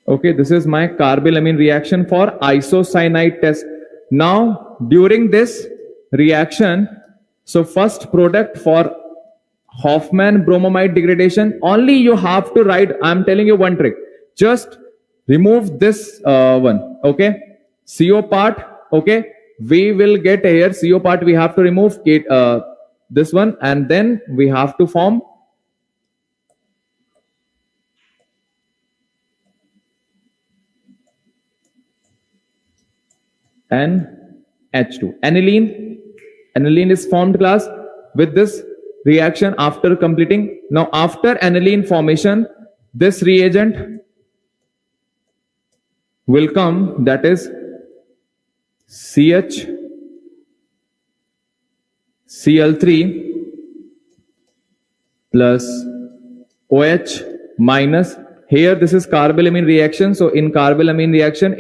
Okay, this is my carbylamine reaction for isocyanide test. Now, during this reaction, so first product for Hoffman bromamide degradation, only you have to write, I'm telling you one trick. Just remove this one, okay? CO part, okay? We will get here, CO part we have to remove this one, and then we have to form NH2. Aniline is formed class with this reaction after completing. Now after aniline formation, this reagent will come, that is CH-Cl3 plus OH minus. Here this is carbylamine reaction. So in carbylamine reaction,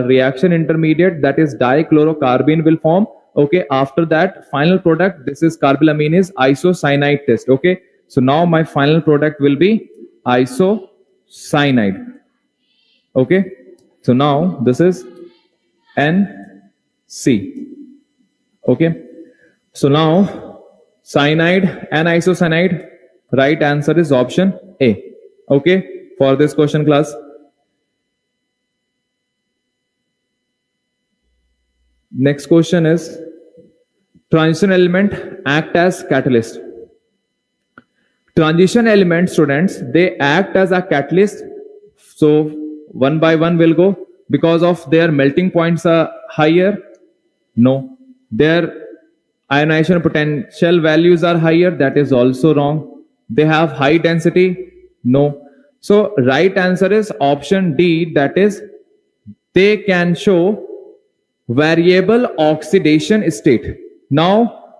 reaction intermediate, that is dichlorocarbene will form. Okay, after that final product, this is carbylamine is isocyanide test. Okay, so now my final product will be isocyanide. Okay, so now this is NC. Okay, so now cyanide and isocyanide, right answer is option A. Okay, for this question class. Next question is, transition element act as catalyst. Transition element, students, they act as a catalyst. So one by one will go. Because of their melting points are higher? No. Their ionization potential values are higher? That is also wrong. They have high density? No. So right answer is option D, that is they can show variable oxidation state. Now,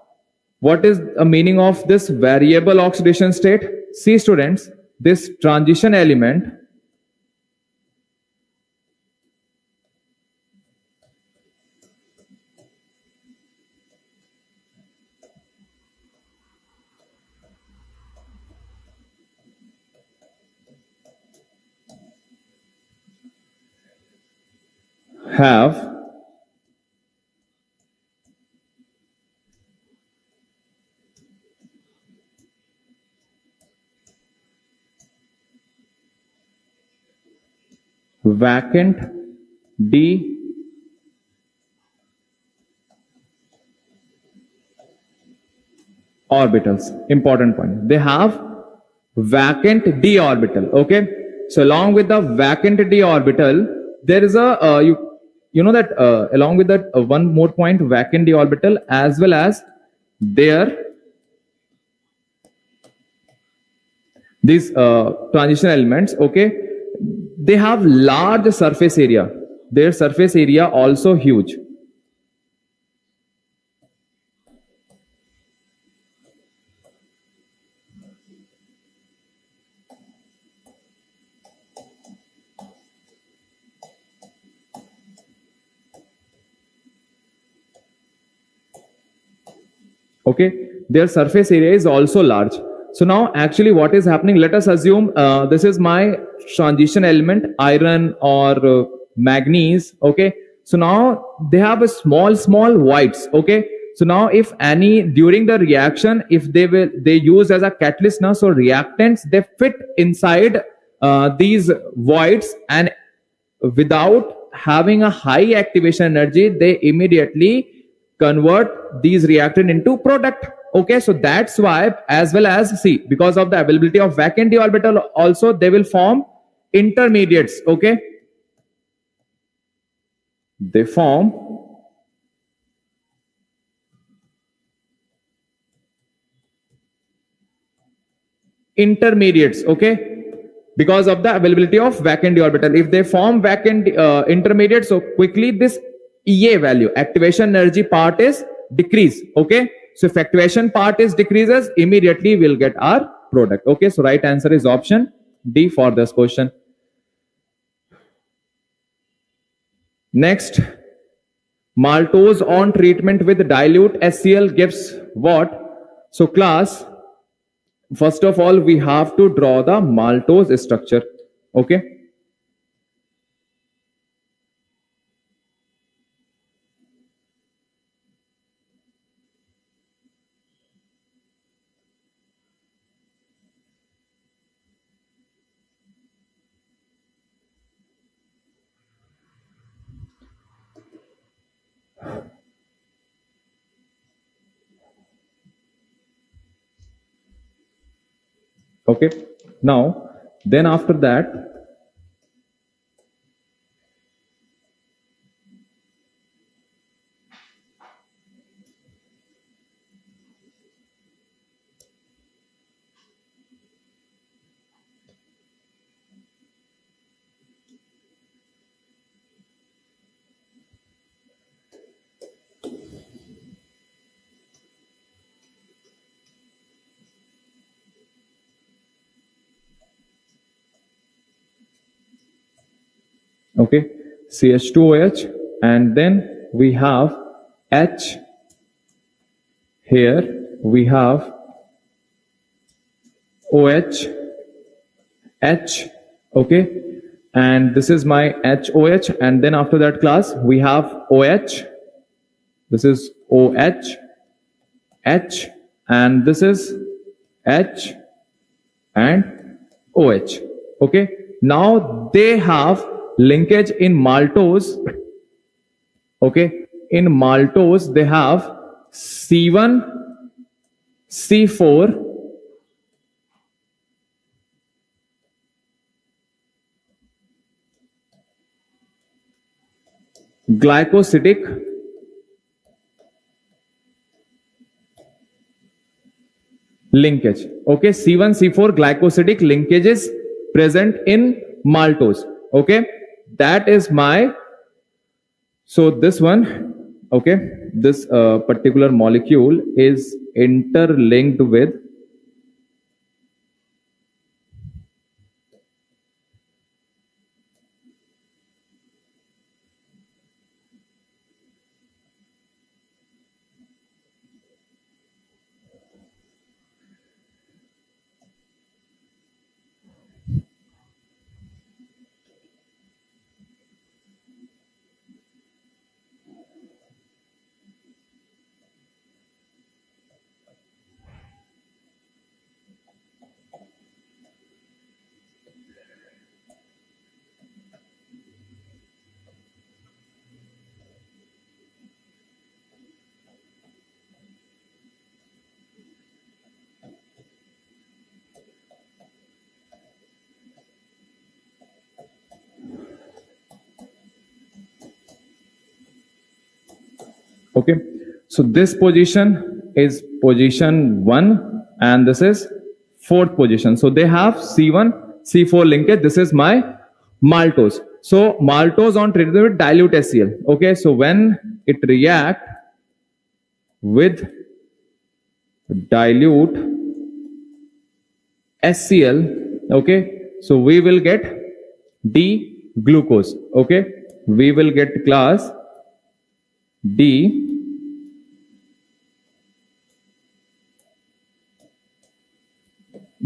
what is the meaning of this variable oxidation state? See students, this transition element have vacant d orbitals. Important point. They have vacant d orbital. Okay. So along with the vacant d orbital, there is a you know that along with that one more point, vacant d orbital, as well as their these transition elements. Okay, they have large surface area. Their surface area also huge. Okay, their surface area is also large. So now actually what is happening, let us assume this is my transition element, iron or manganese. Okay, so now they have a small voids. Okay, so now if any during the reaction, if they use as a catalyst now, so reactants, they fit inside these voids, and without having a high activation energy, they immediately convert these reactant into product. Okay, so that's why, as well as see, because of the availability of vacant d orbital, also they will form intermediates. Okay, they form intermediates. Okay, because of the availability of vacant d orbital. If they form vacant intermediate, so quickly this EA value, activation energy part, is decrease. Okay, so if activation part is decreases, immediately we'll get our product. Okay, so right answer is option D for this question. Next, maltose on treatment with dilute HCl gives what? So class, first of all, we have to draw the maltose structure. Okay. Okay. Now, then after that, okay, CH2OH, and then we have H. Here we have OH, H, okay, and this is my HOH, and then after that class we have OH, this is OH, H, and this is H and OH. Okay, now they have linkage in maltose. Okay, in maltose they have C1, C4, glycosidic linkage. Okay, C1, C4 glycosidic linkage is present in maltose. Okay, that is my, so this one, okay, this particular molecule is interlinked with okay, so this position is position 1 and this is 4th position. So they have C1, C4 linkage. This is my maltose. So maltose on treated with dilute HCl. Okay, so when it react with dilute HCl, okay, so we will get D glucose. Okay, we will get class D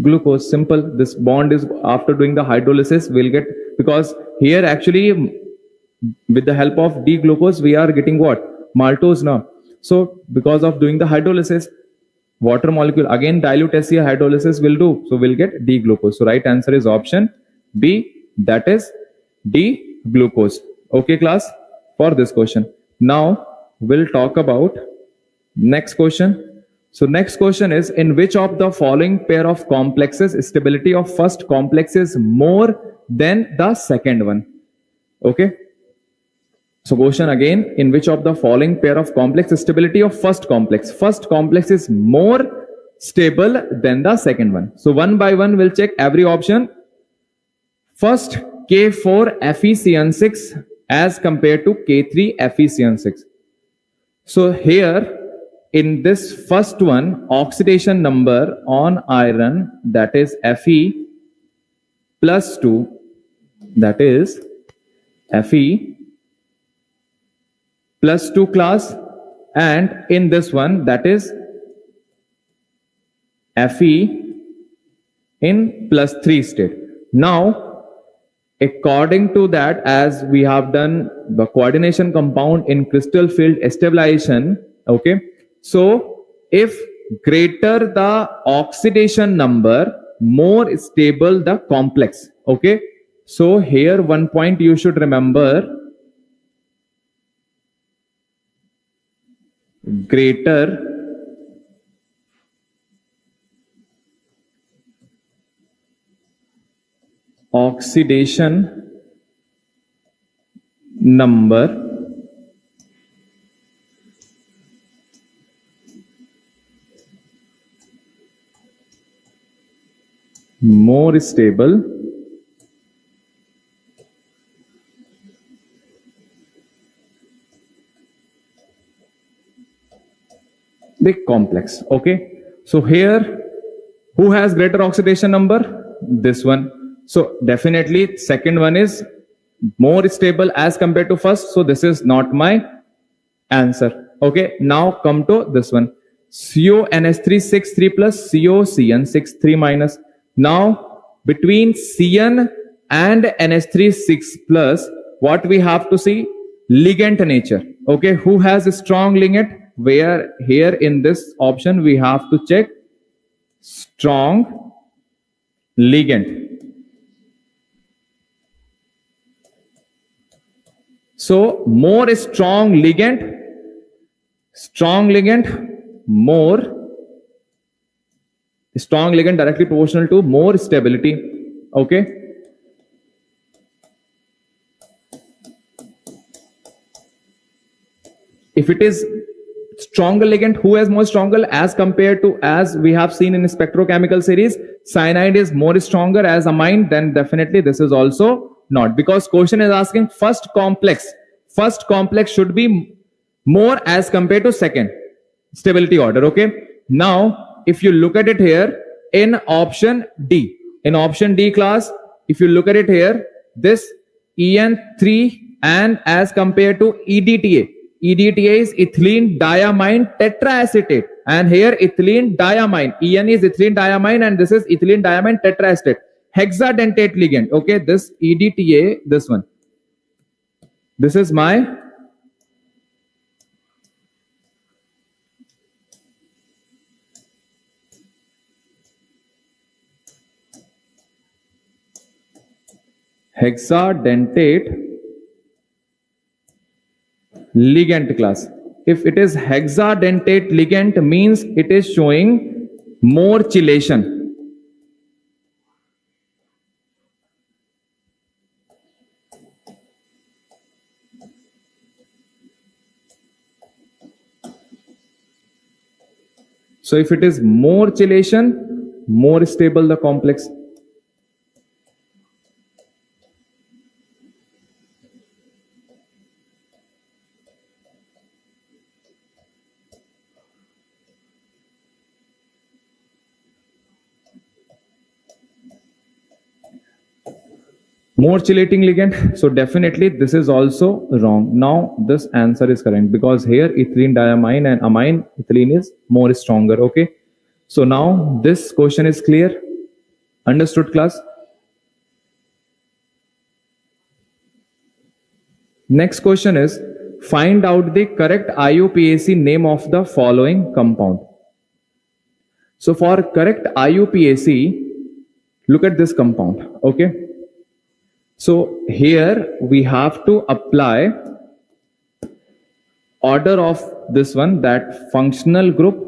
glucose. Simple. This bond is after doing the hydrolysis we'll get, because here actually with the help of D glucose we are getting what? Maltose now. So because of doing the hydrolysis, water molecule again dilute HCl hydrolysis will do, so we'll get D glucose. So right answer is option B, that is D glucose. Okay class, for this question. Now we'll talk about next question. So next question is, in which of the following pair of complexes stability of first complex is more then the second one. Okay. So question again, in which of the following pair of complex stability of first complex? First complex is more stable than the second one. So one by one we'll check every option. First, K4 FeCN6 as compared to K3 FeCN6. So here in this first one, oxidation number on iron, that is Fe plus 2, that is Fe plus 2 class, and in this one, that is Fe in plus 3 state. Now, according to that, as we have done the coordination compound in crystal field stabilization, okay, so if greater the oxidation number, more stable the complex. Okay, so here one point you should remember, greater oxidation number more stable the complex. Okay, so here who has greater oxidation number? This one. So definitely second one is more stable as compared to first, so this is not my answer. Okay, now come to this one, CONH3 plus COCN6 minus. Now between Cn and NH3 plus, what we have to see? Ligand nature. Okay, who has a strong ligand? Where here in this option we have to check strong ligand. So more strong ligand, more strong ligand directly proportional to more stability. Okay. If it is stronger ligand, who has more stronger as compared to, as we have seen in spectrochemical series, cyanide is more stronger as amine, then definitely this is also not, because question is asking first complex. First complex should be more as compared to second stability order. Okay. Now, if you look at it here in option D, class, if you look at it here, this EN3 and as compared to EDTA is ethylene diamine tetraacetate, and here ethylene diamine, En is ethylene diamine and this is ethylene diamine tetraacetate. Hexadentate ligand. Okay, this EDTA, this one. This is my hexadentate ligand class. If it is hexadentate ligand, means it is showing more chelation. So if it is more chelation, more stable the complex. More chelating ligand, so definitely this is also wrong. Now this answer is correct because here ethylene diamine and amine ethylene is more stronger. Okay, so now this question is clear. Understood, class? Next question is, find out the correct IUPAC name of the following compound. So for correct IUPAC, look at this compound. Okay, so here we have to apply order of this one, that functional group,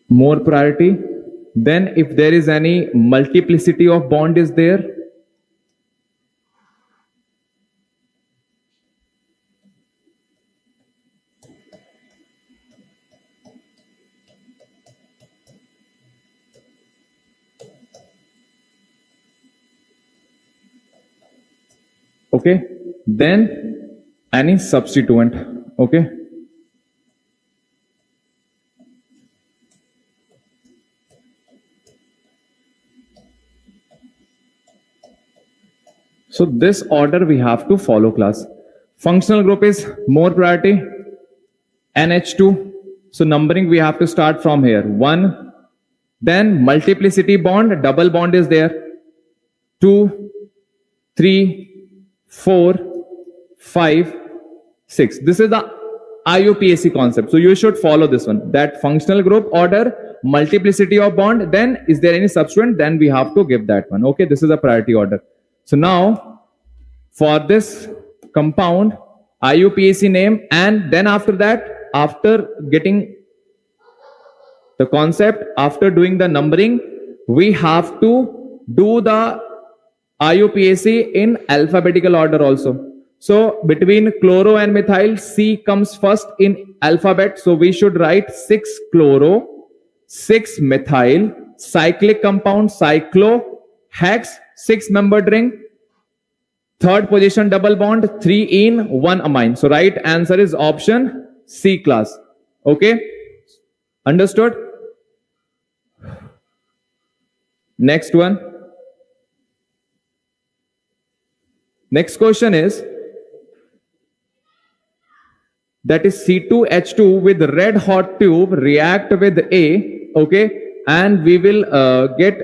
more priority. Then if there is any multiplicity of bond is there, okay, then any substituent, okay. So this order we have to follow, class. Functional group is more priority, NH2. So numbering we have to start from here. 1, then multiplicity bond, double bond is there. 2, 3, 4, 5, 6. This is the IUPAC concept. So you should follow this one. That functional group order, multiplicity of bond, then is there any substituent, then we have to give that one. Okay, this is a priority order. So now for this compound, IUPAC name, and then after that, after getting the concept, after doing the numbering, we have to do the IUPAC in alphabetical order also. So between chloro and methyl, C comes first in alphabet. So we should write 6 chloro, 6 methyl, cyclic compound, cyclo, hex, 6-membered ring. Third position double bond, 3 in, 1 amine. So right answer is option C, class. Okay? Understood? Next one. Next question is, that is C2H2 with red hot tube react with A, okay, and we will get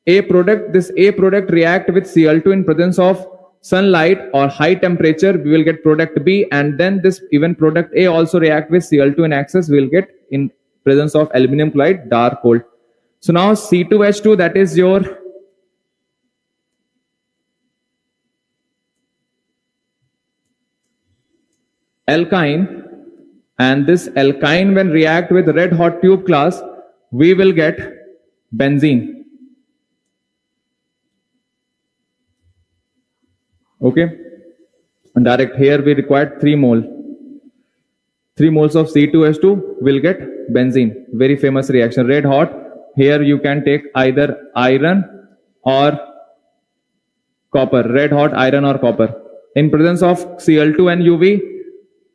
A product. This A product react with Cl2 in presence of sunlight or high temperature, we will get product B, and then this even product A also react with Cl2 in excess, we will get in presence of aluminum chloride, dark cold. So now C2H2, that is your alkyne, and this alkyne when react with red hot tube, class, we will get benzene. Okay, and direct here we required 3 mole. 3 moles of C2H2 will get benzene. Very famous reaction, red hot. Here you can take either iron or copper, red hot iron or copper. In presence of Cl2 and UV,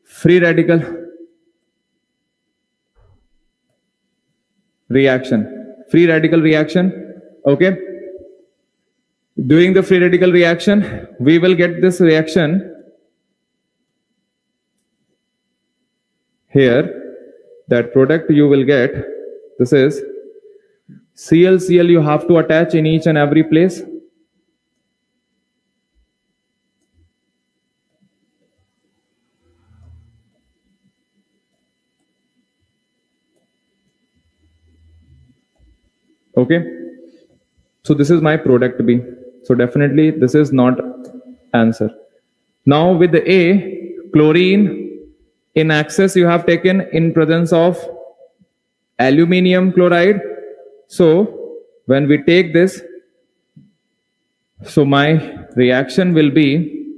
free radical reaction. Free radical reaction. Okay. During the free radical reaction, we will get this reaction here. That product you will get, this is Cl you have to attach in each and every place. Okay, so this is my product B. So definitely this is not answer. Now with the A, chlorine in excess you have taken in presence of aluminium chloride. So when we take this, so my reaction will be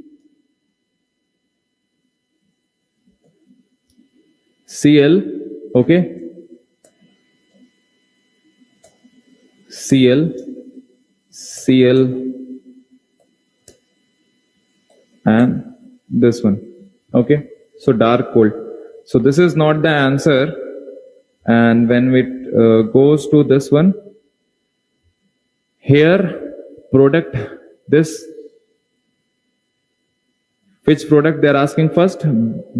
Cl, okay, Cl, and this one. Okay, so dark cold. So this is not the answer. And when it goes to this one, here product, this, which product they are asking first?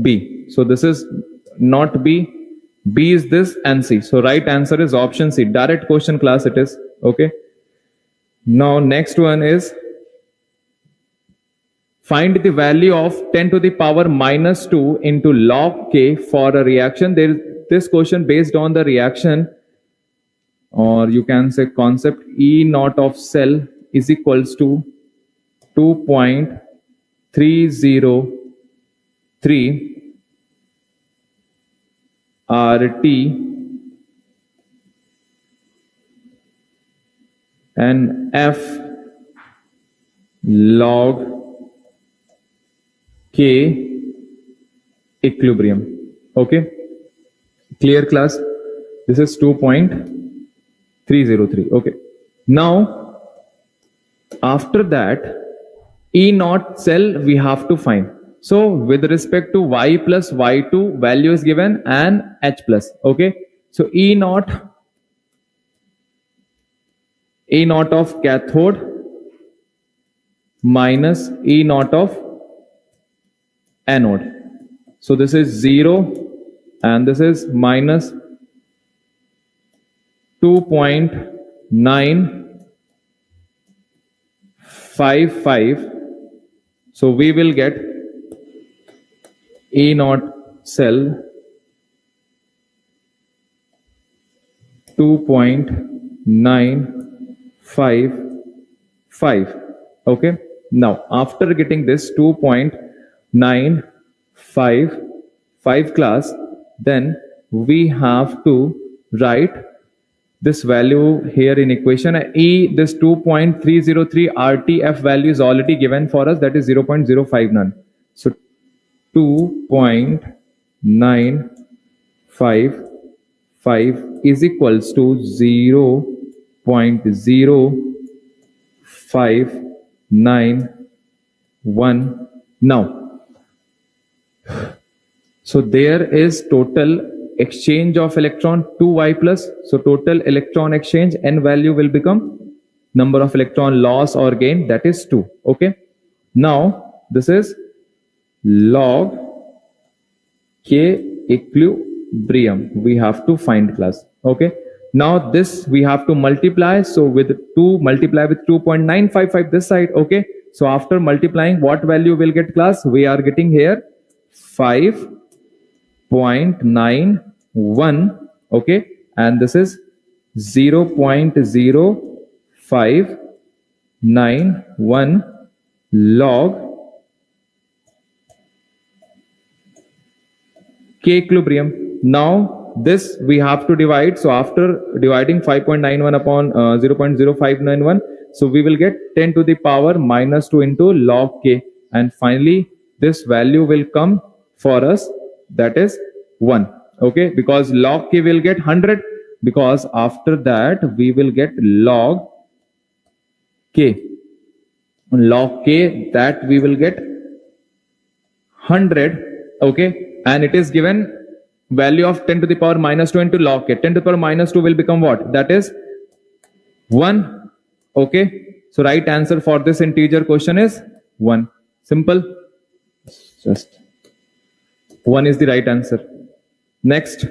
B. So this is not B. B is this and C. So right answer is option C. Direct question, class, it is. Okay. Now next one is, find the value of 10 to the power minus 2 into log K for a reaction. There is this question based on the reaction, or you can say concept, E naught of cell is equals to 2.303 RT and F log K equilibrium. Okay, clear class? This is 2.303. okay, now after that E naught cell we have to find. So with respect to y plus y2 value is given and H plus. Okay, so E naught of cathode minus E naught of anode. So this is 0 and this is minus 2.955. So we will get E naught cell 2.955. Okay, now after getting this 2.955 class, then we have to write this value here in equation. E, this 2.303 RTF value is already given for us, that is 0.059. So 2.955 is equals to 0.0591. Now, so there is total exchange of electron 2y plus. So total electron exchange, n value will become number of electron loss or gain, that is 2. Okay, now this is log K equilibrium we have to find class. Okay, now this we have to multiply. So with 2 multiply with 2.955 this side. Okay, so after multiplying, what value will get class? We are getting here 5.91. okay, and this is 0.0591 log K equilibrium. Now this we have to divide. So after dividing 5.91 upon 0.0591, so we will get 10 to the power minus 2 into log K, and finally this value will come for us, that is 1. Okay, because log K will get 100, because after that we will get log K. Log K, that we will get 100. Okay, and it is given value of 10 to the power minus 2 into log K. 10 to the power minus 2 will become what? That is 1. Okay, so right answer for this integer question is 1. Simple, just 1 is the right answer. Next,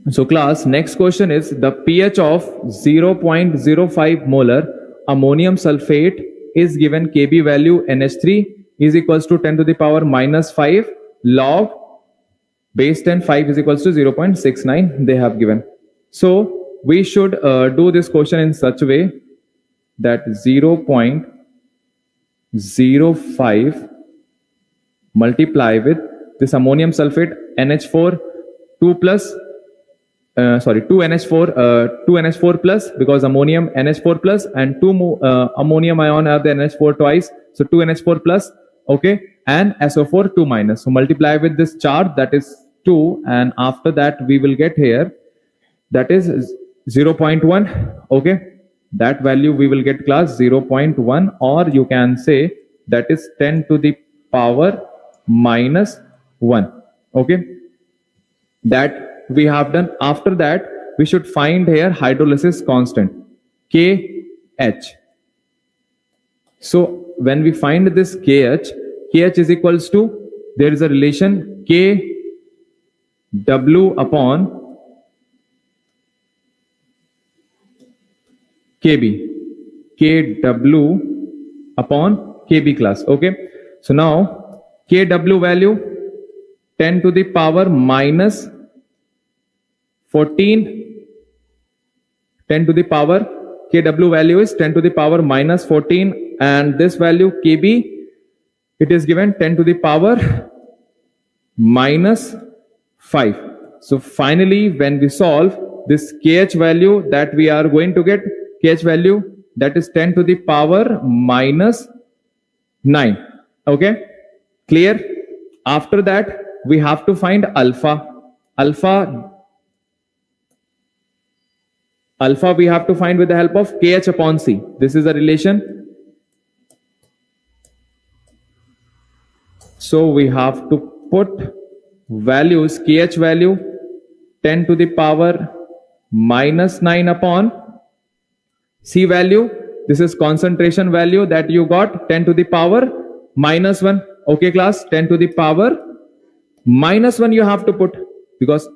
so class, next question is the pH of 0.05 molar ammonium sulfate is given. Kb value NH3 is equals to 10 to the power minus 5 log base 10, 5 is equals to 0.69 they have given. So we should do this question in such a way that 0.05 multiply with this ammonium sulfate NH4 2 plus 2NH4 plus, because ammonium NH4 plus and 2 ammonium ion are the NH4 twice, so 2NH4 plus. Okay, and SO4 2 minus. So multiply with this charge, that is 2, and after that we will get here, that is 0.1. okay, that value we will get class 0.1, or you can say that is 10 to the power minus 1. Okay, that we have done. After that we should find here hydrolysis constant KH. So when we find this KH is equals to, there is a relation KW upon KB, KW upon KB class. Okay, so now KW value 10 to the power minus 14, 10 to the power, KW value is 10 to the power minus 14, and this value KB, it is given 10 to the power minus 5. So finally, when we solve this kh value that we are going to get, kh value that is 10 to the power minus 9. Okay, clear? After that, we have to find alpha. Alpha we have to find with the help of kh upon c. This is a relation. So we have to put values, kh value 10 to the power minus 9 upon c value. This is concentration value that you got, 10 to the power minus 1. Okay class, 10 to the power minus 1 you have to put, because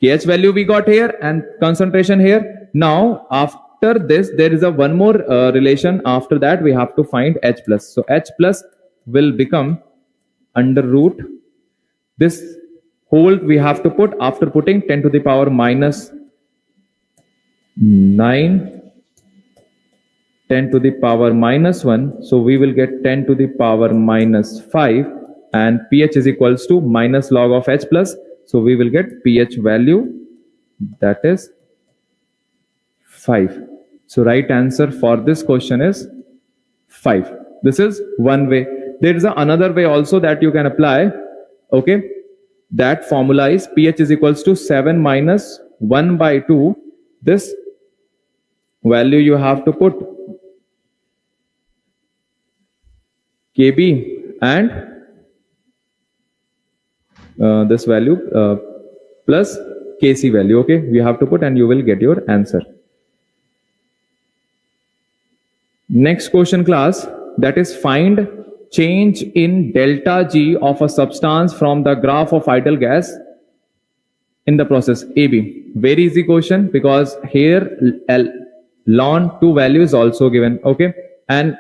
kh value we got here and concentration here. Now after this there is a one more relation. After that we have to find h plus. So h plus will become under root this whole we have to put after putting 10 to the power minus 9, 10 to the power minus 1. So we will get 10 to the power minus 5, and pH is equals to minus log of h plus. So we will get pH value that is 5. So right answer for this question is 5. This is one way. There is another way also that you can apply. Okay, that formula is pH is equals to 7 minus 1 by 2. This value you have to put Kb and this value plus Kc value. Okay, we have to put and you will get your answer. Next question class, that is find change in delta G of a substance from the graph of ideal gas in the process AB. Very easy question, because here ln 2 value is also given. Okay, and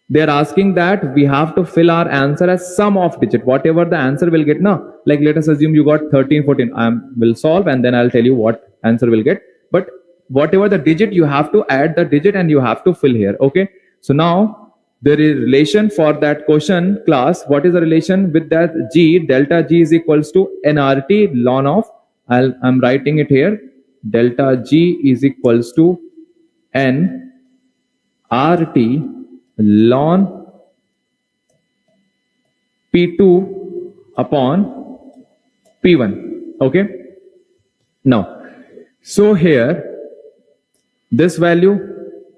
they are asking that we have to fill our answer as sum of digit, whatever the answer will get now. Like let us assume you got 13, 14. I will solve and then I'll tell you what answer will get. But whatever the digit, you have to add the digit and you have to fill here. Okay, so now there is relation for that question class. What is the relation with that G? Delta G is equals to nRT ln of, I'm writing it here, delta G is equals to n RT ln P2 upon P1. Okay, now so here this value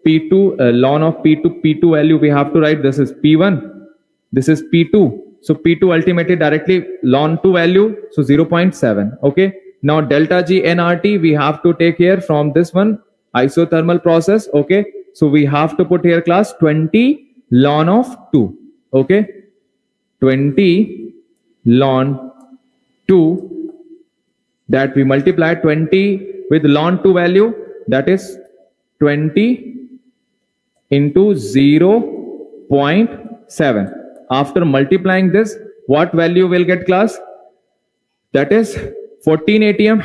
P2 ln of P2 value we have to write. This is P1, this is P2. So P2 ultimately directly ln 2 value, so 0.7. Okay, now delta G nRT we have to take here from this one isothermal process. Okay, so we have to put here class 20 ln of 2. Okay, 20 ln 2, that we multiply 20 with ln 2 value, that is 20 into 0.7. After multiplying this, what value will get class? That is 14 atm.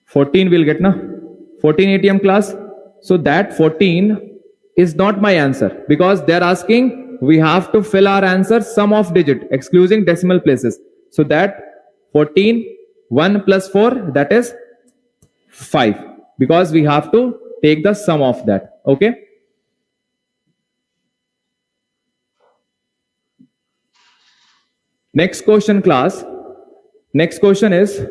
14 will get na 14 atm class. So that 14 is not my answer, because they are asking we have to fill our answer sum of digit excluding decimal places. So that 14 1 plus 4, that is 5, because we have to take the sum of that. Okay, next question class, next question is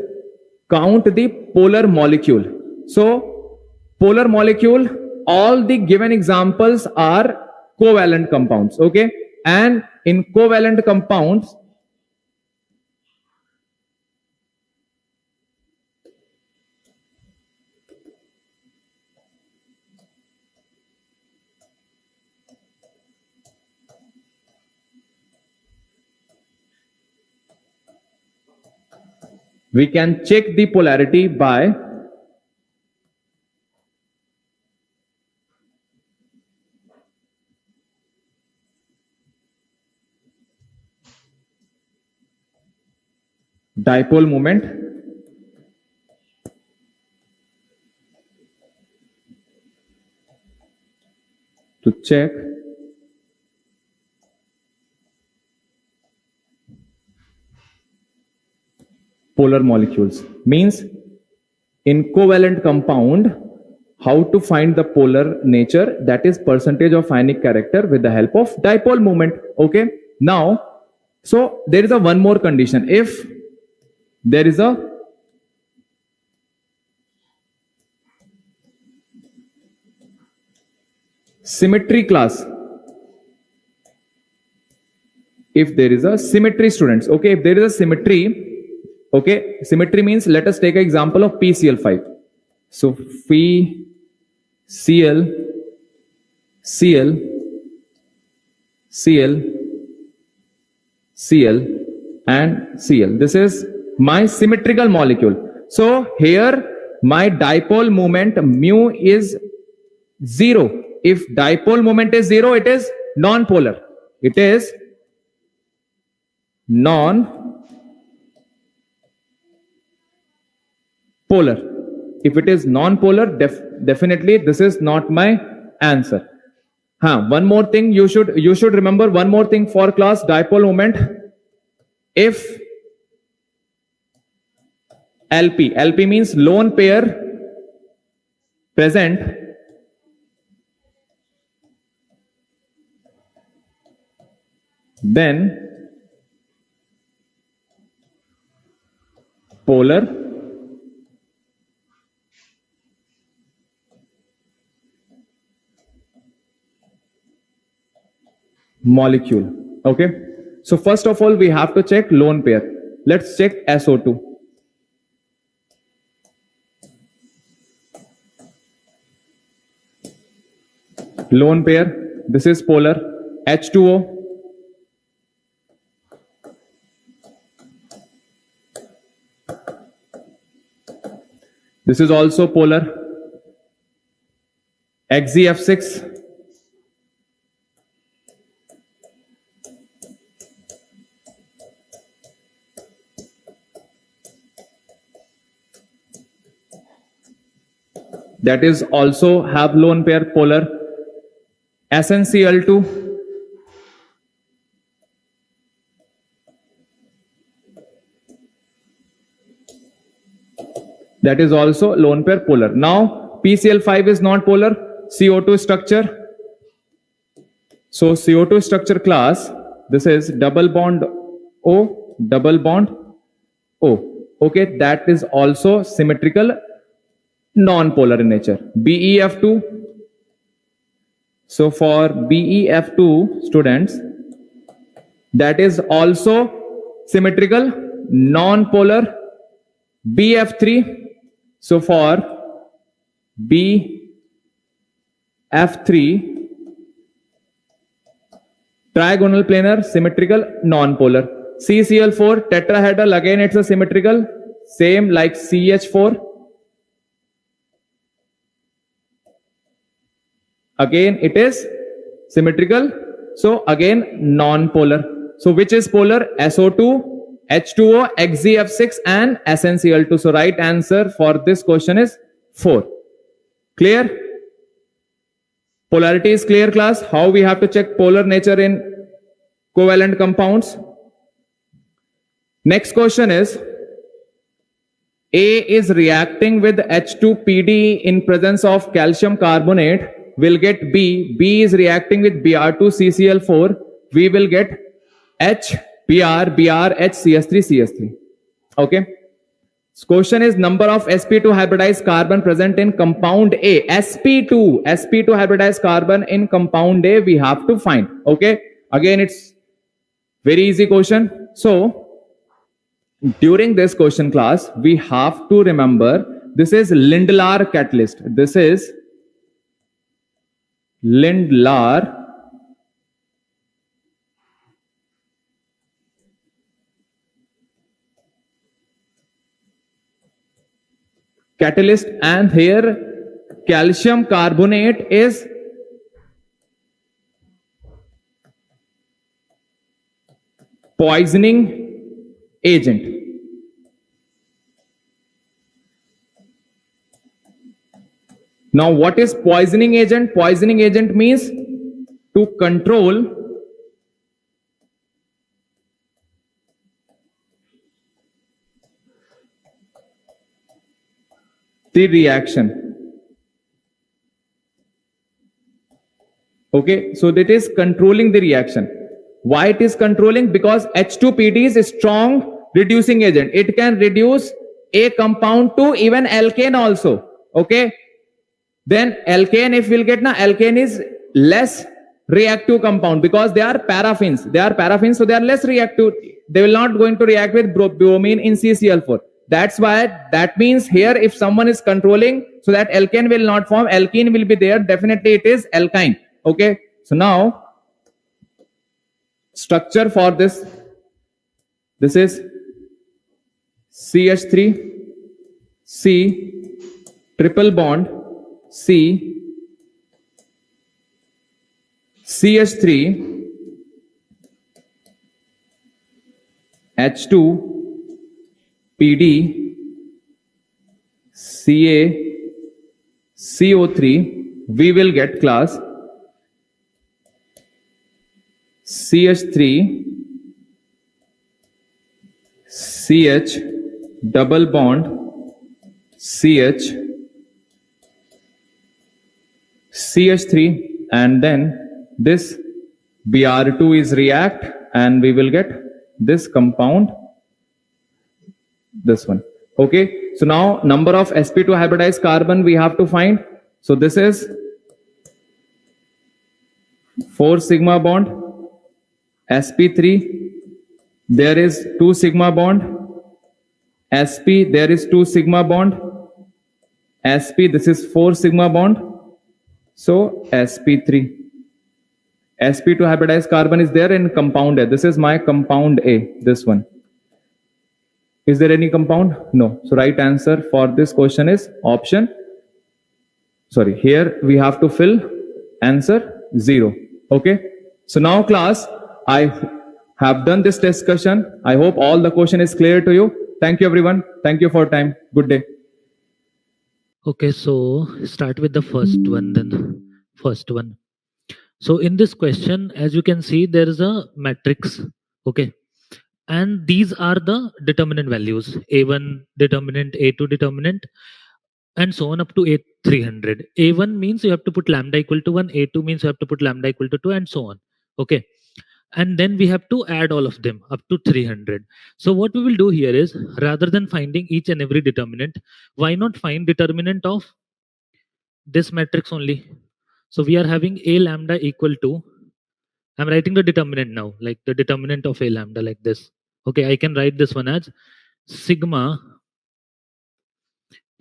count the polar molecule. So polar molecule, all the given examples are covalent compounds. Okay, and in covalent compounds we can check the polarity by dipole moment. To check polar molecules. Means in covalent compound, how to find the polar nature, that is percentage of ionic character with the help of dipole moment. Okay. Now, so there is a one more condition. If there is a symmetry class, if there is a symmetry, students, okay, if there is a symmetry, okay, symmetry means, let us take an example of PCl5. So Phi, Cl, Cl, Cl, Cl and Cl. This is my symmetrical molecule. So here my dipole moment mu is 0. If dipole moment is 0, it is non-polar. It is non-polar. If it is non-polar, definitely this is not my answer. One more thing you should remember, one more thing for class dipole moment. If LP means lone pair present, then polar molecule. Okay. So first of all, we have to check lone pair. Let's check SO2. Lone pair. This is polar. H2O. This is also polar. XeF6. That is also have lone pair polar. SnCl2. That is also lone pair polar. Now PCl5 is not polar. CO2 structure. So CO2 structure class, this is double bond O, double bond O. Okay, that is also symmetrical, non-polar in nature. BeF2. So for BeF2 students, that is also symmetrical, non-polar. BF3. So for BF3, trigonal planar, symmetrical, non-polar. CCl4 tetrahedral, again it's a symmetrical, same like CH4. Again it is symmetrical, so again non-polar. So which is polar? SO2, H2O, XeF6 and SnCl2. So right answer for this question is 4. Clear? Polarity is clear, class. How we have to check polar nature in covalent compounds? Next question is, A is reacting with H2PD in presence of calcium carbonate, will get B. B is reacting with Br2CCl4, we will get H, Br, HCS3, CS3. Okay. This question is number of sp2 hybridized carbon present in compound A. sp2 hybridized carbon in compound A we have to find. Okay. Again, it's very easy question. So during this question class, we have to remember this is Lindlar catalyst. This is Lindlar catalyst, and here calcium carbonate is poisoning agent. Now what is poisoning agent? Poisoning agent means to control the reaction. Okay, so that is controlling the reaction. Why it is controlling? Because H2PD is a strong reducing agent. It can reduce a compound to even alkane also. Okay, then alkane, if we'll get alkane is less reactive compound because they are paraffins. They are paraffins, so they are less reactive. They will not going to react with bromine in CCl4. That's why, that means here if someone is controlling, so that alkane will not form, alkene will be there, definitely it is alkyne. Okay, so now structure for this is CH3, C, triple bond, C, CH3, H2, PD, Ca, CO3, we will get class CH3, CH, double bond, CH, CH3, and then this Br2 is react, and we will get this compound, this one. Okay, so now number of sp2 hybridized carbon we have to find. So this is 4 sigma bond, sp3, there is 2 sigma bond, sp, there is 2 sigma bond, sp, this is 4 sigma bond, so sp3. sp2 hybridized carbon is there in compound A. This is my compound A, this one. Is there any compound? No. So right answer for this question is option. Sorry, here we have to fill answer 0. Okay. So now class, I have done this discussion. I hope all the question is clear to you. Thank you everyone. Thank you for time. Good day. Okay, so start with the first one then. First one. So in this question, as you can see, there is a matrix. Okay. And these are the determinant values. A1 determinant, A2 determinant, and so on up to A300. A1 means you have to put lambda equal to 1. A2 means you have to put lambda equal to 2, and so on. Okay. And then we have to add all of them up to 300. So what we will do here is, rather than finding each and every determinant, why not find determinant of this matrix only? So we are having A lambda equal to, I'm writing the determinant now, like the determinant of A lambda like this. Okay, I can write this one as sigma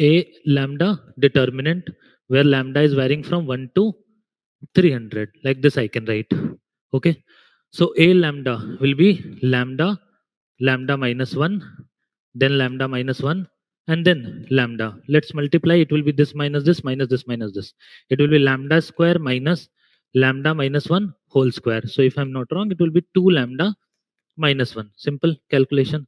A lambda determinant, where lambda is varying from 1 to 300. Like this I can write. Okay, so A lambda will be lambda, lambda minus 1, then lambda minus 1, and then lambda. Let's multiply. It will be this minus this minus this minus this. It will be lambda square minus lambda minus 1 whole square. So if I'm not wrong, it will be 2 lambda minus 1. Simple calculation.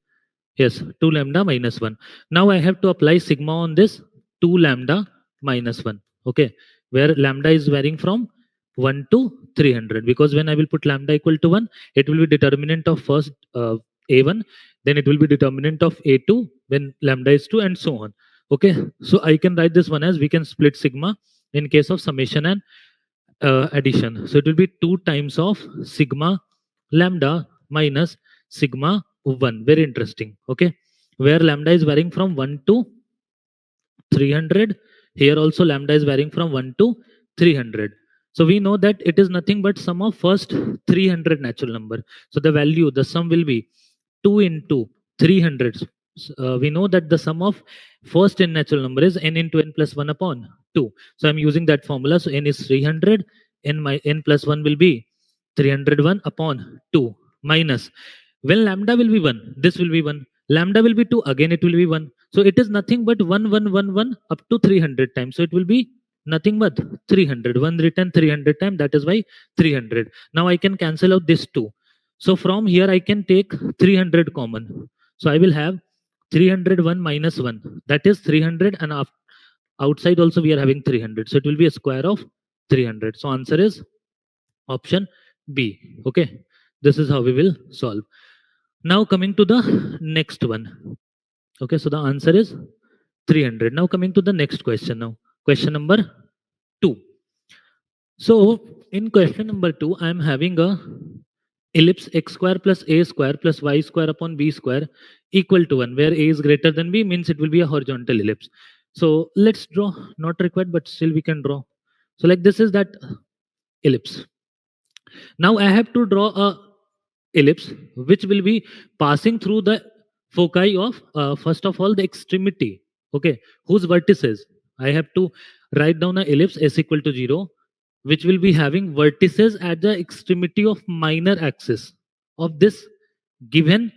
Yes, 2 lambda minus 1. Now I have to apply sigma on this 2 lambda minus 1. Okay, where lambda is varying from 1 to 300, because when I will put lambda equal to 1, it will be determinant of first A1, then it will be determinant of A2 when lambda is 2, and so on. Okay, so I can write this one as, we can split sigma in case of summation and addition. So it will be 2 times of sigma lambda minus sigma 1. Very interesting. Okay, where lambda is varying from 1 to 300. Here also lambda is varying from 1 to 300. So we know that it is nothing but sum of first 300 natural number. So the value, the sum will be 2 into 300. We know that the sum of first n natural number is n into n plus 1 upon 2. So I'm using that formula. So n is 300, n plus 1 will be 301 upon 2 minus, when lambda will be 1, this will be 1. Lambda will be 2, again it will be 1. So it is nothing but 1, 1, 1, 1 up to 300 times. So it will be nothing but 300. 1 written 300 times, that is why 300. Now I can cancel out this 2. So from here I can take 300 common. So I will have 301 minus 1. That is 300, and outside also we are having 300. So it will be a square of 300. So answer is option B. Okay, this is how we will solve. Now coming to the next one. Okay, so the answer is 300. Now coming to the next question now. Question number 2. So in question number 2, I am having a ellipse x square plus a square plus y square upon b square equal to 1, where a is greater than b, means it will be a horizontal ellipse. So let's draw, not required, but still we can draw. So like this is that ellipse. Now I have to draw a ellipse which will be passing through the foci of first of all the extremity, okay, whose vertices I have to write down a ellipse s equal to 0, which will be having vertices at the extremity of minor axis of this given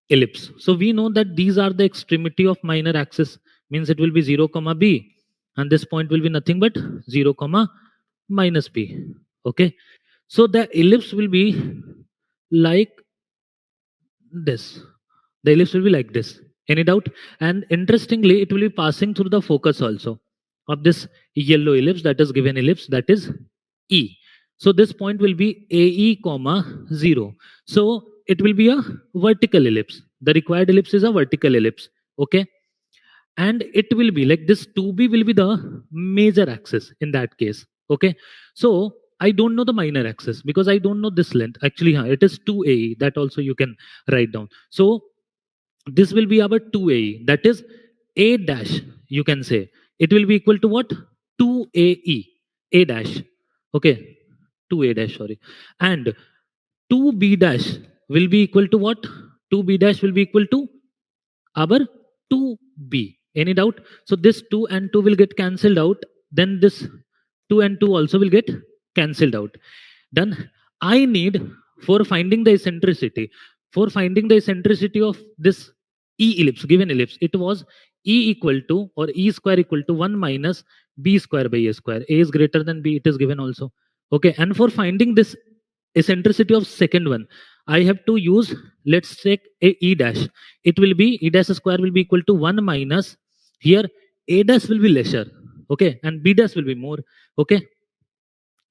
ellipse. So we know that these are the extremity of minor axis, means it will be 0 comma b, and this point will be nothing but 0 comma minus b. Okay, so the ellipse will be like this. The ellipse will be like this. Any doubt? And interestingly, it will be passing through the focus also of this yellow ellipse, that is given ellipse, that is E. So this point will be AE comma 0. So it will be a vertical ellipse. The required ellipse is a vertical ellipse. Okay. And it will be like this 2B will be the major axis in that case. Okay. So I don't know the minor axis because I don't know this length. Actually, it is 2AE. That also you can write down. So this will be our 2AE. That is A dash, you can say. It will be equal to what? 2AE. A dash. Okay. 2A dash, sorry. And 2B dash will be equal to what? 2B dash will be equal to our 2B. Any doubt? So this 2 and 2 will get cancelled out. Then this 2 and 2 also will get cancelled out. Then I need, for finding the eccentricity, of this E ellipse, given ellipse, it was E equal to, or E square equal to 1 minus B square by A square. A is greater than B, it is given also. Okay, and for finding this eccentricity of second one, I have to use, let's take a E dash. It will be, E dash square will be equal to 1 minus, here A dash will be lesser, okay, and B dash will be more, okay.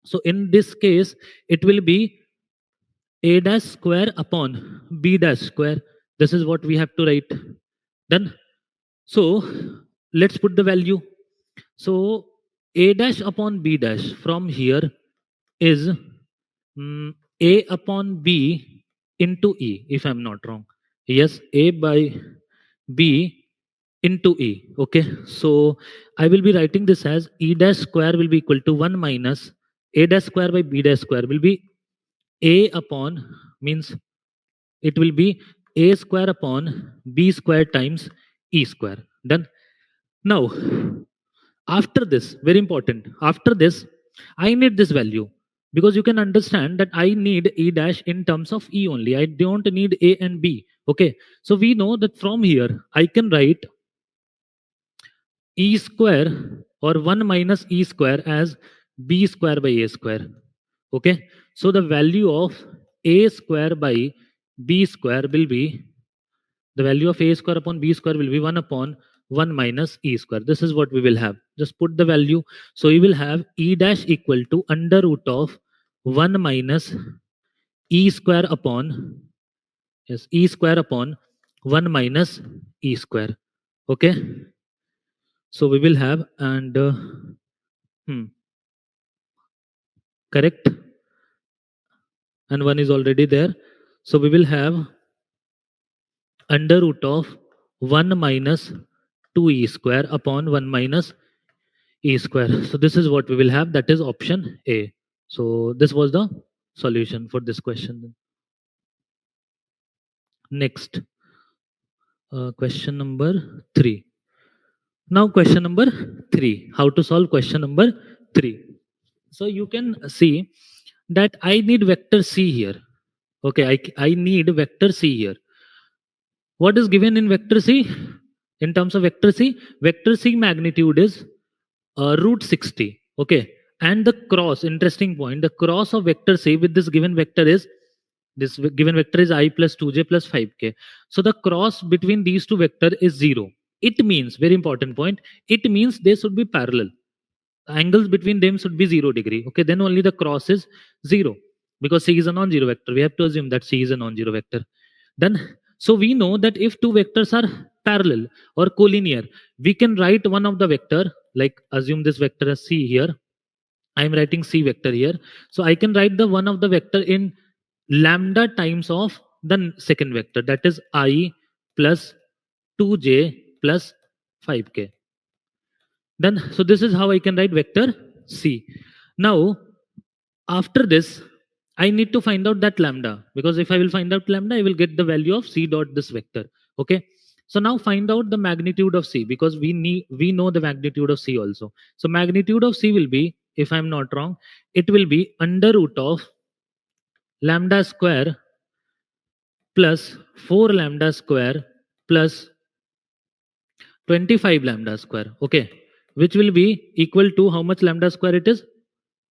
So in this case, it will be A dash square upon B dash square. This is what we have to write. Then, so let's put the value. So A dash upon B dash from here is A upon B into E, if I'm not wrong. Yes, A by B into E. Okay, so I will be writing this as E dash square will be equal to 1 minus A dash square by B dash square will be A upon, means it will be A square upon B square times E square. Done. Now, after this, very important, after this, I need this value, because you can understand that I need E dash in terms of E only. I don't need A and B. Okay, so we know that from here I can write E square or 1 minus E square as B square by A square. Okay, so the value of A square by B square will be, the value of A square upon B square will be 1 upon 1 minus E square. This is what we will have. Just put the value. So we will have E dash equal to under root of 1 minus E square upon, yes, E square upon 1 minus E square. Okay. So we will have, and correct, and 1 is already there. So we will have under root of 1 minus 2E square upon 1 minus E square. So this is what we will have. That is option A. So this was the solution for this question. Next, question number 3. Now question number 3. How to solve question number 3? So you can see that I need vector C here. Okay, I need vector C here. What is given in vector C? In terms of vector C magnitude is root 60. Okay, and the cross, interesting point, the cross of vector C with this given vector is, this given vector is I plus 2j plus 5k. So the cross between these two vector is 0. It means, very important point, it means they should be parallel. Angles between them should be 0 degree. Okay, then only the cross is 0, because C is a non-zero vector. We have to assume that C is a non-zero vector. Then, so we know that if two vectors are parallel or collinear, we can write one of the vector, like assume this vector as C here. I am writing C vector here. So I can write the one of the vector in lambda times of the second vector, that is I plus 2j plus 5k. Then, so this is how I can write vector C. Now, after this, I need to find out that lambda, because if I will find out lambda, I will get the value of C dot this vector. Okay. So now find out the magnitude of C, because we know the magnitude of C also. So magnitude of C will be, if I'm not wrong, it will be under root of lambda square plus 4 lambda square plus 25 lambda square. Okay. Which will be equal to how much lambda square it is?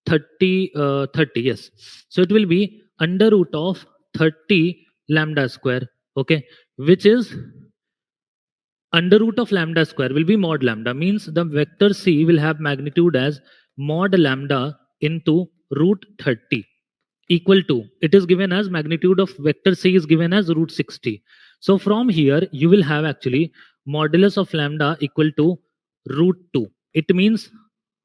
30, 30, yes. So it will be under root of 30 lambda square. Okay. Which is under root of lambda square will be mod lambda, means the vector C will have magnitude as mod lambda into root 30 equal to, it is given as magnitude of vector C is given as root 60. So from here you will have actually modulus of lambda equal to root 2. It means,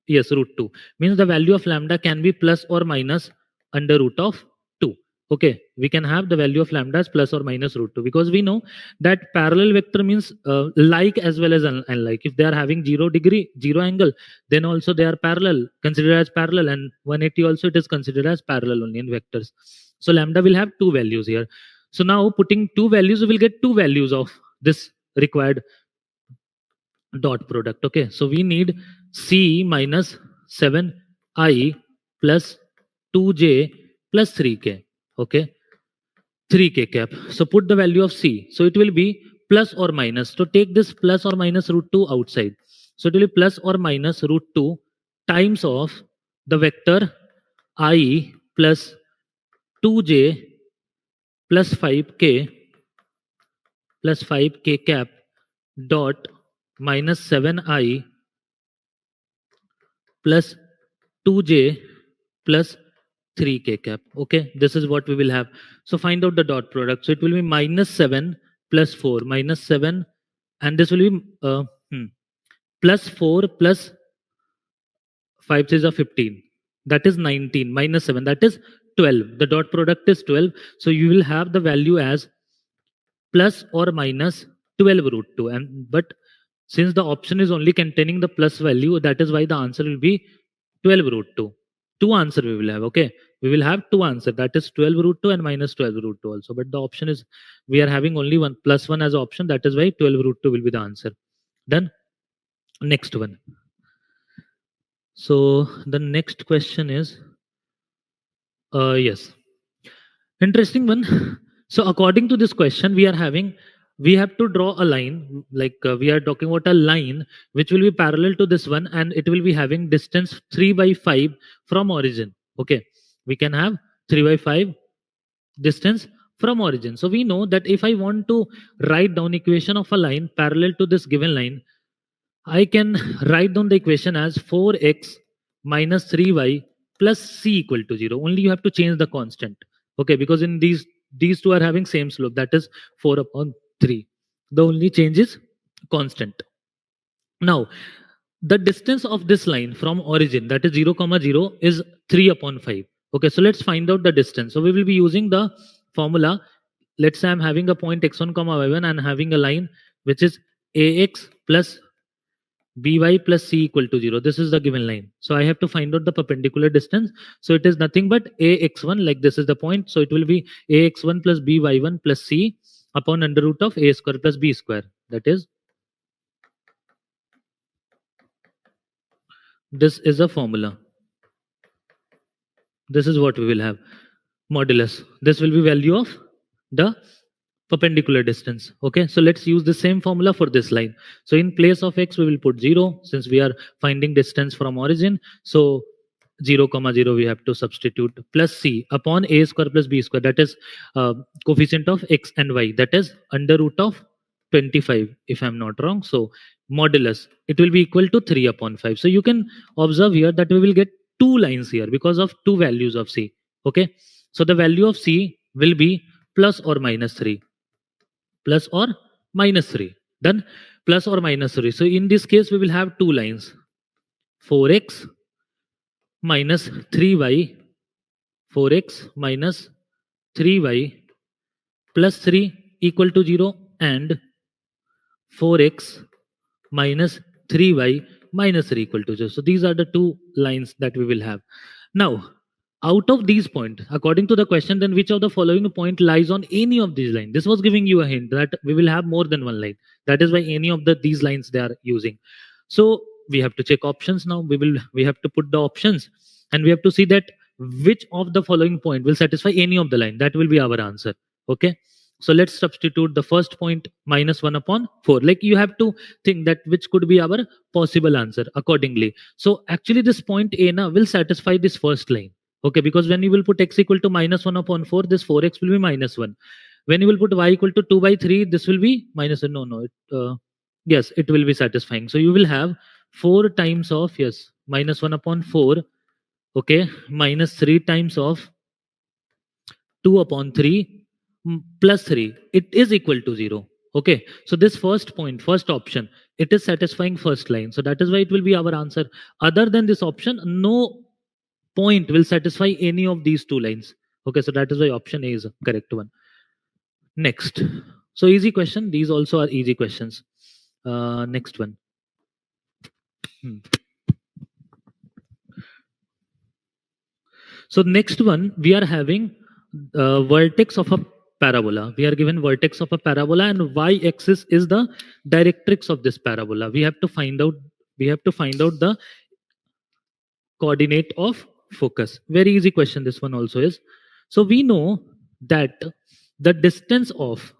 yes, root 2 means the value of lambda can be plus or minus under root of 2. Okay, we can have the value of lambda as plus or minus root 2, because we know that parallel vector means like as well as unlike. If they are having 0 degree, 0 angle, then also they are parallel, considered as parallel, and 180 also it is considered as parallel only in vectors. So lambda will have two values here. So now putting two values, we will get two values of this required dot product. Okay, so we need C minus 7I plus 2j plus 3k. Okay, 3k cap. So put the value of C. So it will be plus or minus. So take this plus or minus root 2 outside. So it will be plus or minus root 2 times of the vector I plus 2j plus 5k cap dot minus 7I plus 2j plus 3k cap. Okay, this is what we will have. So find out the dot product. So it will be minus 7 plus 4, minus 7, and this will be plus 4 plus 5 is a 15. That is 19 minus 7. That is 12. The dot product is 12. So you will have the value as plus or minus 12 root 2. And but since the option is only containing the plus value, that is why the answer will be 12 root 2. Two answer we will have. Okay, we will have two answer, that is 12 root 2 and minus 12 root 2 also. But the option is, we are having only one plus 1 as option. That is why 12 root 2 will be the answer. Then next one. So the next question is, yes, interesting one. So according to this question, we have to draw a line, like we are talking about a line which will be parallel to this one, and it will be having distance 3 by 5 from origin. Okay, we can have 3 by 5 distance from origin. So we know that if I want to write down equation of a line parallel to this given line, I can write down the equation as 4x minus 3y plus c equal to 0. Only you have to change the constant. Okay, because in these two are having same slope, that is 4 upon 3. The only change is constant. Now, the distance of this line from origin, that is 0, 0 is 3 upon 5. Okay, so let's find out the distance. So we will be using the formula. Let's say I'm having a point x1, y1 and having a line which is ax plus by plus c equal to 0. This is the given line. So I have to find out the perpendicular distance. So it is nothing but ax1, like this is the point. So it will be ax1 plus by1 plus c upon under root of a square plus b square. That is, this is a formula. This is what we will have. Modulus. This will be value of the perpendicular distance. Okay, so let's use the same formula for this line. So in place of x, we will put 0, since we are finding distance from origin. So 0, 0 we have to substitute, plus c upon a square plus b square, that is coefficient of x and y, that is under root of 25, if I'm not wrong. So modulus, it will be equal to 3 upon 5. So you can observe here that we will get two lines here because of two values of c. Okay, so the value of c will be plus or minus 3. Plus or minus 3. Then plus or minus 3. So in this case, we will have two lines. 4x minus 3y. 4x minus 3y plus 3 equal to 0, and 4x minus 3y minus 3 equal to 0. So these are the two lines that we will have. Now, out of these points, according to the question, then which of the following point lies on any of these lines? This was giving you a hint that we will have more than one line. That is why any of these lines they are using. So we have to check options now. We have to put the options, and we have to see that which of the following point will satisfy any of the line. That will be our answer. Okay. So let's substitute the first point minus 1 upon 4. Like you have to think that which could be our possible answer accordingly. So actually this point A now will satisfy this first line. Okay, because when you will put x equal to minus 1 upon 4, this 4x will be minus 1. When you will put y equal to 2 by 3, this will be minus 1. No. Yes, it will be satisfying. So you will have 4 times of, yes, minus 1 upon 4. Okay, minus 3 times of 2 upon 3 plus 3. It is equal to 0. Okay, so this first point, first option, it is satisfying first line. So that is why it will be our answer. Other than this option, no point will satisfy any of these two lines. Okay, so that is why option A is a correct one. Next. So easy question. These also are easy questions. Next one. So next one, we are having vertex of a parabola. We are given vertex of a parabola, and y-axis is the directrix of this parabola. We have to find out the coordinate of focus. Very easy question this one also is. So we know that the distance of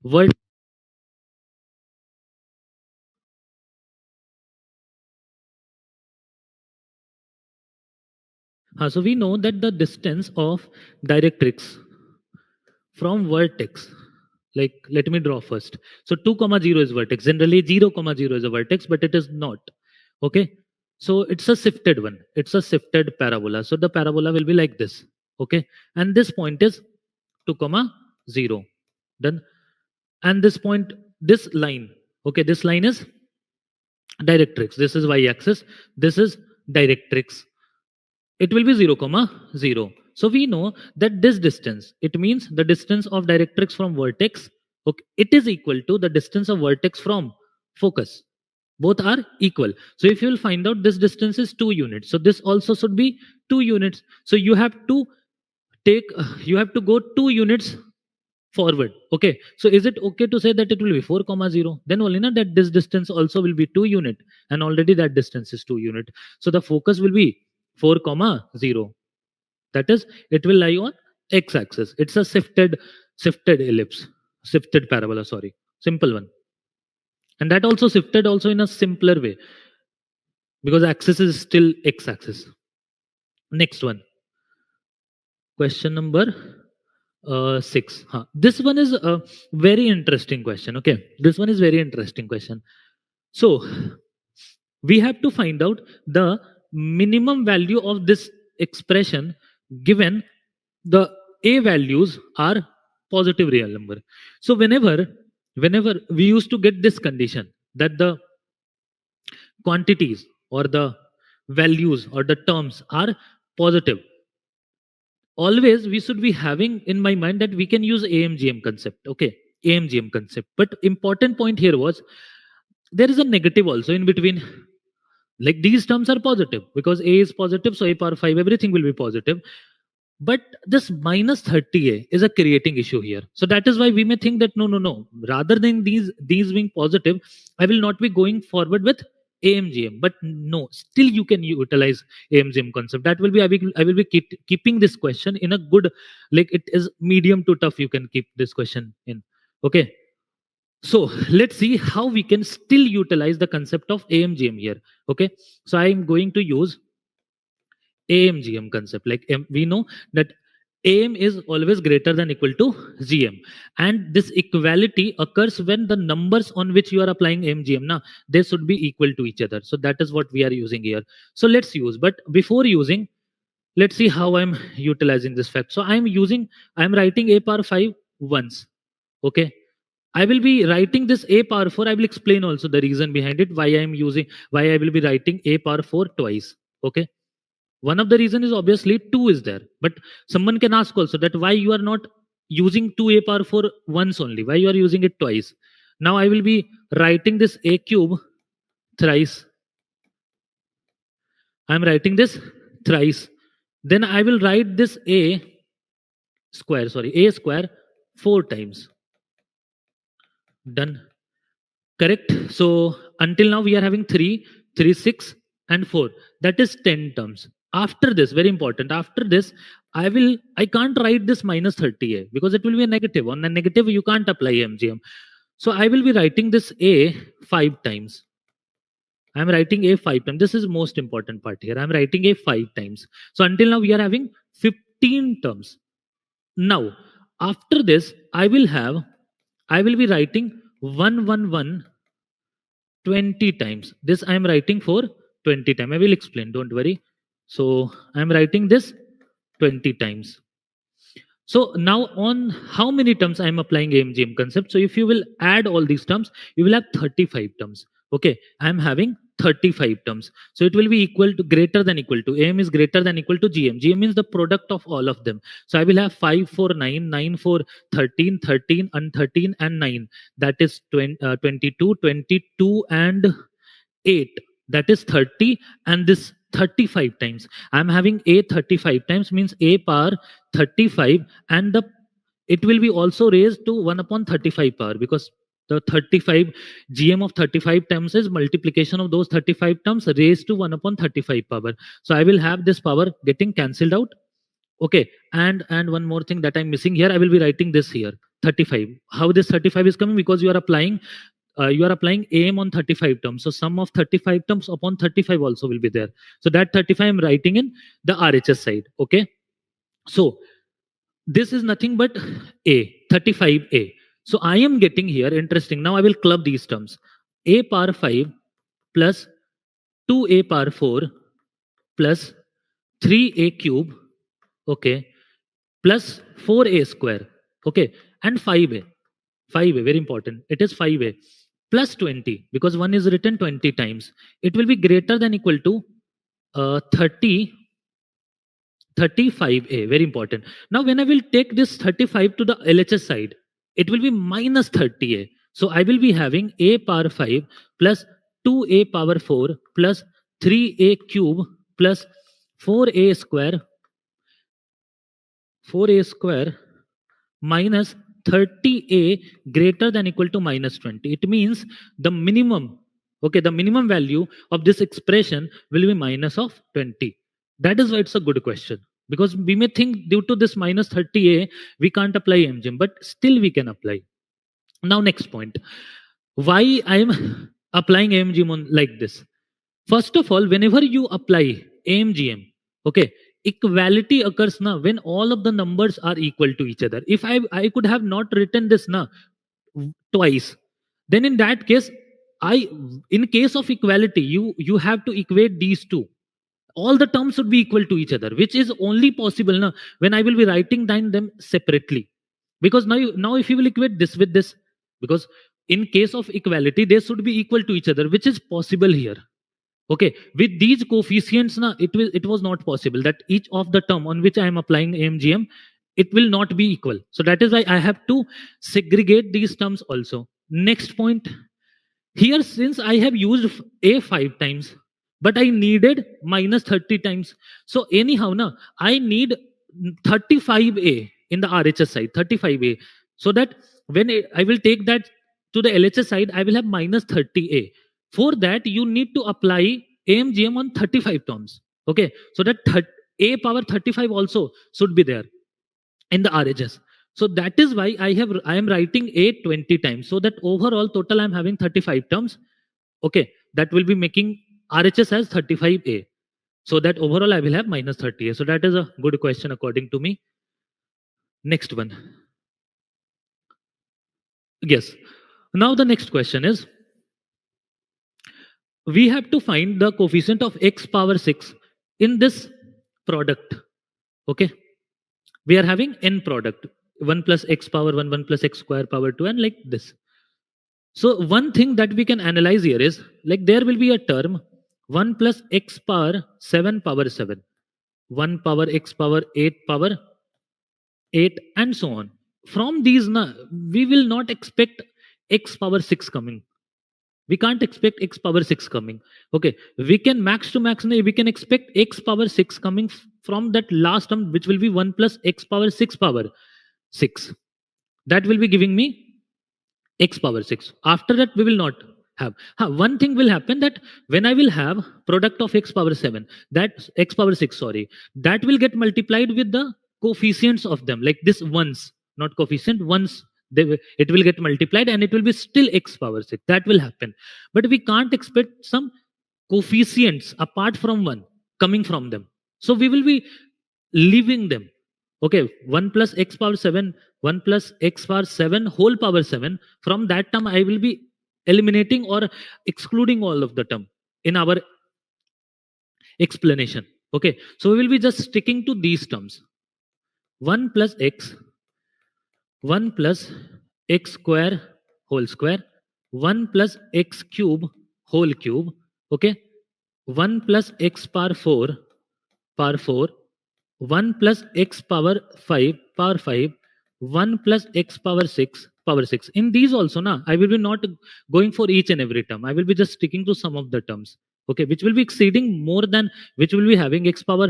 vertex. So we know that the distance of directrix from vertex, like let me draw first. So 2 comma 0 is vertex. Generally 0 comma 0 is a vertex, but it is not. Okay, so it's a shifted one. It's a shifted parabola. So the parabola will be like this. Okay, and this point is 2 comma 0. Then, and this point, this line, okay, this line is directrix. This is y-axis. This is directrix. It will be 0 comma 0. So we know that this distance, it means the distance of directrix from vertex, okay, it is equal to the distance of vertex from focus. Both are equal. So if you will find out, this distance is 2 units. So this also should be 2 units. So you have to go 2 units forward. Okay, so is it okay to say that it will be 4 comma 0? Then only not that this distance also will be 2 unit, and already that distance is 2 unit. So the focus will be 4 comma 0. That is, it will lie on x-axis. It's a shifted ellipse, shifted parabola, sorry, simple one. And that also shifted also in a simpler way, because axis is still x-axis. Next one, question number 6. This one is a very interesting question. Okay, this one is very interesting question. So we have to find out the minimum value of this expression given the a values are positive real number. So whenever we used to get this condition that the quantities or the values or the terms are positive, always we should be having in my mind that we can use AMGM concept. Okay, AMGM concept. But important point here was there is a negative also in between. Like these terms are positive because a is positive, so a power 5 everything will be positive. But this minus 30a is a creating issue here. So that is why we may think that no. Rather than these being positive, I will not be going forward with AMGM. But no, still you can utilize AMGM concept. That will be I will be keeping this question in a good, like it is medium to tough. You can keep this question in. Okay. So let's see how we can still utilize the concept of AMGM here. Okay. So I am going to use AMGM concept. Like we know that AM is always greater than equal to GM, and this equality occurs when the numbers on which you are applying AMGM now they should be equal to each other. So that is what we are using here. So let's use. But before using, let's see how I'm utilizing this fact. So I'm writing a power 5 once. Okay. I will be writing this a power 4. I will explain also the reason behind it, why I will be writing a power 4 twice. Okay. One of the reason is obviously 2 is there, but someone can ask also that why you are not using 2a power 4 once only, why you are using it twice. Now I will be writing this a cube thrice. I am writing this thrice. Then I will write this a square 4 times. Done. Correct. So until now we are having 3, 3, 6 and 4. That is 10 terms. After this, very important, after this, I can't write this minus 30a because it will be a negative. On a negative, you can't apply MGM. So I will be writing this a 5 times. I'm writing a 5 times. This is most important part here. I'm writing a 5 times. So until now we are having 15 terms. Now, after this, I will be writing 111 20 times. This I am writing for 20 times. I will explain, don't worry. So I am writing this 20 times. So now on how many terms I am applying AMGM concept. So if you will add all these terms, you will have 35 terms. Okay, I am having 35 terms. So it will be equal to greater than equal to AM is greater than equal to GM. GM means the product of all of them. So I will have 5, 4, 9, 9, 4, 13, 13 and 13 and 9. That is 22, 22 and 8. That is 30 and this 35 times. I'm having a 35 times means a power 35 and it will be also raised to 1 upon 35 power because the 35 GM of 35 terms is multiplication of those 35 terms raised to 1 upon 35 power. So I will have this power getting cancelled out. Okay, and one more thing that I'm missing here, I will be writing this here 35. How this 35 is coming? Because you are applying AM on 35 terms. So sum of 35 terms upon 35 also will be there. So that 35 I'm writing in the RHS side. Okay. So this is nothing but A, 35A. So I am getting here, interesting. Now I will club these terms. A power 5 plus 2A power 4 plus 3A cube. Okay. Plus 4A square. Okay. And 5A. 5A, very important. It is 5A. Plus 20 because 1 is written 20 times. It will be greater than equal to 35A, very important. Now when I will take this 35 to the LHS side, it will be minus 30A. So I will be having A power 5 plus 2A power 4 plus 3A cube plus 4A square minus 30A greater than equal to minus 20. It means the minimum value of this expression will be minus of 20. That is why it's a good question. Because we may think due to this minus 30A, we can't apply MGM, but still we can apply. Now next point. Why I am applying AMGM on like this? First of all, whenever you apply AMGM, okay, equality occurs now when all of the numbers are equal to each other. If I could have not written this now twice, then in that case, in case of equality, you have to equate these two. All the terms should be equal to each other, which is only possible now when I will be writing down them separately. Because now if you will equate this with this, because in case of equality, they should be equal to each other, which is possible here. Okay, with these coefficients, it was not possible that each of the term on which I am applying AMGM, it will not be equal. So that is why I have to segregate these terms also. Next point, here since I have used A 5 times, but I needed minus 30 times. So anyhow, I need 35A in the RHS side, 35A. So that when I will take that to the LHS side, I will have minus 30A. For that, you need to apply AMGM on 35 terms. Okay, so that A power 35 also should be there in the RHS. So that is why I am writing A 20 times. So that overall total I am having 35 terms. Okay, that will be making RHS as 35A. So that overall I will have minus 30A. So that is a good question according to me. Next one. Yes. Now the next question is, we have to find the coefficient of x power 6 in this product. Okay, we are having n product. 1 plus x power 1, 1 plus x square power 2, and like this. So one thing that we can analyze here is, like, there will be a term 1 plus x power 7 power 7, 1 power x power 8 power 8, and so on. From these, we will not expect x power 6 coming. We can't expect x power 6 coming. Okay, we can max to max, we can expect x power 6 coming from that last term, which will be 1 plus x power 6 power 6. That will be giving me x power 6. After that, we will not have. One thing will happen, that when I will have product of x power 7, that x power 6, sorry, that will get multiplied with the coefficients of them, like this ones, not coefficient, ones. It will get multiplied and it will be still x power 6. That will happen. But we can't expect some coefficients apart from 1 coming from them. So we will be leaving them. Okay, 1 plus x power 7, 1 plus x power 7 whole power 7. From that term, I will be eliminating or excluding all of the term in our explanation. Okay, so we will be just sticking to these terms. 1 plus x, 1 plus x square whole square, 1 plus x cube whole cube. Okay, 1 plus x power 4 power 4, 1 plus x power 5 power 5, 1 plus x power 6 power 6. In these also, I will be not going for each and every term. I will be just sticking to some of the terms, okay, which will be exceeding more than, which will be having x power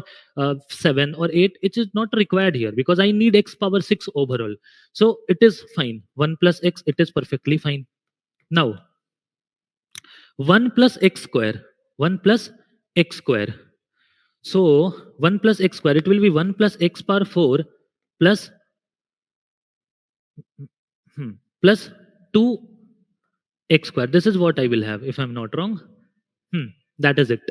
7 or 8. It is not required here because I need x power 6 overall. So it is fine. 1 plus x, it is perfectly fine. Now, 1 plus x square, 1 plus x square. So 1 plus x square, it will be 1 plus x power 4 plus plus 2 x square. This is what I will have if I'm not wrong. That is it.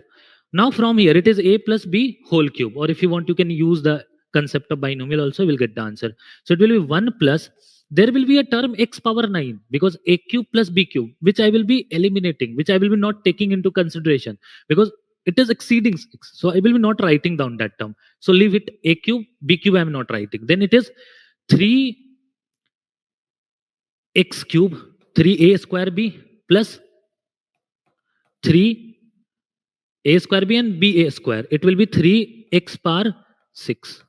Now from here, it is a plus b whole cube, or if you want, you can use the concept of binomial also, you will get the answer. So it will be 1 plus, there will be a term x power 9, because a cube plus b cube, which I will be eliminating, which I will be not taking into consideration because it is exceeding 6. So I will be not writing down that term. So leave it, a cube, b cube I am not writing. Then it is 3 x cube, 3a square b plus 3 a square b and ba square. It will be 3 x power 6,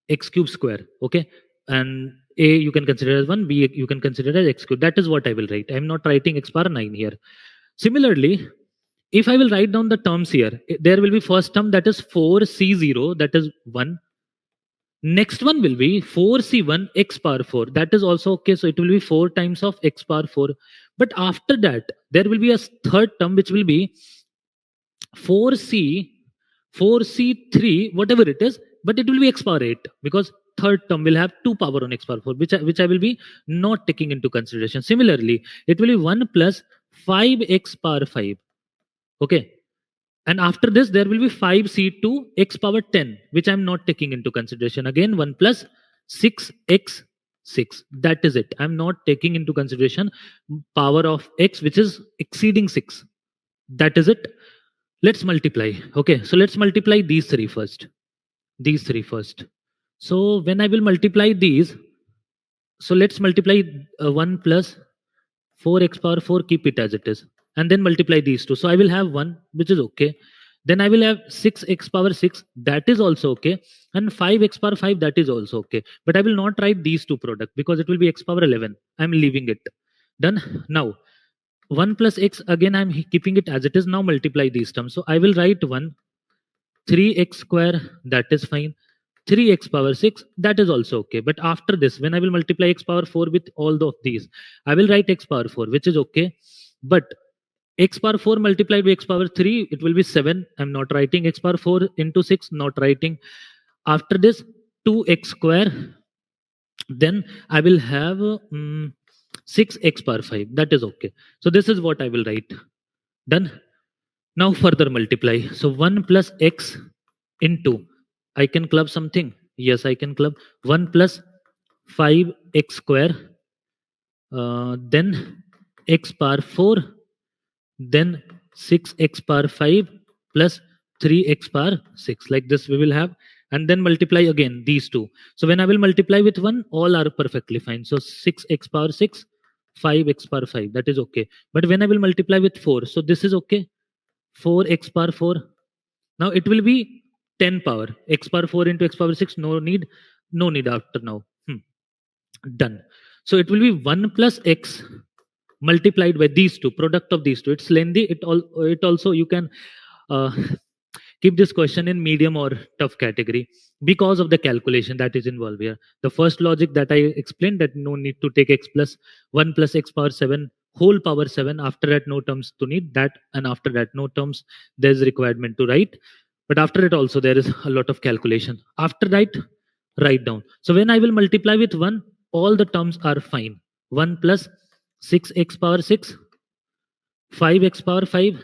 x cube square. Okay, and a you can consider as 1, b you can consider as x cube. That is what I will write. I am not writing x power 9 here. Similarly, if I will write down the terms here, there will be first term, that is 4c0, that is 1. Next one will be 4c1 x power 4. That is also okay. So it will be 4 times of x power 4. But after that, there will be a third term which will be 4c3, whatever it is, but it will be x power 8, because third term will have 2 power on x power 4, which I will be not taking into consideration. Similarly, it will be 1 plus 5x power 5. Okay. And after this, there will be 5c2 x power 10, which I'm not taking into consideration. Again, 1 plus 6x 6. That is it. I'm not taking into consideration power of x, which is exceeding 6. That is it. Let's multiply. Okay, so let's multiply these three first. These three first. So when I will multiply these, so let's multiply 1 plus 4x power 4, keep it as it is. And then multiply these two. So I will have 1, which is okay. Then I will have 6x power 6, that is also okay. And 5x power 5, that is also okay. But I will not write these two product because it will be x power 11. I'm leaving it. Done. Now, 1 plus x, again I'm keeping it as it is. Now multiply these terms. So I will write 1, 3x square, that is fine. 3x power 6, that is also okay. But after this, when I will multiply x power 4 with all of these, I will write x power 4, which is okay. But x power 4 multiplied by x power 3, it will be 7. I'm not writing. X power 4 into 6, not writing. After this, 2x square. Then I will have 6x power 5. That is okay. So this is what I will write. Done. Now further multiply. So 1 plus x into, I can club something. Yes, I can club. 1 plus 5x square. Then x power 4. Then 6x power 5 plus 3x power 6. Like this we will have. and then multiply again these two. So when I will multiply with 1, all are perfectly fine. So 6x power 6, 5x power 5, that is okay. But when I will multiply with 4, so this is okay. 4x power 4. Now it will be 10 power. X power 4 into x power 6, no need. No need after now. Done. So it will be 1 plus x multiplied by these two, product of these two. It's lengthy. It also you can uh, keep this question in medium or tough category because of the calculation that is involved here. The first logic that I explained, that no need to take x plus 1 plus x power 7 whole power 7. After that, no terms to need that, and after that, no terms. There's requirement to write, but after it also there is a lot of calculation. After that, write down. So when I will multiply with 1, all the terms are fine. 1 plus 6x power 6, 5x power 5,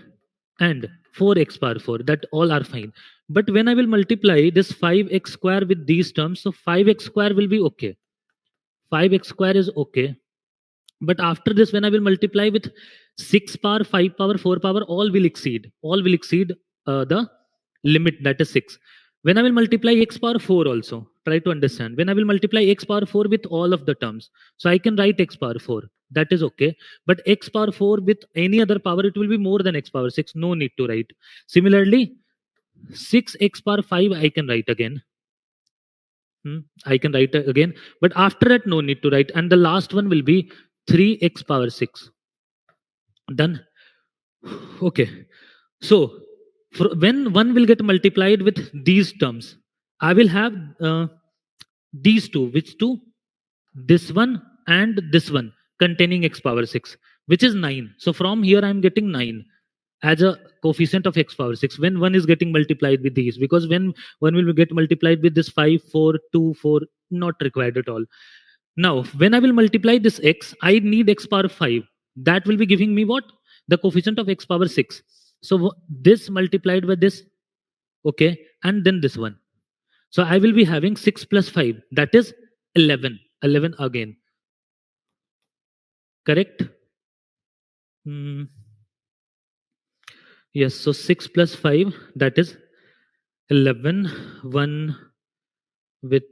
and 4x power 4, that all are fine. But when I will multiply this 5x square with these terms, so 5x square will be okay. 5x square is okay. But after this, when I will multiply with 6 power, 5 power, 4 power, all will exceed. All will exceed the limit, that is 6. When I will multiply x power 4 also, try to understand. When I will multiply x power 4 with all of the terms, so I can write x power 4. That is okay. But x power 4 with any other power, it will be more than x power 6. No need to write. Similarly, 6x power 5, I can write again. I can write again. But after that, no need to write. And the last one will be 3x power 6. Done. Okay. So when one will get multiplied with these terms, I will have these two. Which two? This one and this one containing x power 6, which is 9. So from here I am getting 9 as a coefficient of x power 6 when one is getting multiplied with these, because when one will get multiplied with this 5, 4, 2, 4, not required at all. Now when I will multiply this x, I need x power 5. That will be giving me what? The coefficient of x power 6. So this multiplied by this, okay, and then this one. So I will be having 6 plus 5, that is 11. 11 again. Correct? Yes, so 6 plus 5, that is 11. 1 with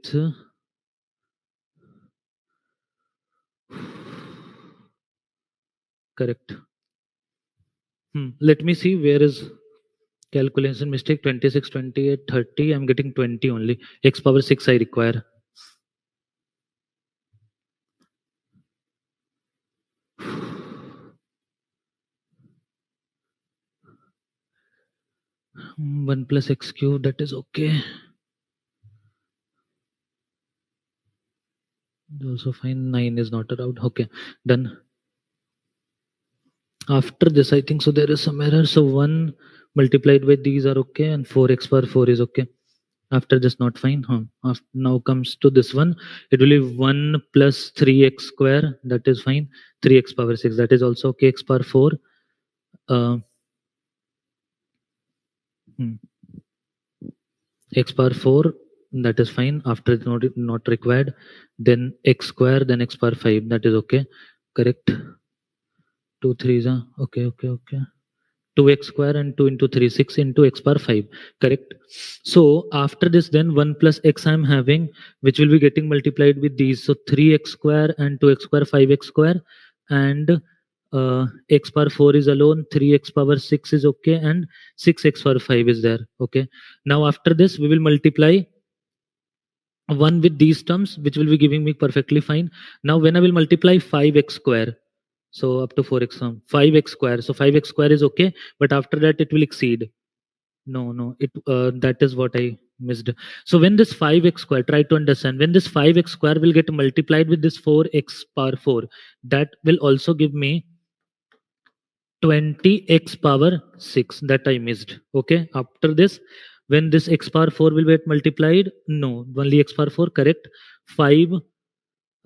correct. Let me see where is calculation mistake. 26, 28, 30. I'm getting 20 only. X power 6 I require. One plus x cube, that is okay. Also fine. 9 is not allowed. Okay, done. After this, I think so there is some error. So 1 multiplied by these are okay, and 4x power 4 is okay. After this, not fine. Now comes to this one. It will be 1 plus 3x square. That is fine. 3x power 6. That is also okay. X power 4. X power 4. That is fine. After it's not required. Then x square. Then x power 5. That is okay. Correct. 2 3s. Okay. 2x square and 2 into 3, 6 into x power 5. Correct. So after this, then 1 plus x I'm having, which will be getting multiplied with these. So 3x square and 2x square, 5x square, and x power 4 is alone, 3x power 6 is okay, and 6x power 5 is there. Okay. Now after this, we will multiply 1 with these terms, which will be giving me perfectly fine. Now when I will multiply 5x square, so up to 4x 5x square. So 5x square is okay, but after that it will exceed. No, it that is what I missed. So when this 5x square, try to understand, when this 5x square will get multiplied with this 4x power 4, that will also give me 20x power 6. That I missed. Okay. After this, when this x power 4 will get multiplied, no, only x power 4. Correct. 5.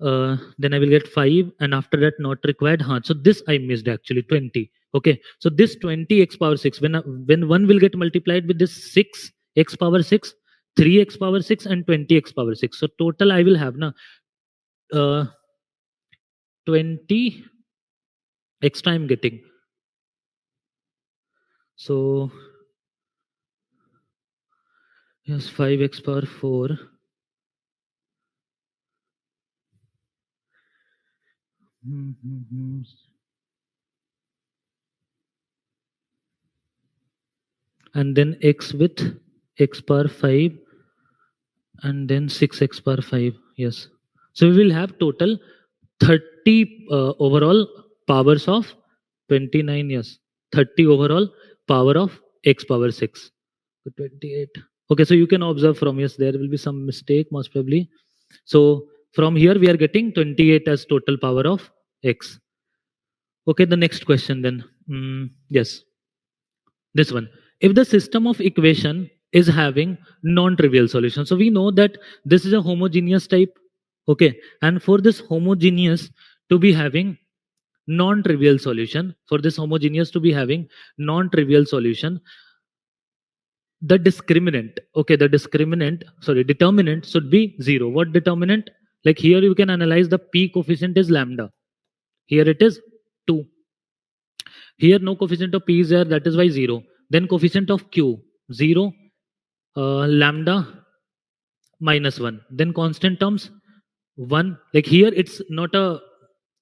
Then I will get 5, and after that not required. So this I missed actually, 20. Okay, so this 20 x power 6, when one will get multiplied with this 6 x power 6, 3 x power 6, and 20 x power 6. So total I will have now 20 extra I'm getting. So Yes, 5x power 4. And then x with x power 5 and then 6x power 5. Yes. So we will have total 30 overall powers of 29. Yes. 30 overall power of x power 6. So 28. Okay, so you can observe from, yes, there will be some mistake most probably. So from here we are getting 28 as total power of x. Okay, the next question then. Yes, this one. If the system of equation is having non-trivial solution, so we know that this is a homogeneous type. Okay, and for this homogeneous to be having non-trivial solution, for this homogeneous to be having non-trivial solution, the discriminant, okay, the discriminant, sorry, determinant should be 0. What determinant? Like here you can analyze the p coefficient is lambda. Here it is 2. Here no coefficient of p is there, that is why 0. Then coefficient of q, 0, lambda minus 1. Then constant terms 1. Like here it's not a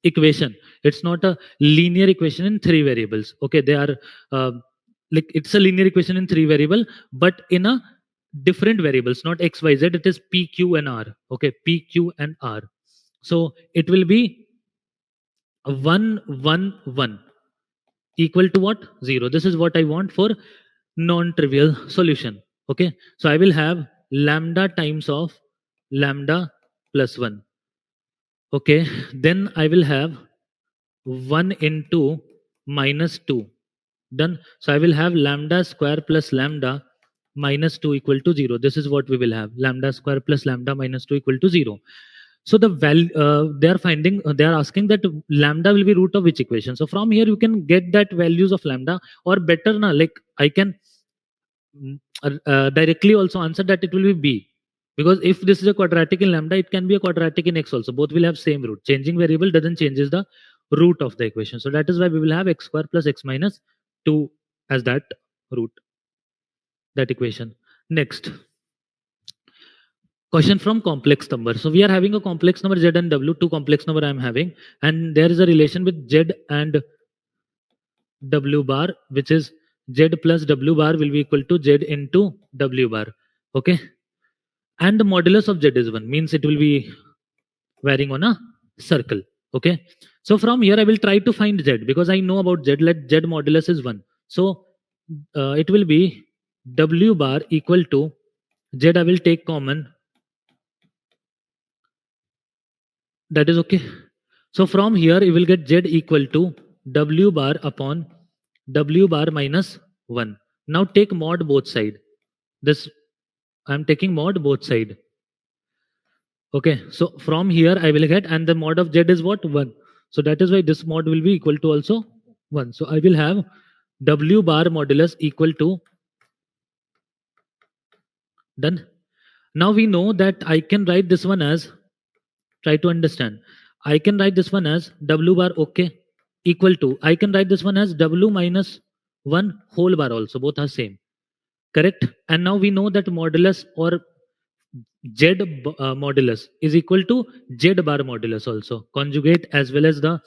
equation, it's not a linear equation in 3 variables. Okay, they are like it's a linear equation in 3 variable, but in a different variables, not x y z, it is p q and r. Okay, p q and r. So it will be 1 1 1 equal to what? 0. This is what I want for non-trivial solution. Okay, so I will have lambda times of lambda plus 1. Okay, then I will have 1 into minus 2. Done. So I will have lambda square plus lambda minus 2 equal to 0. This is what we will have. Lambda square plus lambda minus 2 equal to 0. So the value they are finding, they are asking that lambda will be root of which equation. So from here you can get that values of lambda, or better now, like I can directly also answer that it will be b, because if this is a quadratic in lambda, it can be a quadratic in x also. Both will have same root. Changing variable doesn't changes the root of the equation. So that is why we will have x square plus x minus 2 as that root, that equation. Next question from complex number. So we are having a complex number z and w, two complex number I am having, and there is a relation with z and w bar, which is z plus w bar will be equal to z into w bar. Okay, and the modulus of z is 1, means it will be varying on a circle. Okay, so from here I will try to find z, because I know about z. Let z modulus is 1, so it will be w bar equal to z, I will take common, that is okay. So from here you will get z equal to w bar upon w bar minus 1. Now take mod both side. This I am taking mod both side. Okay, so from here I will get, and the mod of z is what? 1. So that is why this mod will be equal to also 1. So I will have w bar modulus equal to, done. Now we know that I can write this one as, try to understand, I can write this one as w bar, okay, equal to, I can write this one as w minus 1 whole bar also, both are same, correct? And now we know that modulus or z modulus is equal to z bar modulus also, conjugate as well as the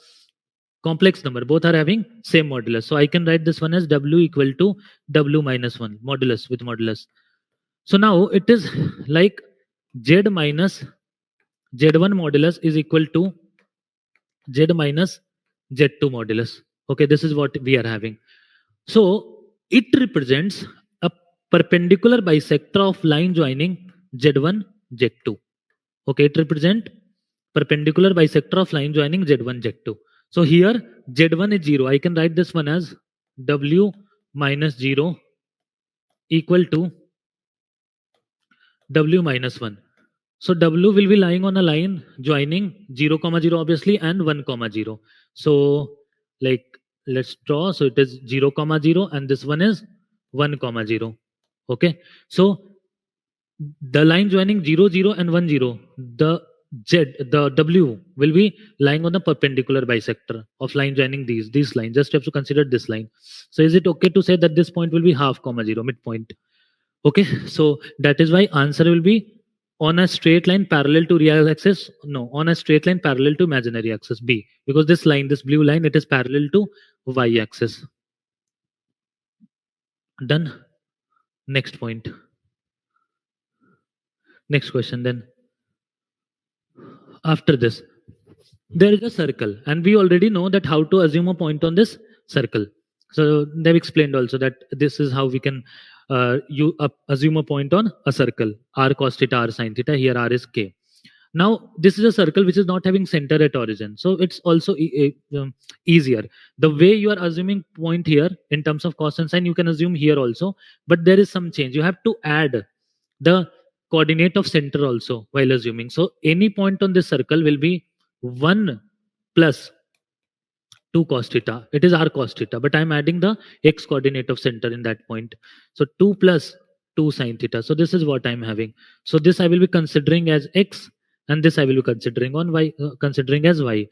complex number, both are having same modulus. So I can write this one as w equal to w minus 1 modulus with modulus. So now it is like z minus z1 modulus is equal to z minus z2 modulus. Okay, this is what we are having. So it represents a perpendicular bisector of line joining z1 z2. Okay, it represent perpendicular bisector of line joining z1 z2. So here z1 is 0. I can write this one as w minus 0 equal to w minus 1. So w will be lying on a line joining 0 comma 0 obviously and 1 comma 0. So like let's draw. So it is 0 comma 0 and this one is 1 comma 0. Okay, so the line joining 0 0 and 1 0, the w will be lying on the perpendicular bisector of line joining these lines. Just have to consider this line. So is it okay to say that this point will be half comma 0, midpoint? Okay, so that is why answer will be on a straight line parallel to real axis. No, on a straight line parallel to imaginary axis, B, because this line, this blue line, it is parallel to y axis. Done. Next point. Next question then. After this, there is a circle, and we already know that how to assume a point on this circle. So they've explained also that this is how we can assume a point on a circle. R cos theta, R sin theta. Here R is k. Now this is a circle which is not having center at origin, so it's also easier. The way you are assuming point here in terms of cos and sine, you can assume here also, but there is some change. You have to add the coordinate of center also while assuming. So any point on this circle will be 1 plus 2 cos theta. It is r cos theta, but I'm adding the x coordinate of center in that point. So 2 plus 2 sin theta. So this is what I'm having. So this I will be considering as x, and this I will be considering on y, considering as y.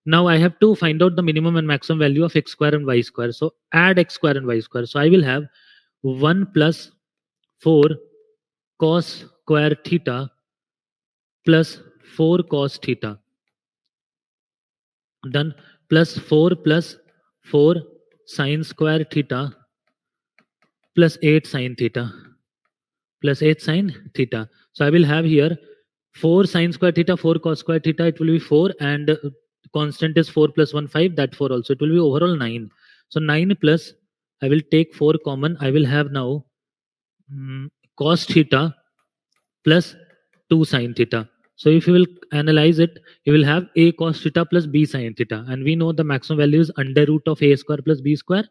Now I have to find out the minimum and maximum value of x square and y square. So add x square and y square. So I will have 1 plus 4 cos square theta plus 4 cos theta. Done. Plus 4 sin square theta plus 8 sin theta plus 8 sin theta. So I will have here 4 sin square theta, 4 cos square theta, it will be 4, and constant is 4 plus 1, 5, that 4 also. It will be overall 9. So 9 plus, I will take 4 common, I will have now cos theta plus 2 sin theta. So if you will analyze it, you will have a cos theta plus b sin theta. And we know the maximum value is under root of a square plus b square.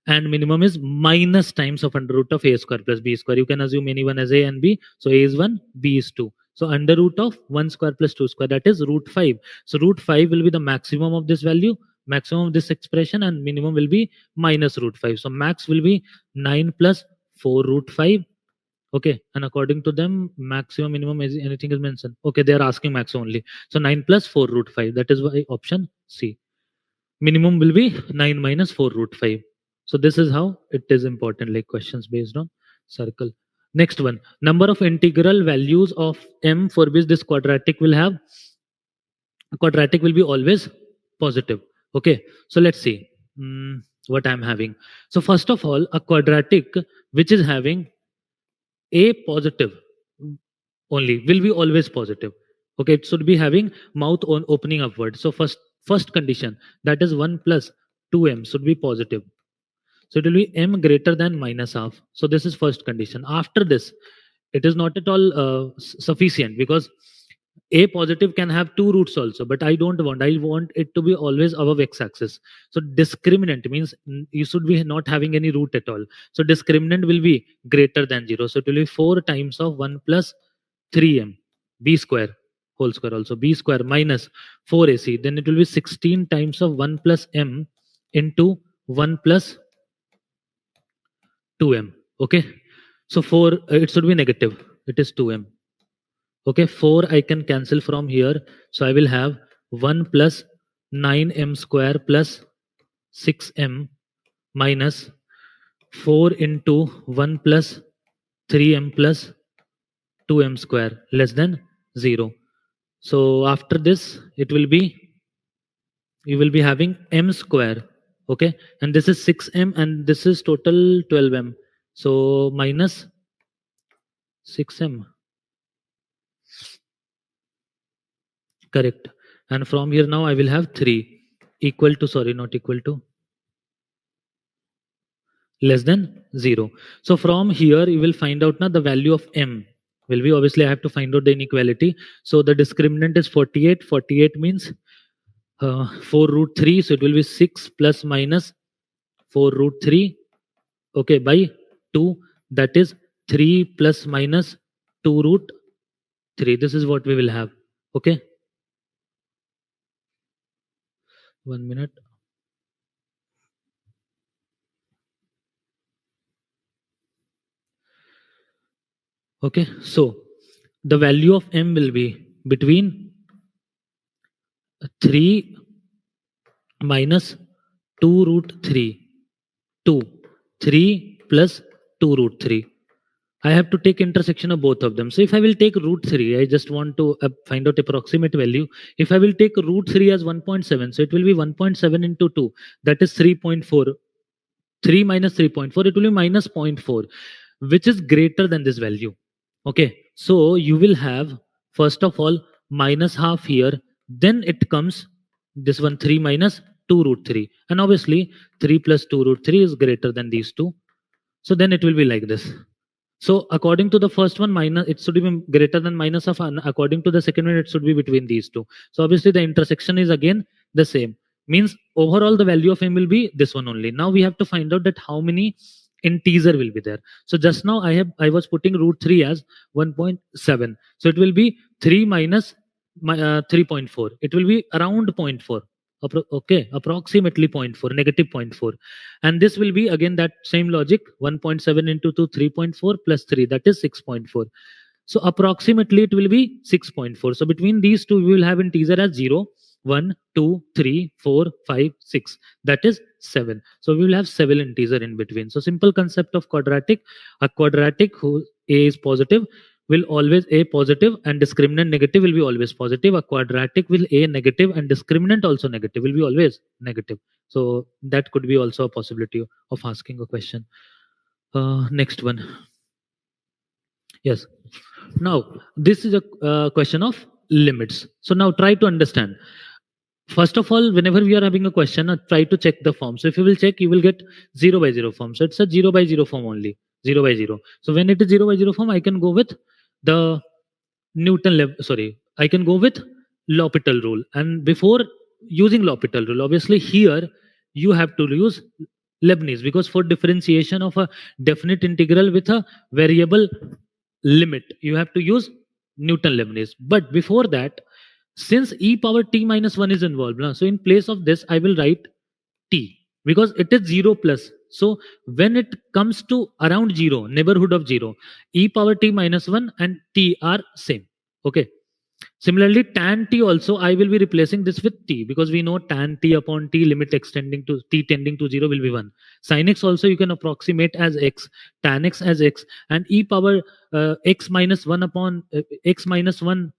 And minimum is minus times of under root of a square plus b square. You can assume anyone as a and b. So a is 1, b is 2. So under root of 1 square plus 2 square, that is root 5. So root 5 will be the maximum of this value, maximum of this expression, and minimum will be minus root 5. So max will be 9 plus 4 root 5. Okay, and according to them, maximum, minimum, anything is mentioned. Okay, they are asking max only. So 9 plus 4 root 5. That is why option C. Minimum will be 9 minus 4 root 5. So this is how it is important, like questions based on circle. Next one, number of integral values of m for which this quadratic will have, quadratic will be always positive. Okay, so let's see what I'm having. So first of all, a quadratic which is having a positive only will be always positive. Okay, it should be having mouth on opening upward. So first condition, that is 1 plus 2m should be positive. So it will be m greater than minus half. So this is first condition. After this, it is not at all sufficient, because a positive can have two roots also, but I don't want. I want it to be always above x-axis. So discriminant means you should be not having any root at all. So discriminant will be greater than 0. So it will be 4 times of 1 plus 3m b square whole square, also b square minus 4ac. Then it will be 16 times of 1 plus m into 1 plus 2m. Okay, so 4 it should be negative, it is 2m. Okay, 4 I can cancel from here, so I will have 1 plus 9m square plus 6m minus 4 into 1 plus 3m plus 2m square less than 0. So after this, it will be, you will be having m square. Okay, and this is 6m and this is total 12m. So minus 6m. Correct. And from here now I will have 3 equal to, sorry, not equal to, less than 0. So from here you will find out now the value of m will be, obviously I have to find out the inequality. So the discriminant is 48. 48 means 4 root 3. So it will be 6 plus minus 4 root 3. Okay, by 2. That is 3 plus minus 2 root 3. This is what we will have. Okay. 1 minute. Okay, so the value of m will be between 3 minus 2 root 3 to 3 plus 2 root 3. I have to take intersection of both of them. So if I will take root 3, I just want to find out approximate value. If I will take root 3 as 1.7, so it will be 1.7 into 2, that is 3.4. 3 minus 3.4, it will be minus 0.4, which is greater than this value. Okay, so you will have, first of all, minus half here, then it comes this one 3 minus 2 root 3. And obviously, 3 plus 2 root 3 is greater than these two. So then it will be like this. So according to the first one, minus it should be greater than minus of, and according to the second one, it should be between these two. So obviously the intersection is again the same. Means overall the value of m will be this one only. Now we have to find out that how many integer will be there. So just now I was putting root 3 as 1.7. So it will be 3 minus 3.4. It will be around 0.4. Okay, approximately 0.4, negative 0.4. And this will be again that same logic, 1.7 into 2, 3.4 plus 3, that is 6.4. So approximately it will be 6.4. So between these two, we will have integer as 0, 1, 2, 3, 4, 5, 6. That is 7. So we will have 7 integer in between. So simple concept of quadratic. A quadratic whose a is positive will always a positive and discriminant negative will be always positive. A quadratic will a negative and discriminant also negative will be always negative. So that could be also a possibility of asking a question. Next one. Yes. Now this is a question of limits. So now try to understand. First of all, whenever we are having a question, try to check the form. So if you will check, you will get 0 by 0 form. So it's a 0 by 0 form only. 0 by 0. So when it is 0 by 0 form, I can go with the I can go with L'Hopital rule. And before using L'Hopital rule, obviously here you have to use Leibniz, because for differentiation of a definite integral with a variable limit, you have to use Newton-Leibniz. But before that, since e power t minus 1 is involved, so in place of this, I will write t, because it is 0 plus. So when it comes to around 0, neighborhood of 0, e power t minus 1 and t are same. Okay. Similarly, tan t also, I will be replacing this with t, because we know tan t upon t, limit extending to t tending to 0 will be 1. Sin x also you can approximate as x, tan x as x, and e power x minus 1 upon x minus 1,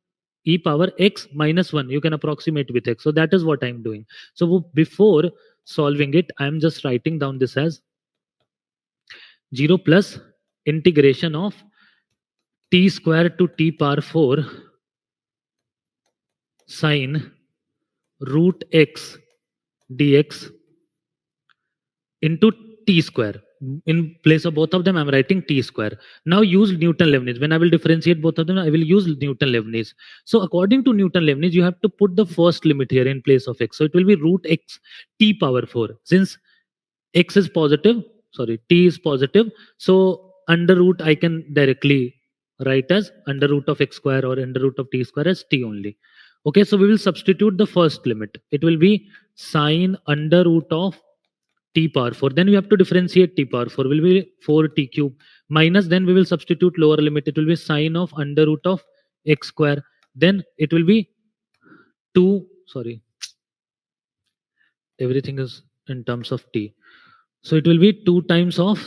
e power x minus 1 you can approximate with x. So that is what I'm doing. So before solving it, I'm just writing down this as 0 plus integration of t square to t power 4 sine root x dx into t square. In place of both of them, I'm writing t square. Now use Newton-Leibniz. When I will differentiate both of them, I will use Newton-Leibniz. So according to Newton-Leibniz, you have to put the first limit here in place of x. So it will be root x t power 4. Since x is positive, t is positive, so under root I can directly write as under root of x square or under root of t square as t only. Okay, so we will substitute the first limit. It will be sine under root of t power 4. Then we have to differentiate t power 4 will be 4t cube minus, then we will substitute lower limit. It will be sine of under root of x square. Then it will be 2, everything is in terms of t. So it will be 2 times of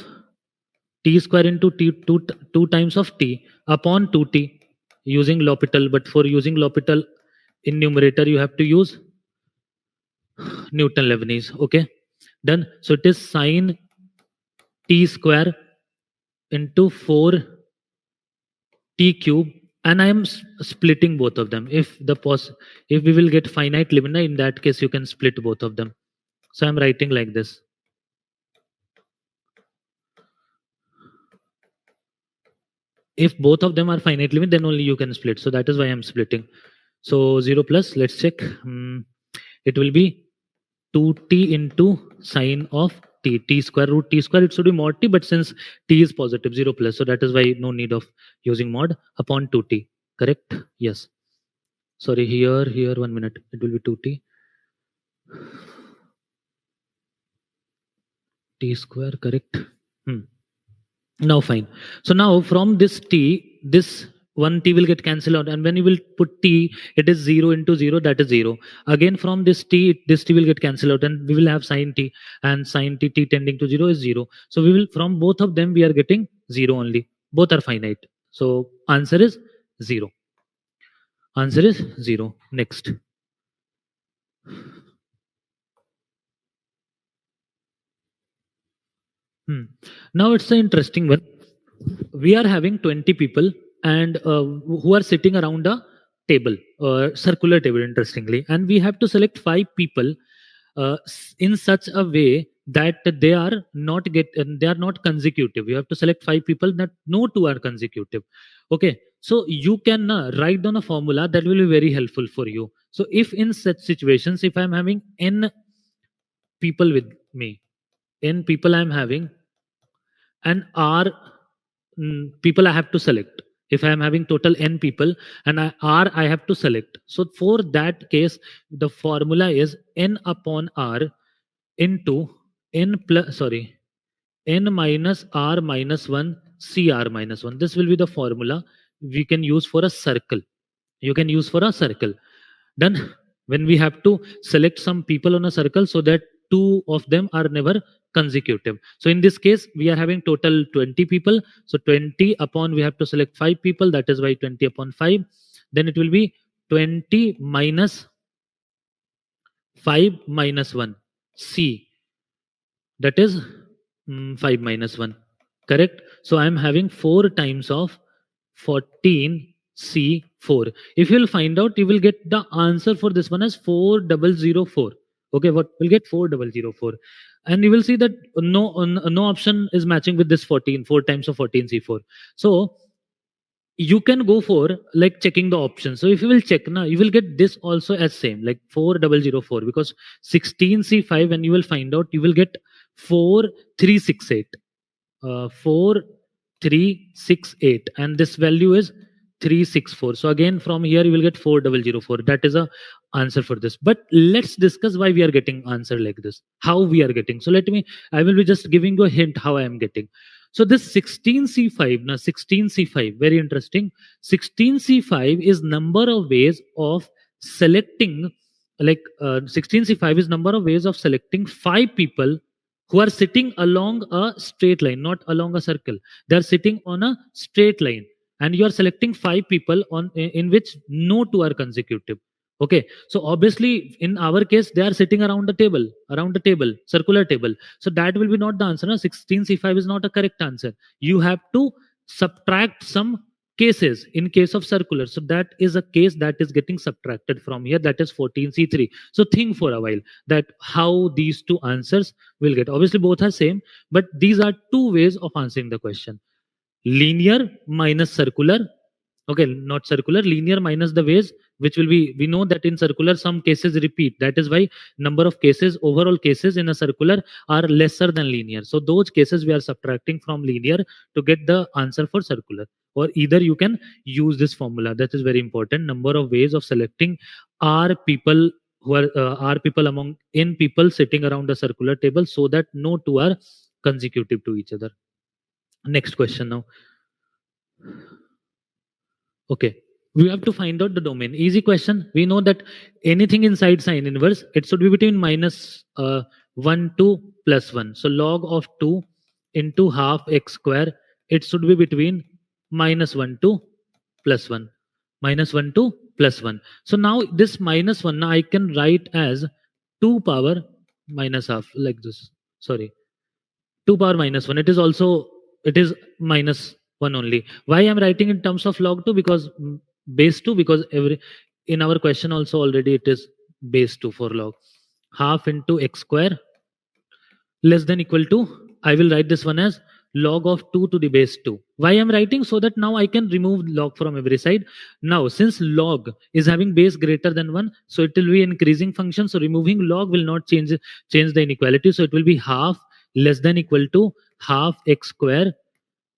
t square into t, 2 times of t upon 2t using L'Hopital. But for using L'Hopital in numerator, you have to use Newton-Leibniz. Okay, done. So it is sine t square into 4t cube, and I am splitting both of them. If we will get finite limit, in that case you can split both of them. So I'm writing like this. If both of them are finite limit, then only you can split. So that is why I'm splitting. So 0 plus, let's check. It will be 2t into sine of t square root t square. It should be mod t, but since t is positive, 0 plus, so that is why no need of using mod upon 2t. Correct? Yes. Sorry, here 1 minute. It will be 2t. T square, correct? Now fine. So now from this t, this 1t will get cancelled out, and when you will put t, it is 0 into 0, that is 0. Again from this t will get cancelled out, and we will have sin t, and sin t tending to 0 is 0. So we will, from both of them we are getting 0 only. Both are finite. So answer is 0. Answer is 0. Next. Now it's an interesting one. We are having 20 people and who are sitting around a table, circular table, interestingly, and we have to select 5 people in such a way that they are not consecutive. You have to select 5 people that no two are consecutive. Okay, so you can write down a formula that will be very helpful for you. So if in such situations, if I'm having n people with me, n people I'm having, and r people I have to select. If I am having total n people and r I have to select. So for that case, the formula is n upon r into n minus r minus 1 cr minus 1. This will be the formula we can use for a circle. You can use for a circle. Then when we have to select some people on a circle so that two of them are never consecutive. So in this case, we are having total 20 people. So 20 upon, we have to select 5 people. That is why 20 upon 5. Then it will be 20 minus 5 minus 1. C. That is 5 minus 1. Correct? So I am having 4 times of 14 C4. If you will find out, you will get the answer for this one as 4004. Okay, what will get 4004, and you will see that no option is matching with this 14, 4 times of 14 C4. So you can go for like checking the options. So if you will check now, you will get this also as same like 4004, because 16 C5, when you will find out, you will get 4368. 4368, and this value is 364. So again from here you will get 4004. That is a answer for this. But let's discuss why we are getting answer like this, how we are getting. So I will be just giving you a hint how I am getting. So this 16C5, now 16C5, very interesting. 16C5 is number of ways of selecting, like 16C5 is number of ways of selecting 5 people who are sitting along a straight line, not along a circle. They are sitting on a straight line, and you are selecting 5 people in which no two are consecutive. Okay, so obviously in our case they are sitting around the table, circular table. So that will be not the answer. 16C5 is not a correct answer. You have to subtract some cases in case of circular. So that is a case that is getting subtracted from here. That is 14C3. So think for a while that how these two answers will get. Obviously both are same, but these are two ways of answering the question. Linear minus circular. Okay, not circular, linear minus the ways, which will be, we know that in circular some cases repeat. That is why number of cases, overall cases in a circular are lesser than linear. So those cases we are subtracting from linear to get the answer for circular. Or either you can use this formula. That is very important. Number of ways of selecting are people who are people among n people sitting around a circular table, so that no two are consecutive to each other. Next question now. Okay, we have to find out the domain. Easy question. We know that anything inside sine inverse, it should be between minus 1 to plus 1. So log of 2 into half x square, it should be between minus 1 to plus 1. Minus 1 to plus 1. So now this minus 1, now I can write as 2 power minus half, like this. Sorry, 2 power minus 1. It is also, it is minus 1 only. Why I'm writing in terms of log 2? Because base 2, because in our question also already it is base 2 for log. Half into x square less than equal to, I will write this one as log of 2 to the base 2. Why I'm writing? So that now I can remove log from every side. Now since log is having base greater than 1, so it will be increasing function. So removing log will not change the inequality. So it will be half less than equal to half x square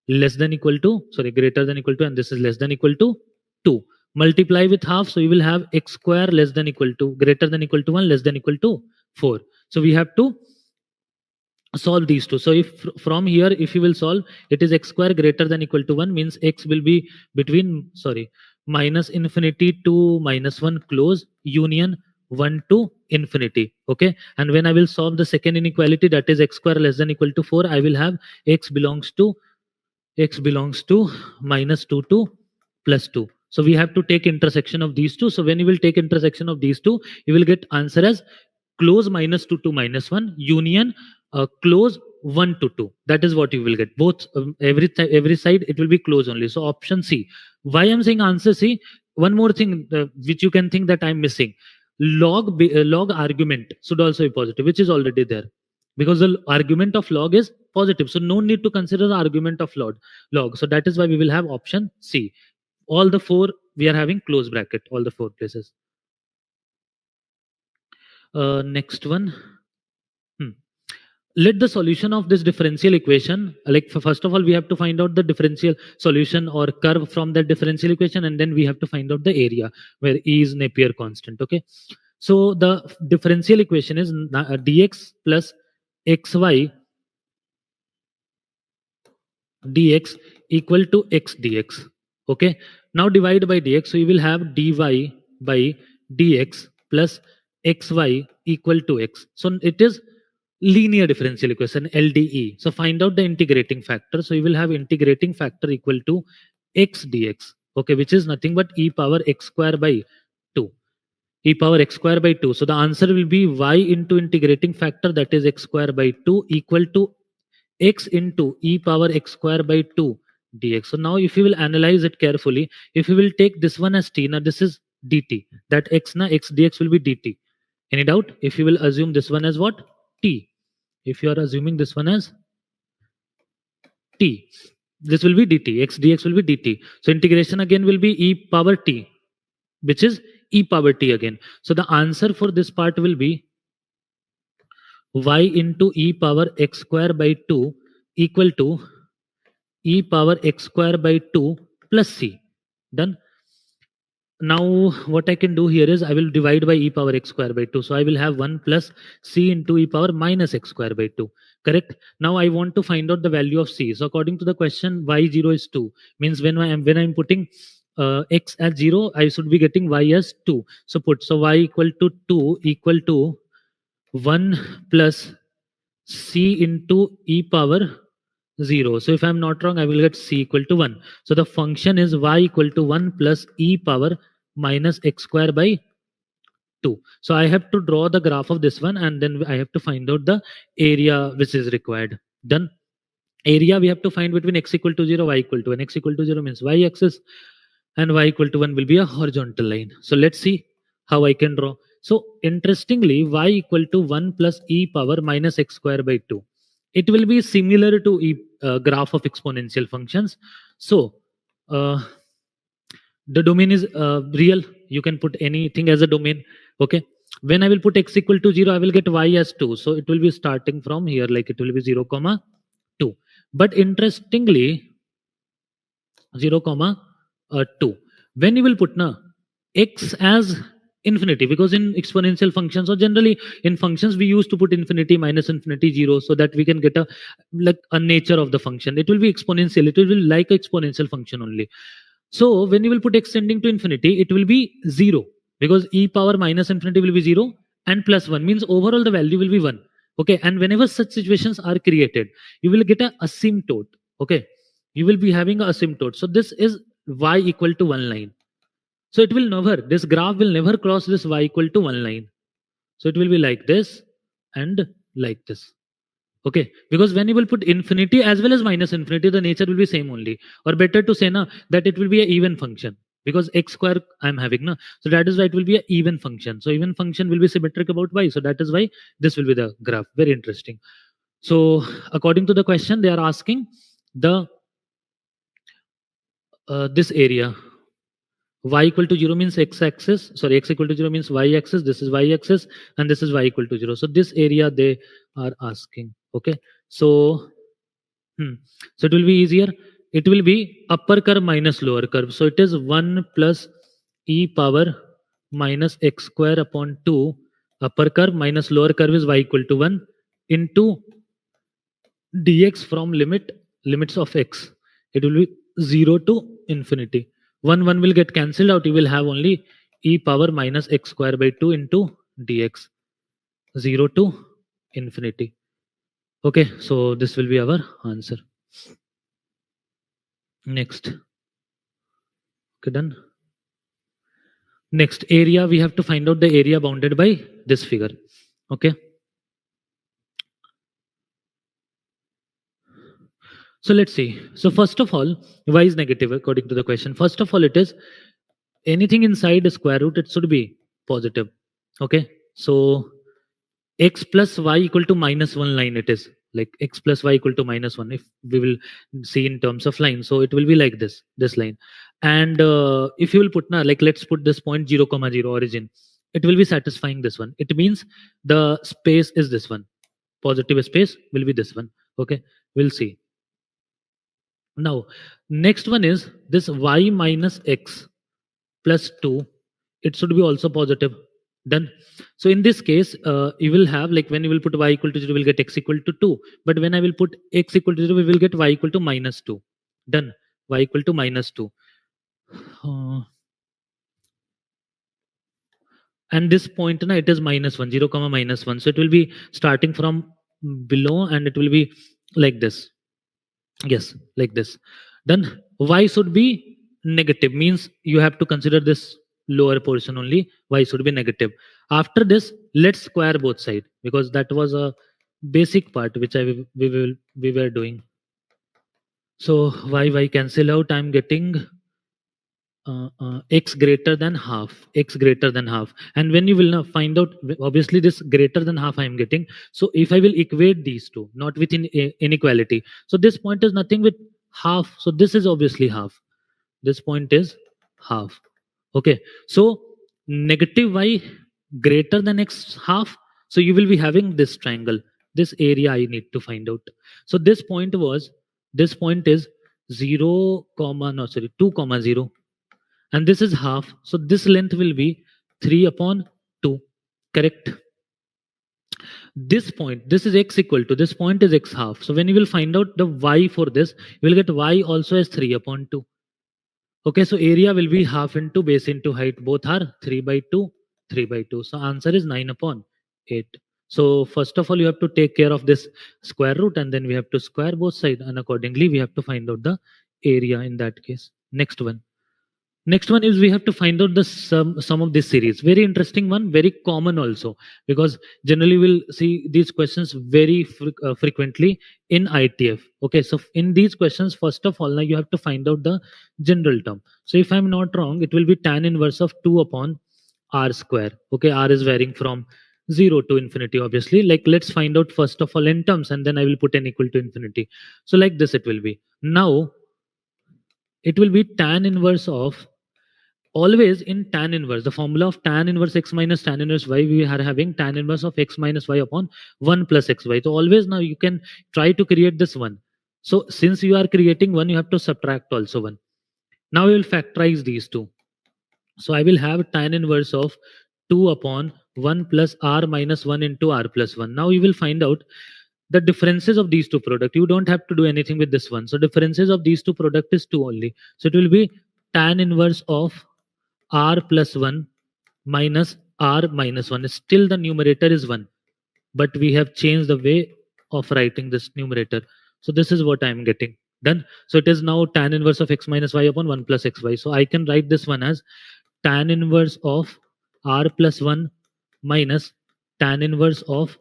less than equal to, sorry, greater than equal to, and this is less than equal to 2. Multiply with half, so you will have x square less than equal to, greater than equal to 1, less than equal to 4. So we have to solve these two. So if from here, if you will solve, it is x square greater than equal to 1, means x will be between, sorry, minus infinity to minus 1 close union 1 to infinity. Okay, and when I will solve the second inequality, that is x square less than equal to 4, I will have x belongs to x belongs to -2 to +2. So we have to take intersection of these two. So when you will take intersection of these two, you will get answer as close -2 to -1 union close 1 to 2. That is what you will get. Both every side it will be close only. So option C. Why I'm saying answer C? One more thing which you can think that I'm missing. Log argument should also be positive, which is already there, because the argument of log is positive. So no need to consider the argument of log. So that is why we will have option C. All the four we are having close bracket, all the four places. Next one. Let the solution of this differential equation, like first of all we have to find out the differential solution or curve from that differential equation, and then we have to find out the area where E is Napier constant. Okay, so the differential equation is dx plus xy dx equal to x dx. Okay, now divide by dx, so you will have dy by dx plus xy equal to x. So it is linear differential equation, LDE. So find out the integrating factor. So you will have integrating factor equal to x dx, okay, which is nothing but e power x square by 2. E power x square by 2. So the answer will be y into integrating factor, that is x square by 2, equal to x into e power x square by 2 dx. So now if you will analyze it carefully, if you will take this one as t, now this is dt, that x dx will be dt. Any doubt? If you will assume this one as what? T. If you are assuming this one as t, this will be dt, x dx will be dt. So integration again will be e power t, which is e power t again. So the answer for this part will be y into e power x square by 2 equal to e power x square by 2 plus c. Done. Now what I can do here is I will divide by e power x square by 2. So I will have 1 plus c into e power minus x square by 2. Correct? Now I want to find out the value of c. So according to the question, y0 is 2. Means when I'm putting x as 0, I should be getting y as 2. So y equal to 2 equal to 1 plus c into e power 0. So if I'm not wrong, I will get c equal to 1. So the function is y equal to 1 plus e power minus x square by 2. So I have to draw the graph of this one, and then I have to find out the area which is required. Done. Area we have to find between x equal to 0, y equal to 1. X equal to 0 means y axis, and y equal to 1 will be a horizontal line. So let's see how I can draw. So interestingly, y equal to 1 plus e power minus x square by 2. It will be similar to graph of exponential functions. So the domain is real. You can put anything as a domain. Okay. When I will put x equal to 0, I will get y as 2. So it will be starting from here, like it will be 0 comma 2. But interestingly, 0 comma 2. When you will put x as infinity, because in exponential functions or generally in functions we used to put infinity, minus infinity, 0, so that we can get a nature of the function. It will be exponential. It will be like an exponential function only. So when you will put x tending to infinity, it will be 0, because e power minus infinity will be 0 and plus 1 means overall the value will be 1. Okay, and whenever such situations are created, you will get an asymptote. Okay, you will be having an asymptote. So this is y equal to 1 line. So it will never, this graph will never cross this y equal to 1 line. So it will be like this and like this. Okay, because when you will put infinity as well as minus infinity, the nature will be same only. Or better to say that it will be an even function, because x square I'm having so that is why it will be an even function. So even function will be symmetric about y. So that is why this will be the graph. Very interesting. So according to the question, they are asking the this area. Y equal to 0 means x axis. Sorry, x equal to 0 means y axis. This is y axis, and this is y equal to 0. So this area they are asking. Okay. So so it will be easier. It will be upper curve minus lower curve. So it is 1 plus e power minus x square upon 2 upper curve minus lower curve is y equal to 1 into dx from limits of x. It will be 0 to infinity. 1 will get cancelled out. You will have only e power minus x square by 2 into dx. 0 to infinity. Okay, so this will be our answer. Next. Okay, done. Next, area, we have to find out the area bounded by this figure. Okay. So let's see. So first of all, y is negative according to the question. First of all, it is anything inside the square root, it should be positive. Okay. So x plus y equal to -1 line, it is like x plus y equal to -1 if we will see in terms of line. So it will be like this line. And if you will put now, like let's put this point 0, 0 origin, it will be satisfying this one. It means the space is this one. Positive space will be this one. Okay, we'll see. Now next one is this y minus x plus 2, it should be also positive. Done. So in this case, you will have, like when you will put y equal to 0, you will get x equal to 2. But when I will put x equal to 0, we will get y equal to -2. Done. Y equal to -2. And this point, na, it is -1, 0, -1. So it will be starting from below and it will be like this. Yes, like this. Then y should be negative, means you have to consider this lower portion only. Y should be negative. After this, let's square both sides, because that was a basic part which we were doing. So y cancel out. I'm getting x greater than half, x greater than half. And when you will now find out, obviously this greater than half I am getting. So if I will equate these two, not with inequality, so this point is nothing with half, so this is obviously half. This point is half. Okay, so negative y greater than x half, so you will be having this triangle. This area I need to find out. So this point is 0 comma, no sorry, 2 comma 0, and this is half, so this length will be 3/2. Correct. This point, this is x equal to, this point is x half. So when you will find out the y for this, you will get y also as 3/2. Okay, so area will be half into base into height, both are 3/2, 3/2. So answer is 9/8. So first of all, you have to take care of this square root, and then we have to square both sides, and accordingly we have to find out the area in that case. Next one. Next one is we have to find out the sum of this series. Very interesting one, very common also, because generally we'll see these questions very frequently in ITF. Okay, so in these questions, first of all, now you have to find out the general term. So if I'm not wrong, it will be tan inverse of 2/r square. Okay, r is varying from 0 to infinity, obviously. Like let's find out first of all in terms, and then I will put n equal to infinity. So like this it will be. Now it will be tan inverse of, always in tan inverse, the formula of tan inverse x minus tan inverse y, we are having tan inverse of x minus y upon 1 plus xy. So always now you can try to create this one. So since you are creating one, you have to subtract also one. Now we will factorize these two. So I will have tan inverse of 2/1 plus r minus 1 into r plus 1. Now you will find out the differences of these two products. You don't have to do anything with this one. So differences of these two products is 2 only. So it will be tan inverse of r plus 1 minus r minus 1. Still the numerator is 1, but we have changed the way of writing this numerator. So this is what I am getting. Done. So it is now tan inverse of x minus y upon 1 plus xy. So I can write this one as tan inverse of r plus 1 minus tan inverse of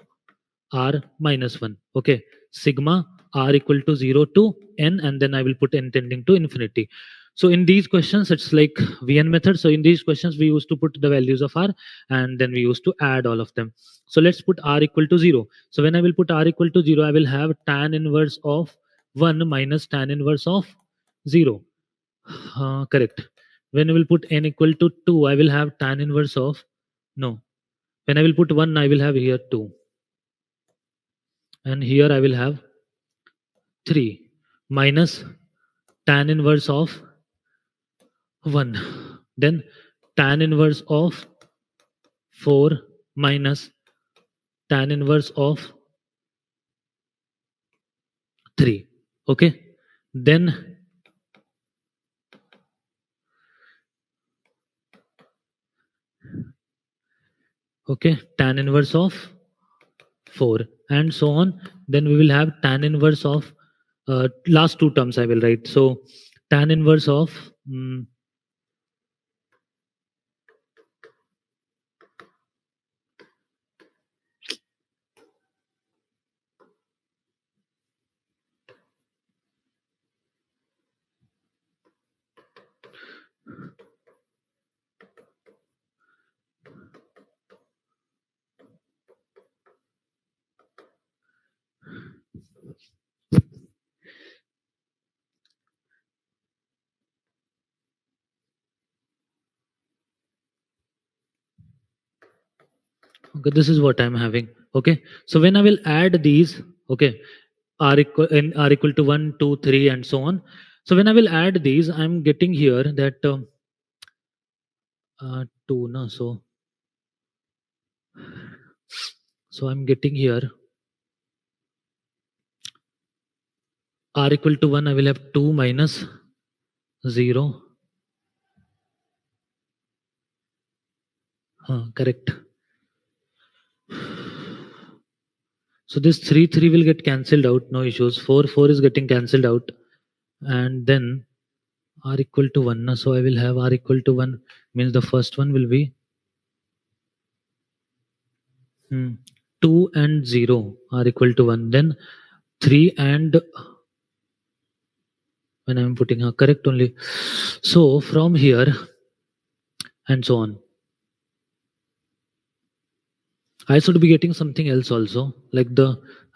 r minus 1. Okay, sigma r equal to 0 to n, and then I will put n tending to infinity. So in these questions, it's like VN method. So in these questions, we used to put the values of r, and then we used to add all of them. So let's put r equal to 0. So when I will put r equal to 0, I will have tan inverse of 1 minus tan inverse of 0. Correct. When I will put n equal to 2, I will have tan inverse of, no. When I will put 1, I will have here 2. And here I will have 3 minus tan inverse of 1. Then tan inverse of 4 minus tan inverse of 3. Okay. Then tan inverse of 4 and so on. Then we will have tan inverse of last two terms I will write. So tan inverse of okay, this is what I'm having. Okay, so when I will add these, okay, r equal to 1, 2, 3, and so on. So when I will add these, I'm getting here that 2, no, so I'm getting here r equal to 1, I will have 2 minus 0. Correct. So this 3, 3 will get cancelled out, no issues. 4, 4 is getting cancelled out. And then r equal to 1. So I will have r equal to 1 means the first one will be 2 and 0 are equal to 1. Then 3 and when I'm putting correct only. So from here and so on. I should be getting something else also, like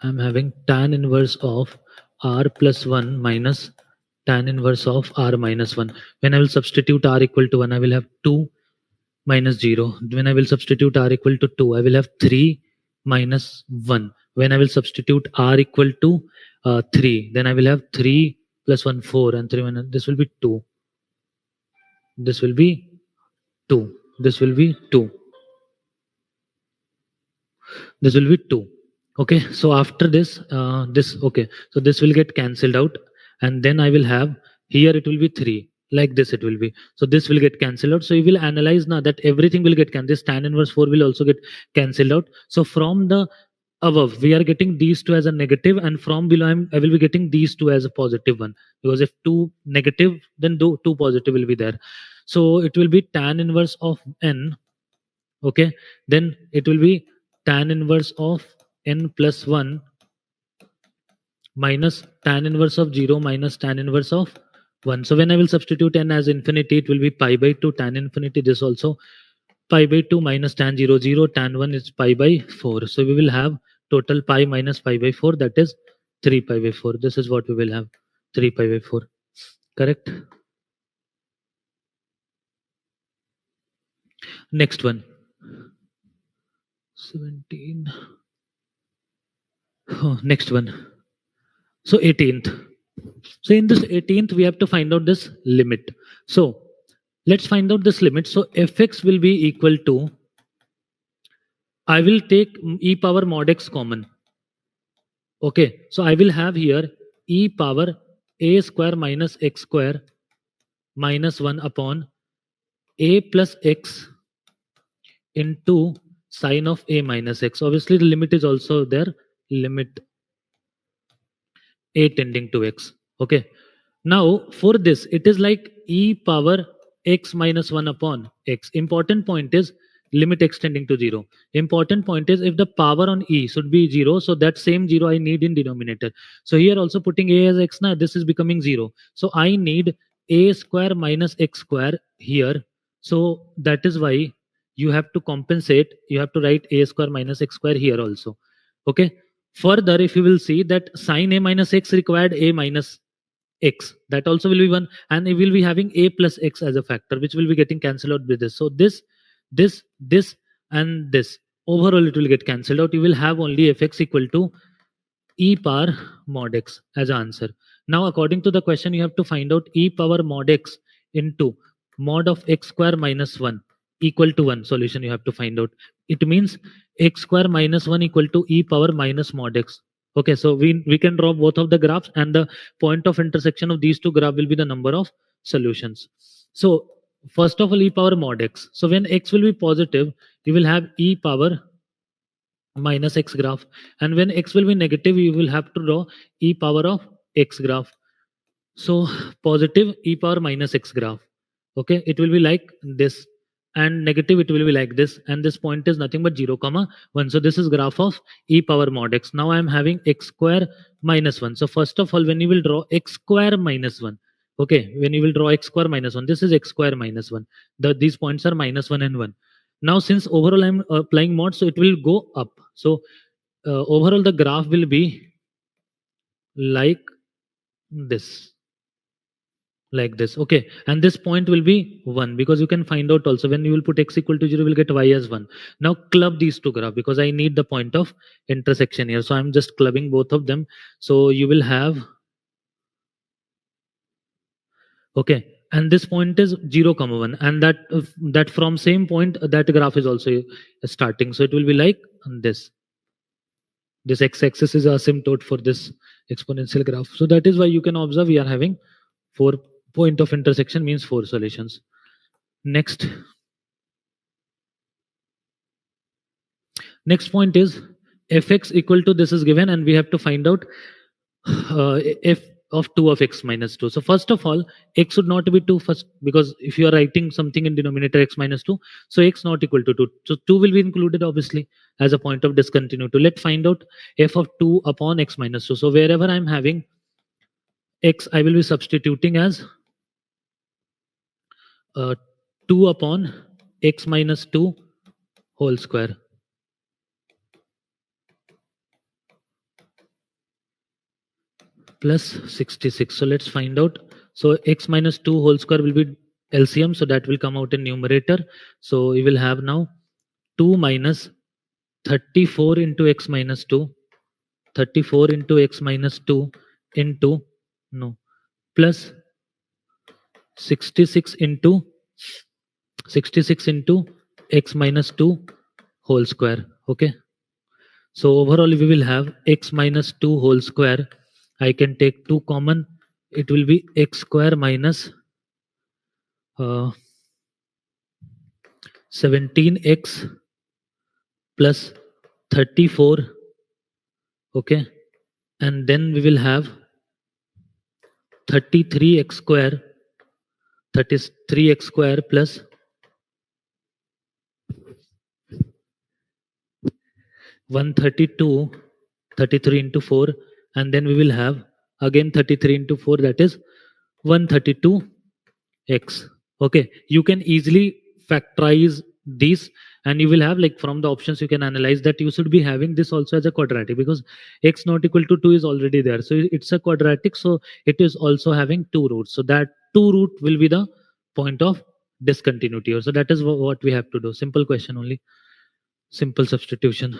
I'm having tan inverse of r plus 1 minus tan inverse of r minus 1. When I will substitute r equal to 1, I will have 2 minus 0. When I will substitute r equal to 2, I will have 3 minus 1. When I will substitute r equal to 3, then I will have 3 plus 1, 4, and 3 minus, this will be 2. This will be 2. This will be 2. This will be 2. Okay, so after this, okay, so this will get cancelled out, and then I will have here it will be 3. Like this it will be. So this will get cancelled out. So you will analyze now that everything will get cancelled. This tan inverse 4 will also get cancelled out. So from the above, we are getting these two as a negative, and from below I will be getting these two as a positive one. Because if 2 negative, then 2 positive will be there. So it will be tan inverse of n. Okay, then it will be tan inverse of n plus 1 minus tan inverse of 0 minus tan inverse of 1. So when I will substitute n as infinity, it will be pi by 2 tan infinity. This also pi by 2 minus tan 0, 0, tan 1 is pi by 4. So we will have total pi minus pi by 4, that is 3 pi by 4. This is what we will have, 3 pi by 4. Correct? Next one. 17. Oh, next one. So 18th. So in this 18th, we have to find out this limit. So let's find out this limit. So fx will be equal to, I will take e power mod x common. Okay, so I will have here e power a square minus x square minus 1 upon a plus x into sine of a minus x. Obviously, the limit is also there, limit a tending to x. Okay, now for this, it is like e power x minus 1 upon x. Important point is limit extending to 0. Important point is if the power on e should be 0, so that same 0 I need in denominator. So here also putting a as x now, this is becoming 0. So I need a square minus x square here. So that is why you have to compensate. You have to write a square minus x square here also. Okay. Further, if you will see that sine a minus x required a minus x, that also will be 1, and it will be having a plus x as a factor, which will be getting cancelled out with this. So this, and this, overall it will get cancelled out. You will have only fx equal to e power mod x as an answer. Now according to the question, you have to find out e power mod x into mod of x square minus 1 equal to 1. Solution you have to find out. It means x square minus 1 equal to e power minus mod x. Okay, so we can draw both of the graphs, and the point of intersection of these two graphs will be the number of solutions. So first of all, e power mod x. So when x will be positive, you will have e power minus x graph, and when x will be negative, you will have to draw e power of x graph. So positive e power minus x graph. Okay, it will be like this, and negative it will be like this, and this point is nothing but 0 comma 1. So this is graph of e power mod x. Now I am having x square minus 1. So first of all, when you will draw x square minus 1, okay, when you will draw x square minus 1, this is x square minus 1. These points are minus 1 and 1. Now since overall I'm applying mod, so it will go up. So overall the graph will be like this, like this. Okay, and this point will be 1, because you can find out also when you will put x equal to 0, you will get y as 1. Now club these two graph, because I need the point of intersection here, so I'm just clubbing both of them. So you will have, okay, and this point is 0 comma 1, and that from same point that graph is also starting. So it will be like this x-axis is asymptote for this exponential graph. So that is why you can observe we are having 4 point of intersection, means 4 solutions. Next point is fx equal to, this is given, and we have to find out f of 2 of x minus 2. So first of all, x should not be 2 first, because if you are writing something in denominator x minus 2, so x not equal to 2. So 2 will be included obviously as a point of discontinuity. Let's find out f of 2 upon x minus 2. So wherever I'm having x, I will be substituting as 2 upon x minus 2 whole square plus 66. So let's find out. So x minus 2 whole square will be LCM, so that will come out in numerator. So we will have now 2 minus 34 into x minus 2, 34 into x minus 2 into, no, plus 66 into x minus 2 whole square. Okay, so overall we will have x minus 2 whole square. I can take 2 common, it will be x square minus 17x plus 34. Okay, and then we will have 33x square, 33x square plus 132, 33 into 4, and then we will have again 33 into 4, that is 132x. Okay, you can easily factorize these, and you will have, like, from the options you can analyze that you should be having this also as a quadratic, because x not equal to 2 is already there, so it's a quadratic, so it is also having 2 roots. So that 2 root will be the point of discontinuity. So that is what we have to do. Simple question only, simple substitution.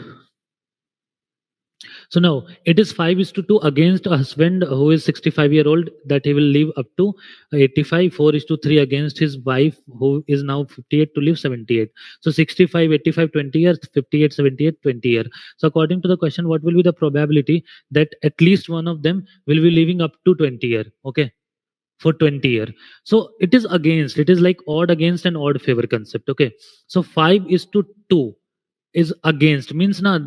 So now it is 5:2 against a husband who is 65-year-old, that he will live up to 85. 4:3 against his wife who is now 58 to live 78. So 65, 85, 20 years, 58, 78, 20 years. So according to the question, what will be the probability that at least one of them will be living up to 20 years? Okay, for 20 years. So it is against, it is like odd against and odd favor concept. Okay, so 5:2 is against, means now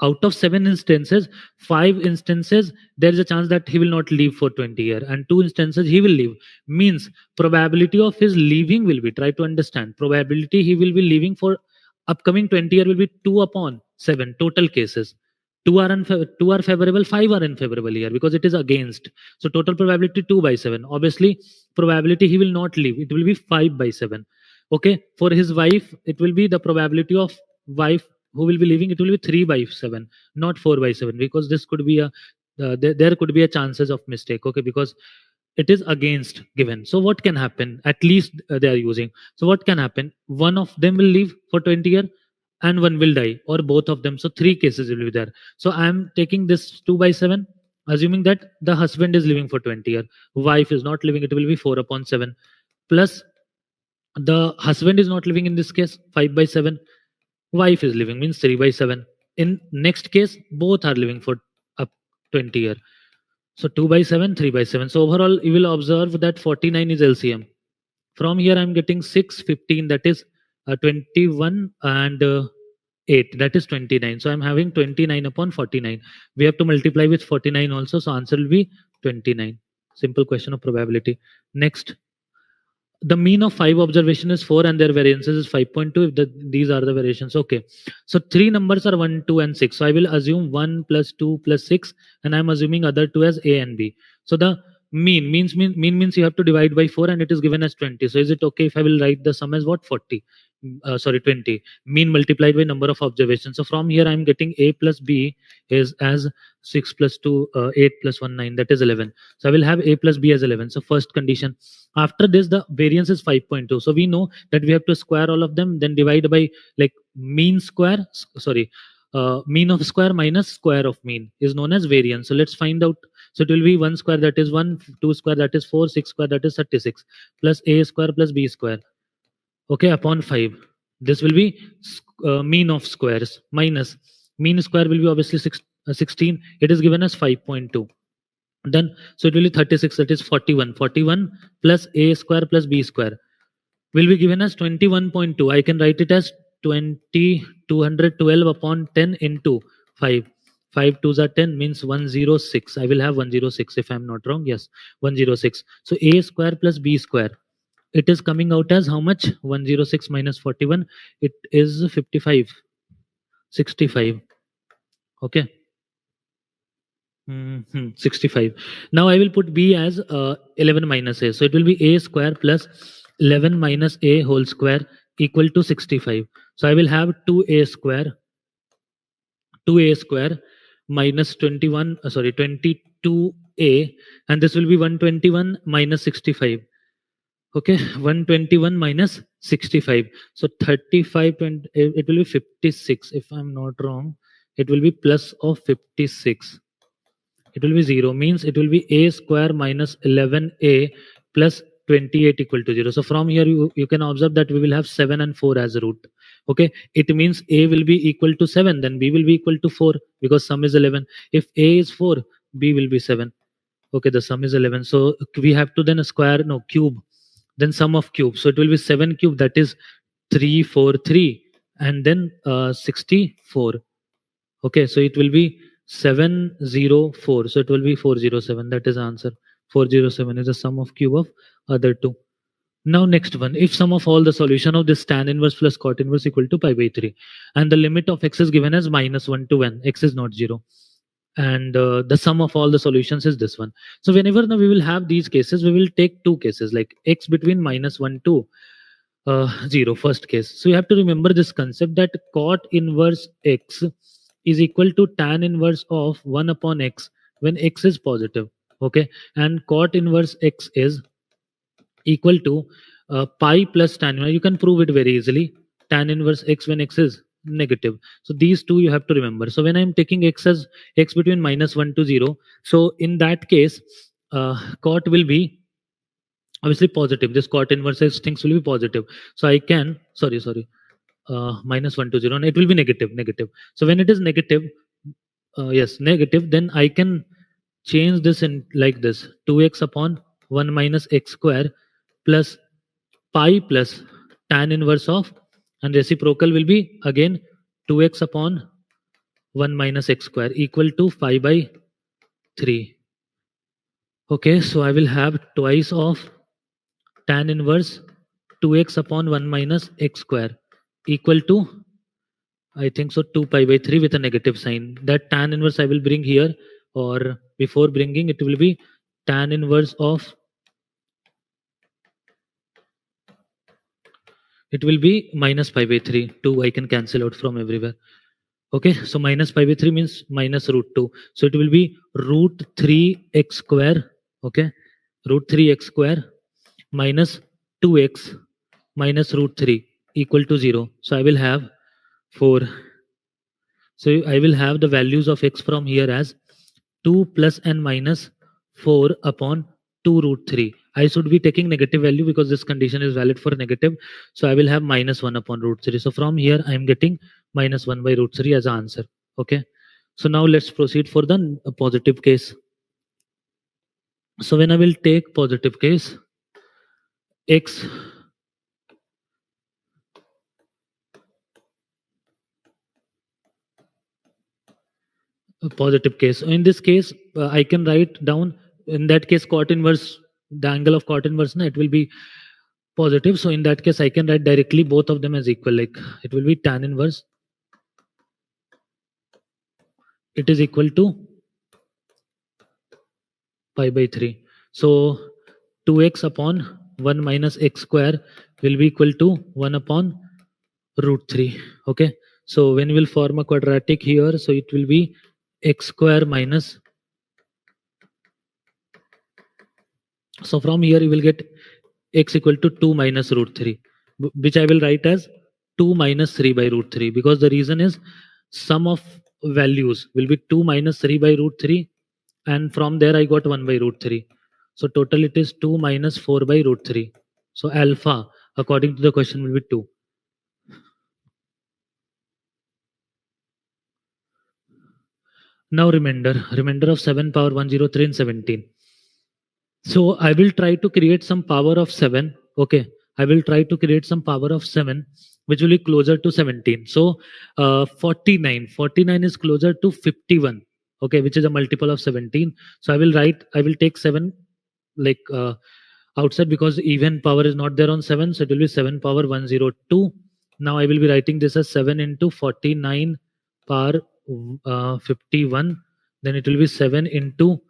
out of 7 instances, 5 instances there is a chance that he will not live for 20 years, and 2 instances he will live, means probability of his leaving will be, try to understand, probability he will be leaving for upcoming 20 year will be 2 upon 7 total cases. 2 are 2 are favorable, 5 are unfavorable here, because it is against. So total probability 2 by 7. Obviously probability he will not live, it will be 5 by 7. Okay, for his wife it will be the probability of wife who will be living, it will be 3 by 7, not 4 by 7, because this could be a there could be a chances of mistake. Okay, because it is against given. So what can happen, at least they are using, so what can happen, one of them will live for 20 years and one will die, or both of them. So 3 cases will be there. So I am taking this 2 by 7, assuming that the husband is living for 20 years, wife is not living, it will be 4 upon 7, plus the husband is not living in this case, 5 by 7, wife is living, means 3 by 7. In next case both are living for up 20 years. So 2 by 7, 3 by 7. So overall you will observe that 49 is LCM. From here I'm getting 6, 15, that is 21, and 8, that is 29. So I'm having 29 upon 49. We have to multiply with 49 also, so answer will be 29. Simple question of probability. Next, the mean of 5 observation is 4 and their variances is 5.2 if these are the variations. Okay, so three numbers are 1, 2 and 6, so I will assume 1 plus 2 plus 6, and I'm assuming other two as a and b. So the mean means you have to divide by 4 and it is given as 20. So is it okay if I will write the sum as what? 40, sorry, 20, mean multiplied by number of observations. So from here I'm getting a plus b is as 6 plus 2 8 plus 1 9, that is 11. So I will have a plus b as 11. So first condition. After this, the variance is 5.2. So we know that we have to square all of them, then divide by like mean square, mean of square minus square of mean is known as variance. So let's find out. So it will be 1 square, that is 1, 2 square, that is 4, 6 square, that is 36, plus a square plus b square. Okay, upon 5. This will be mean of squares minus mean square will be obviously 16. It is given as 5.2. Then so it will be 36, that is 41. 41 plus a square plus b square will be given as 21.2. I can write it as 212 upon 10 into 5. 5 2s are 10, means 106. I will have 106 if I'm not wrong. Yes, 106. So a square plus b square, it is coming out as how much? 106 minus 41, it is 55, 65. Okay. 65. Now I will put b as 11 minus a. So it will be a square plus 11 minus a whole square equal to 65. So I will have 2a square minus 21, 22a, and this will be 121 minus 65. Okay, 121 minus 65. So 35, 20, it will be 56 if I'm not wrong. It will be plus of 56. It will be 0, means it will be a square minus 11a plus 28 equal to 0. So from here you can observe that we will have 7 and 4 as a root. Okay, it means a will be equal to 7, then b will be equal to 4 because sum is 11. If a is 4, b will be 7. Okay, the sum is 11. So we have to then cube, then sum of cube. So it will be 7 cube, that is 343, and then 64. Okay, so it will be 704. So it will be 407. That is the answer. 407 is the sum of cube of other two. Now next one, if sum of all the solution of this tan inverse plus cot inverse equal to pi by 3, and the limit of x is given as minus 1 to n, x is not 0, and the sum of all the solutions is this one. So whenever now we will have these cases, we will take two cases, like x between minus 1 to 0, first case. So you have to remember this concept that cot inverse x is equal to tan inverse of 1 upon x when x is positive. Okay, and cot inverse x is equal to pi plus tan inverse. You can prove it very easily. Tan inverse x when x is negative. So these two you have to remember. So when I'm taking x as x between minus 1 to 0, so in that case, cot will be obviously positive. This cot inverse x things will be positive. So I can, minus 1 to 0, and it will be negative. So when it is negative, yes, negative, then I can change this in like this: 2x upon 1 minus x square plus pi plus tan inverse of, and reciprocal will be again 2x upon 1 minus x square equal to 5 by 3. Okay, so I will have twice of tan inverse 2x upon 1 minus x square equal to, I think so, 2 pi by 3 with a negative sign. That tan inverse I will bring here, or before bringing it will be tan inverse of, it will be minus pi by 3. 2 I can cancel out from everywhere. Okay, so minus pi by 3 means minus root 2. So it will be root 3x square. Okay, root 3x square minus 2x minus root 3 equal to 0. So I will have 4. So I will have the values of x from here as 2 plus and minus 4 upon 2 root 3. I should be taking negative value because this condition is valid for negative. So I will have minus 1 upon root 3. So from here I am getting minus 1 by root 3 as an answer. Okay. So now let's proceed for the positive case. So when I will take positive case, x positive case. So in this case, I can write down in that case cot inverse, the angle of cot inverse, it will be positive. So in that case I can write directly both of them as equal, like it will be tan inverse, it is equal to pi by 3. So 2x upon 1 minus x square will be equal to 1 upon root 3. Okay, so when we will form a quadratic here, so it will be x square minus, so from here you will get x equal to 2 minus root 3, which I will write as 2 minus 3 by root 3, because the reason is sum of values will be 2 minus 3 by root 3, and from there I got 1 by root 3. So total it is 2 minus 4 by root 3. So alpha according to the question will be 2. Now remainder of 7 power 103 and 17. So I will try to create some power of 7. Okay, I will try to create some power of 7 which will be closer to 17. So 49 is closer to 51. Okay, which is a multiple of 17. So I will take 7 like outside, because even power is not there on 7. So it will be 7 power 102. Now I will be writing this as 7 into 49 power 51. Then it will be 7 into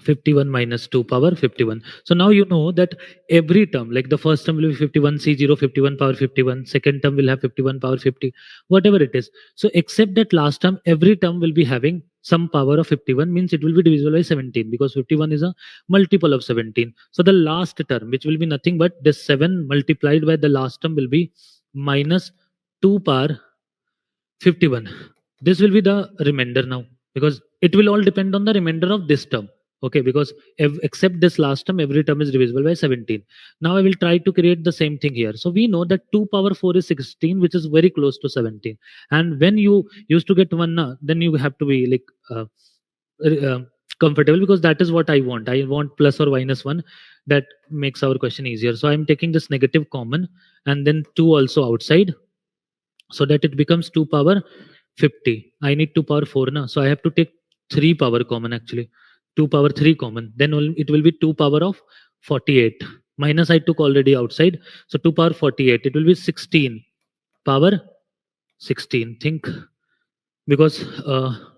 51 minus 2 power 51. So now you know that every term, like the first term will be 51 C0 51 power 51, second term will have 51 power 50, whatever it is. So except that last term, every term will be having some power of 51, means it will be divisible by 17, because 51 is a multiple of 17. So the last term, which will be nothing but this 7 multiplied by the last term, will be minus 2 power 51. This will be the remainder now, because it will all depend on the remainder of this term. Okay, because except this last term, every term is divisible by 17. Now I will try to create the same thing here. So we know that 2 power 4 is 16, which is very close to 17. And when you used to get 1, then you have to be like comfortable, because that is what I want. I want plus or minus 1. That makes our question easier. So I'm taking this negative common, and then 2 also outside, so that it becomes 2 power 50. I need 2 power 4 now, so I have to take 3 power common actually. 2 power 3 common, then it will be 2 power of 48. Minus I took already outside, so 2 power 48. It will be 16 power 16. Think, because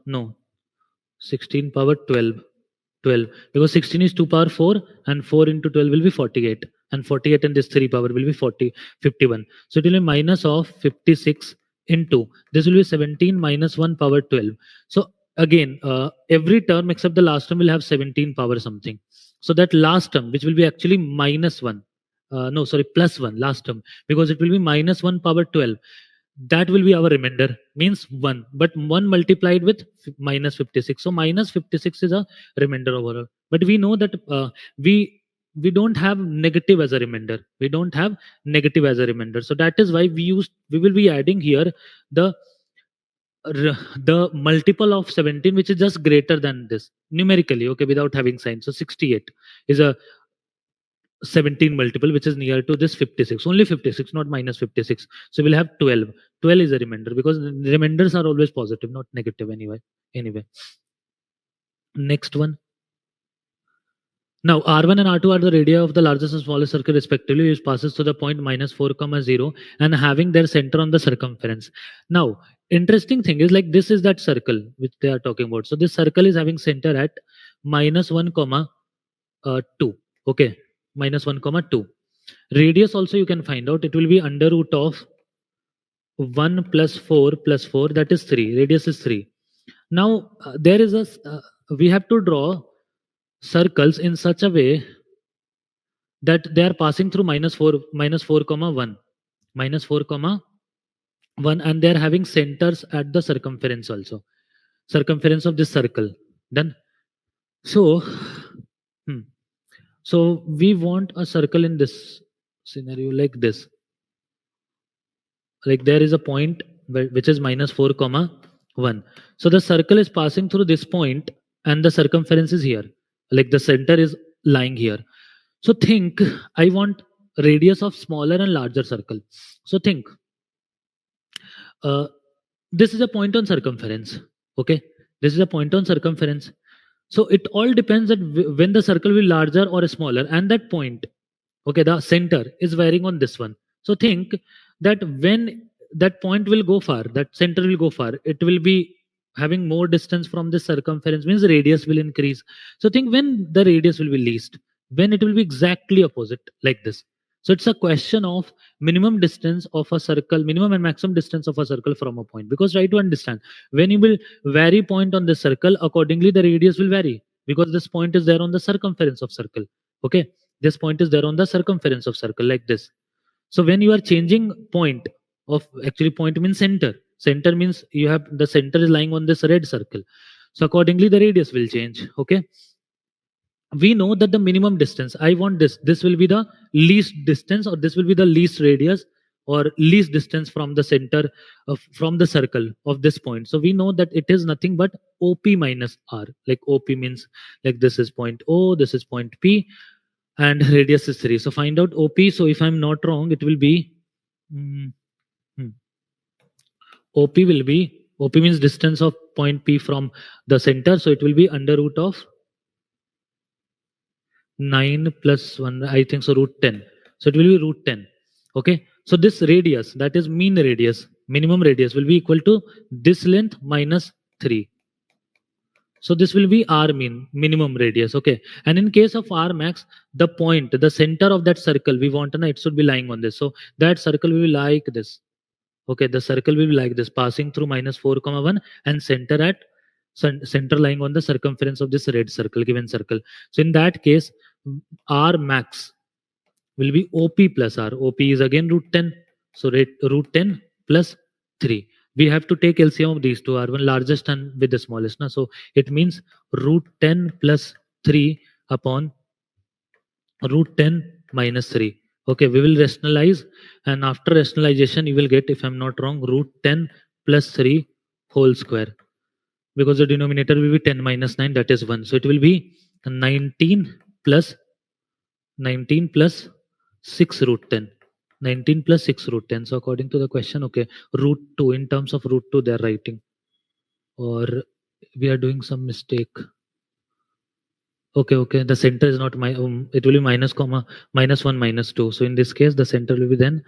no, 16 power 12. 12, because 16 is 2 power 4 and 4 into 12 will be 48, and 48 and this 3 power will be 51. So it will be minus of 56 into this will be 17 minus 1 power 12. So again every term except the last term will have 17 power something. So that last term, which will be actually minus 1, no sorry, plus 1 last term, because it will be minus 1 power 12, that will be our remainder, means 1, but 1 multiplied with minus 56. So minus 56 is a remainder overall. But we know that we don't have negative as a remainder. We don't have negative as a remainder. So that is why we will be adding here the the multiple of 17, which is just greater than this numerically, okay, without having sign. So 68 is a 17 multiple, which is near to this 56, only 56, not minus 56. So we'll have 12. 12 is a remainder, because the remainders are always positive, not negative anyway. Next one. Now R1 and R2 are the radii of the largest and smallest circle respectively, which passes to the point minus 4 comma 0 and having their center on the circumference. Now interesting thing is, like, this is that circle which they are talking about. So this circle is having center at minus 1 comma 2. Okay, minus 1 comma 2. Radius also you can find out. It will be under root of 1 plus 4 plus 4, that is 3. Radius is 3. Now there is a we have to draw circles in such a way that they are passing through minus 4 comma 1, minus 4 comma 1, and they are having centers at the circumference also, circumference of this circle. Done. So so we want a circle in this scenario like this. Like there is a point which is minus 4 comma 1. So the circle is passing through this point and the circumference is here, like the center is lying here. So think, I want radius of smaller and larger circle. So think this is a point on circumference. Okay, this is a point on circumference. So it all depends that when the circle will be larger or smaller, and that point, okay, the center is varying on this one. So think that when that point will go far, that center will go far, it will be having more distance from the circumference, means the radius will increase. So think when the radius will be least, when it will be exactly opposite, like this. So it's a question of minimum distance of a circle, minimum and maximum distance of a circle from a point. Because try to understand, when you will vary point on the circle, accordingly the radius will vary, because this point is there on the circumference of circle. Okay, this point is there on the circumference of circle, like this. So when you are changing point of, actually point means center, center means you have the center is lying on this red circle, so accordingly the radius will change. Okay, we know that the minimum distance, I want this will be the least distance, or this will be the least radius, or least distance from the center of, from the circle of this point. So we know that it is nothing but OP minus R. Like OP means, like this is point O, this is point P, and radius is 3. So find out OP. So if I'm not wrong, it will be OP will be, OP means distance of point P from the center, so it will be under root of 9 plus 1, I think so, root 10. So it will be root 10. Okay, so this radius, that is mean radius, minimum radius, will be equal to this length minus 3. So this will be R mean, minimum radius. Okay, and in case of R max, the point, the center of that circle, we want to know it should be lying on this. So that circle will be like this. Okay, the circle will be like this, passing through minus 4 comma 1, and center at center lying on the circumference of this red circle, given circle. So in that case, R max will be OP plus R. OP is again root 10. So root 10 plus 3. We have to take LCM of these two, R1 largest and with the smallest. So it means root 10 plus 3 upon root 10 minus 3. Okay, we will rationalize, and after rationalization you will get, if I'm not wrong, root 10 plus 3 whole square, because the denominator will be 10 minus 9, that is 1. So it will be 19 plus 6 root 10. 19 plus 6 root 10. So according to the question, okay, root 2, in terms of root 2 they are writing, or we are doing some mistake. Okay, the center is not my, it will be minus comma minus 1 minus 2. So in this case the center will be then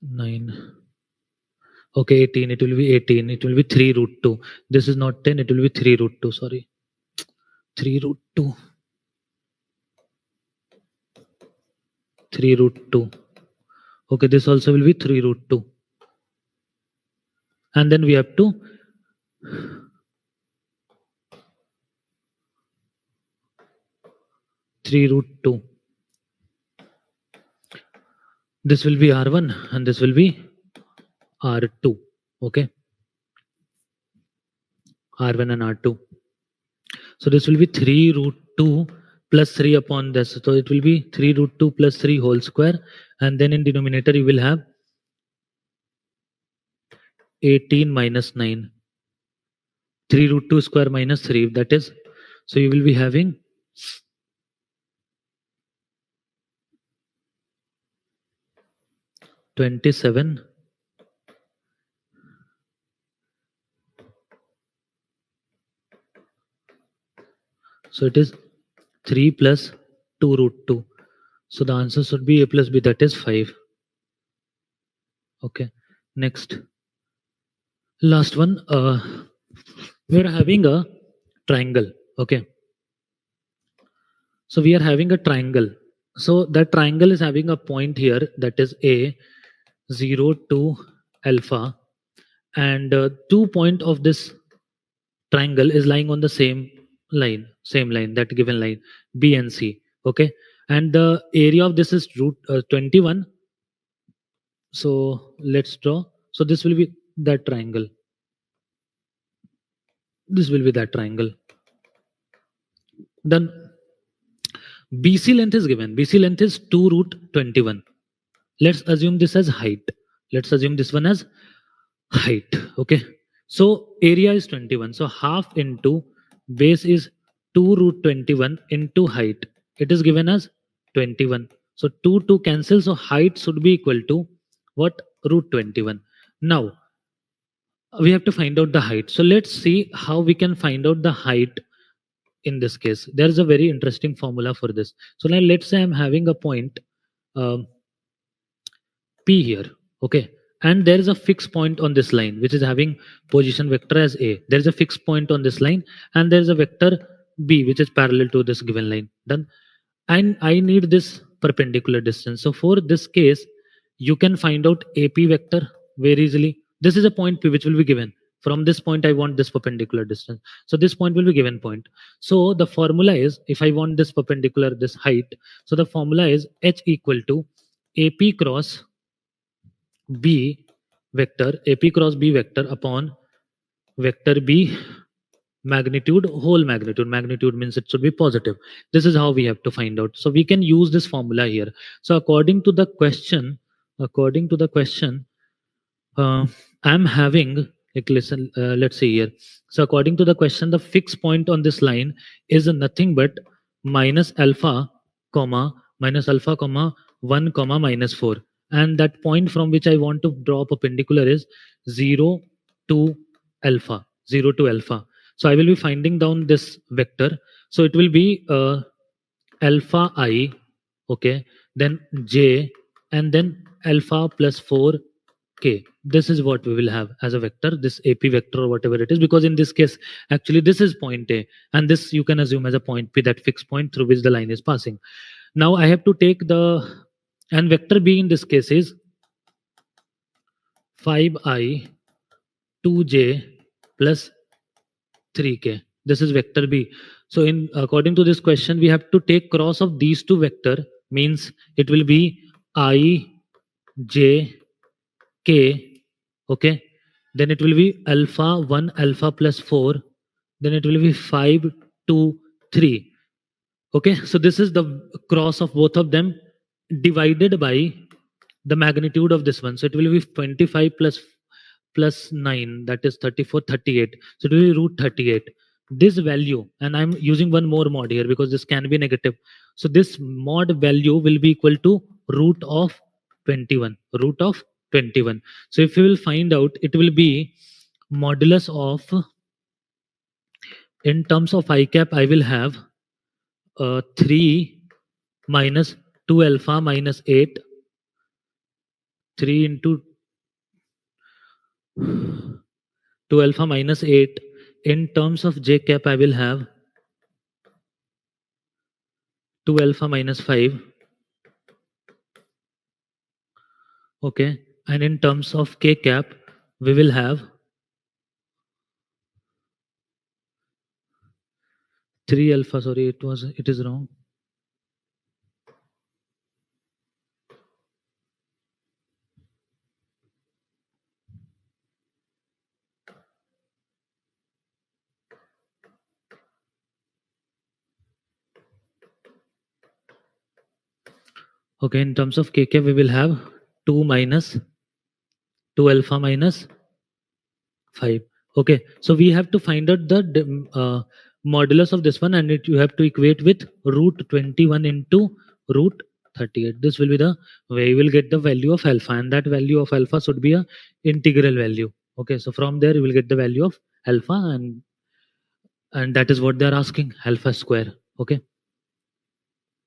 9. Okay, 18, it will be 18, it will be 3 root 2. This is not 10, it will be 3 root 2, sorry, 3 root 2. 3 root 2. Okay, this also will be 3 root 2. And then we have to three root 2. This will be R1 and this will be R2. Okay, R1 and R2. So this will be 3 root 2 plus 3 upon this. So it will be 3 root 2 plus 3 whole square. And then in denominator you will have 18 minus 9. 3 root 2 square minus 3. That is, so you will be having 27 . So it is 3 plus 2 root 2. So the answer should be A plus B, that is 5. Okay, next. Last one. We are having a triangle. Okay. So we are having a triangle. So that triangle is having a point here, that is A, 0 to alpha. And 2 point of this triangle is lying on the same line, that given line, B and C. Okay, and the area of this is root 21. So let's draw. So this will be that triangle. This will be that triangle. Then BC length is given. BC length is 2 root 21. Let's assume this as height. Let's assume this one as height. Okay, so area is 21. So half into base is 2 root 21 into height. It is given as 21. So 2 cancel. So height should be equal to what? Root 21. Now we have to find out the height. So let's see how we can find out the height in this case. There is a very interesting formula for this. So now let's say I'm having a point um, P here, okay, and there is a fixed point on this line which is having position vector as A. There is a fixed point on this line and there is a vector B which is parallel to this given line. Done. And I need this perpendicular distance. So for this case, you can find out AP vector very easily. This is a point P which will be given. From this point, I want this perpendicular distance. So this point will be given point. So the formula is, if I want this perpendicular, this height, so the formula is H equal to AP cross B vector, AP cross B vector upon vector B magnitude, whole magnitude. Magnitude means it should be positive. This is how we have to find out. So we can use this formula here. So according to the question, I'm having, like, listen, let's see here. So according to the question, the fixed point on this line is nothing but minus alpha, comma, 1, comma, -4. And that point from which I want to draw perpendicular is 0 to alpha, 0 to alpha. So I will be finding down this vector. So it will be alpha I, okay, then j, and then alpha plus 4k. This is what we will have as a vector, this AP vector or whatever it is, because in this case, actually this is point A, and this you can assume as a point P, that fixed point through which the line is passing. Now I have to take the, and vector B in this case is 5i 2j plus 3k. This is vector B. So in according to this question, we have to take cross of these two vector, means it will be I, j, k, okay. Then it will be alpha 1, alpha plus 4. Then it will be 5, 2, 3. Okay, so this is the cross of both of them divided by the magnitude of this one. So it will be 25 plus 9, that is 34, 38. So it will be root 38. This value, and I'm using one more mod here because this can be negative. So this mod value will be equal to root of 21. Root of 21. So if you will find out, it will be modulus of, in terms of I cap, I will have 3 minus 2 alpha minus 8. 3 into 2 alpha minus 8. In terms of j cap, I will have 2 alpha minus 5. Okay. And in terms of k cap, we will have 3 alpha. Sorry, it is wrong. Okay, in terms of k cap, we will have 2 minus 2 alpha minus 5. Okay, so we have to find out the modulus of this one, and you have to equate with root 21 into root 38. This will be the way you will get the value of alpha, and that value of alpha should be a integral value. Okay, so from there you will get the value of alpha, and that is what they are asking, alpha square. Okay.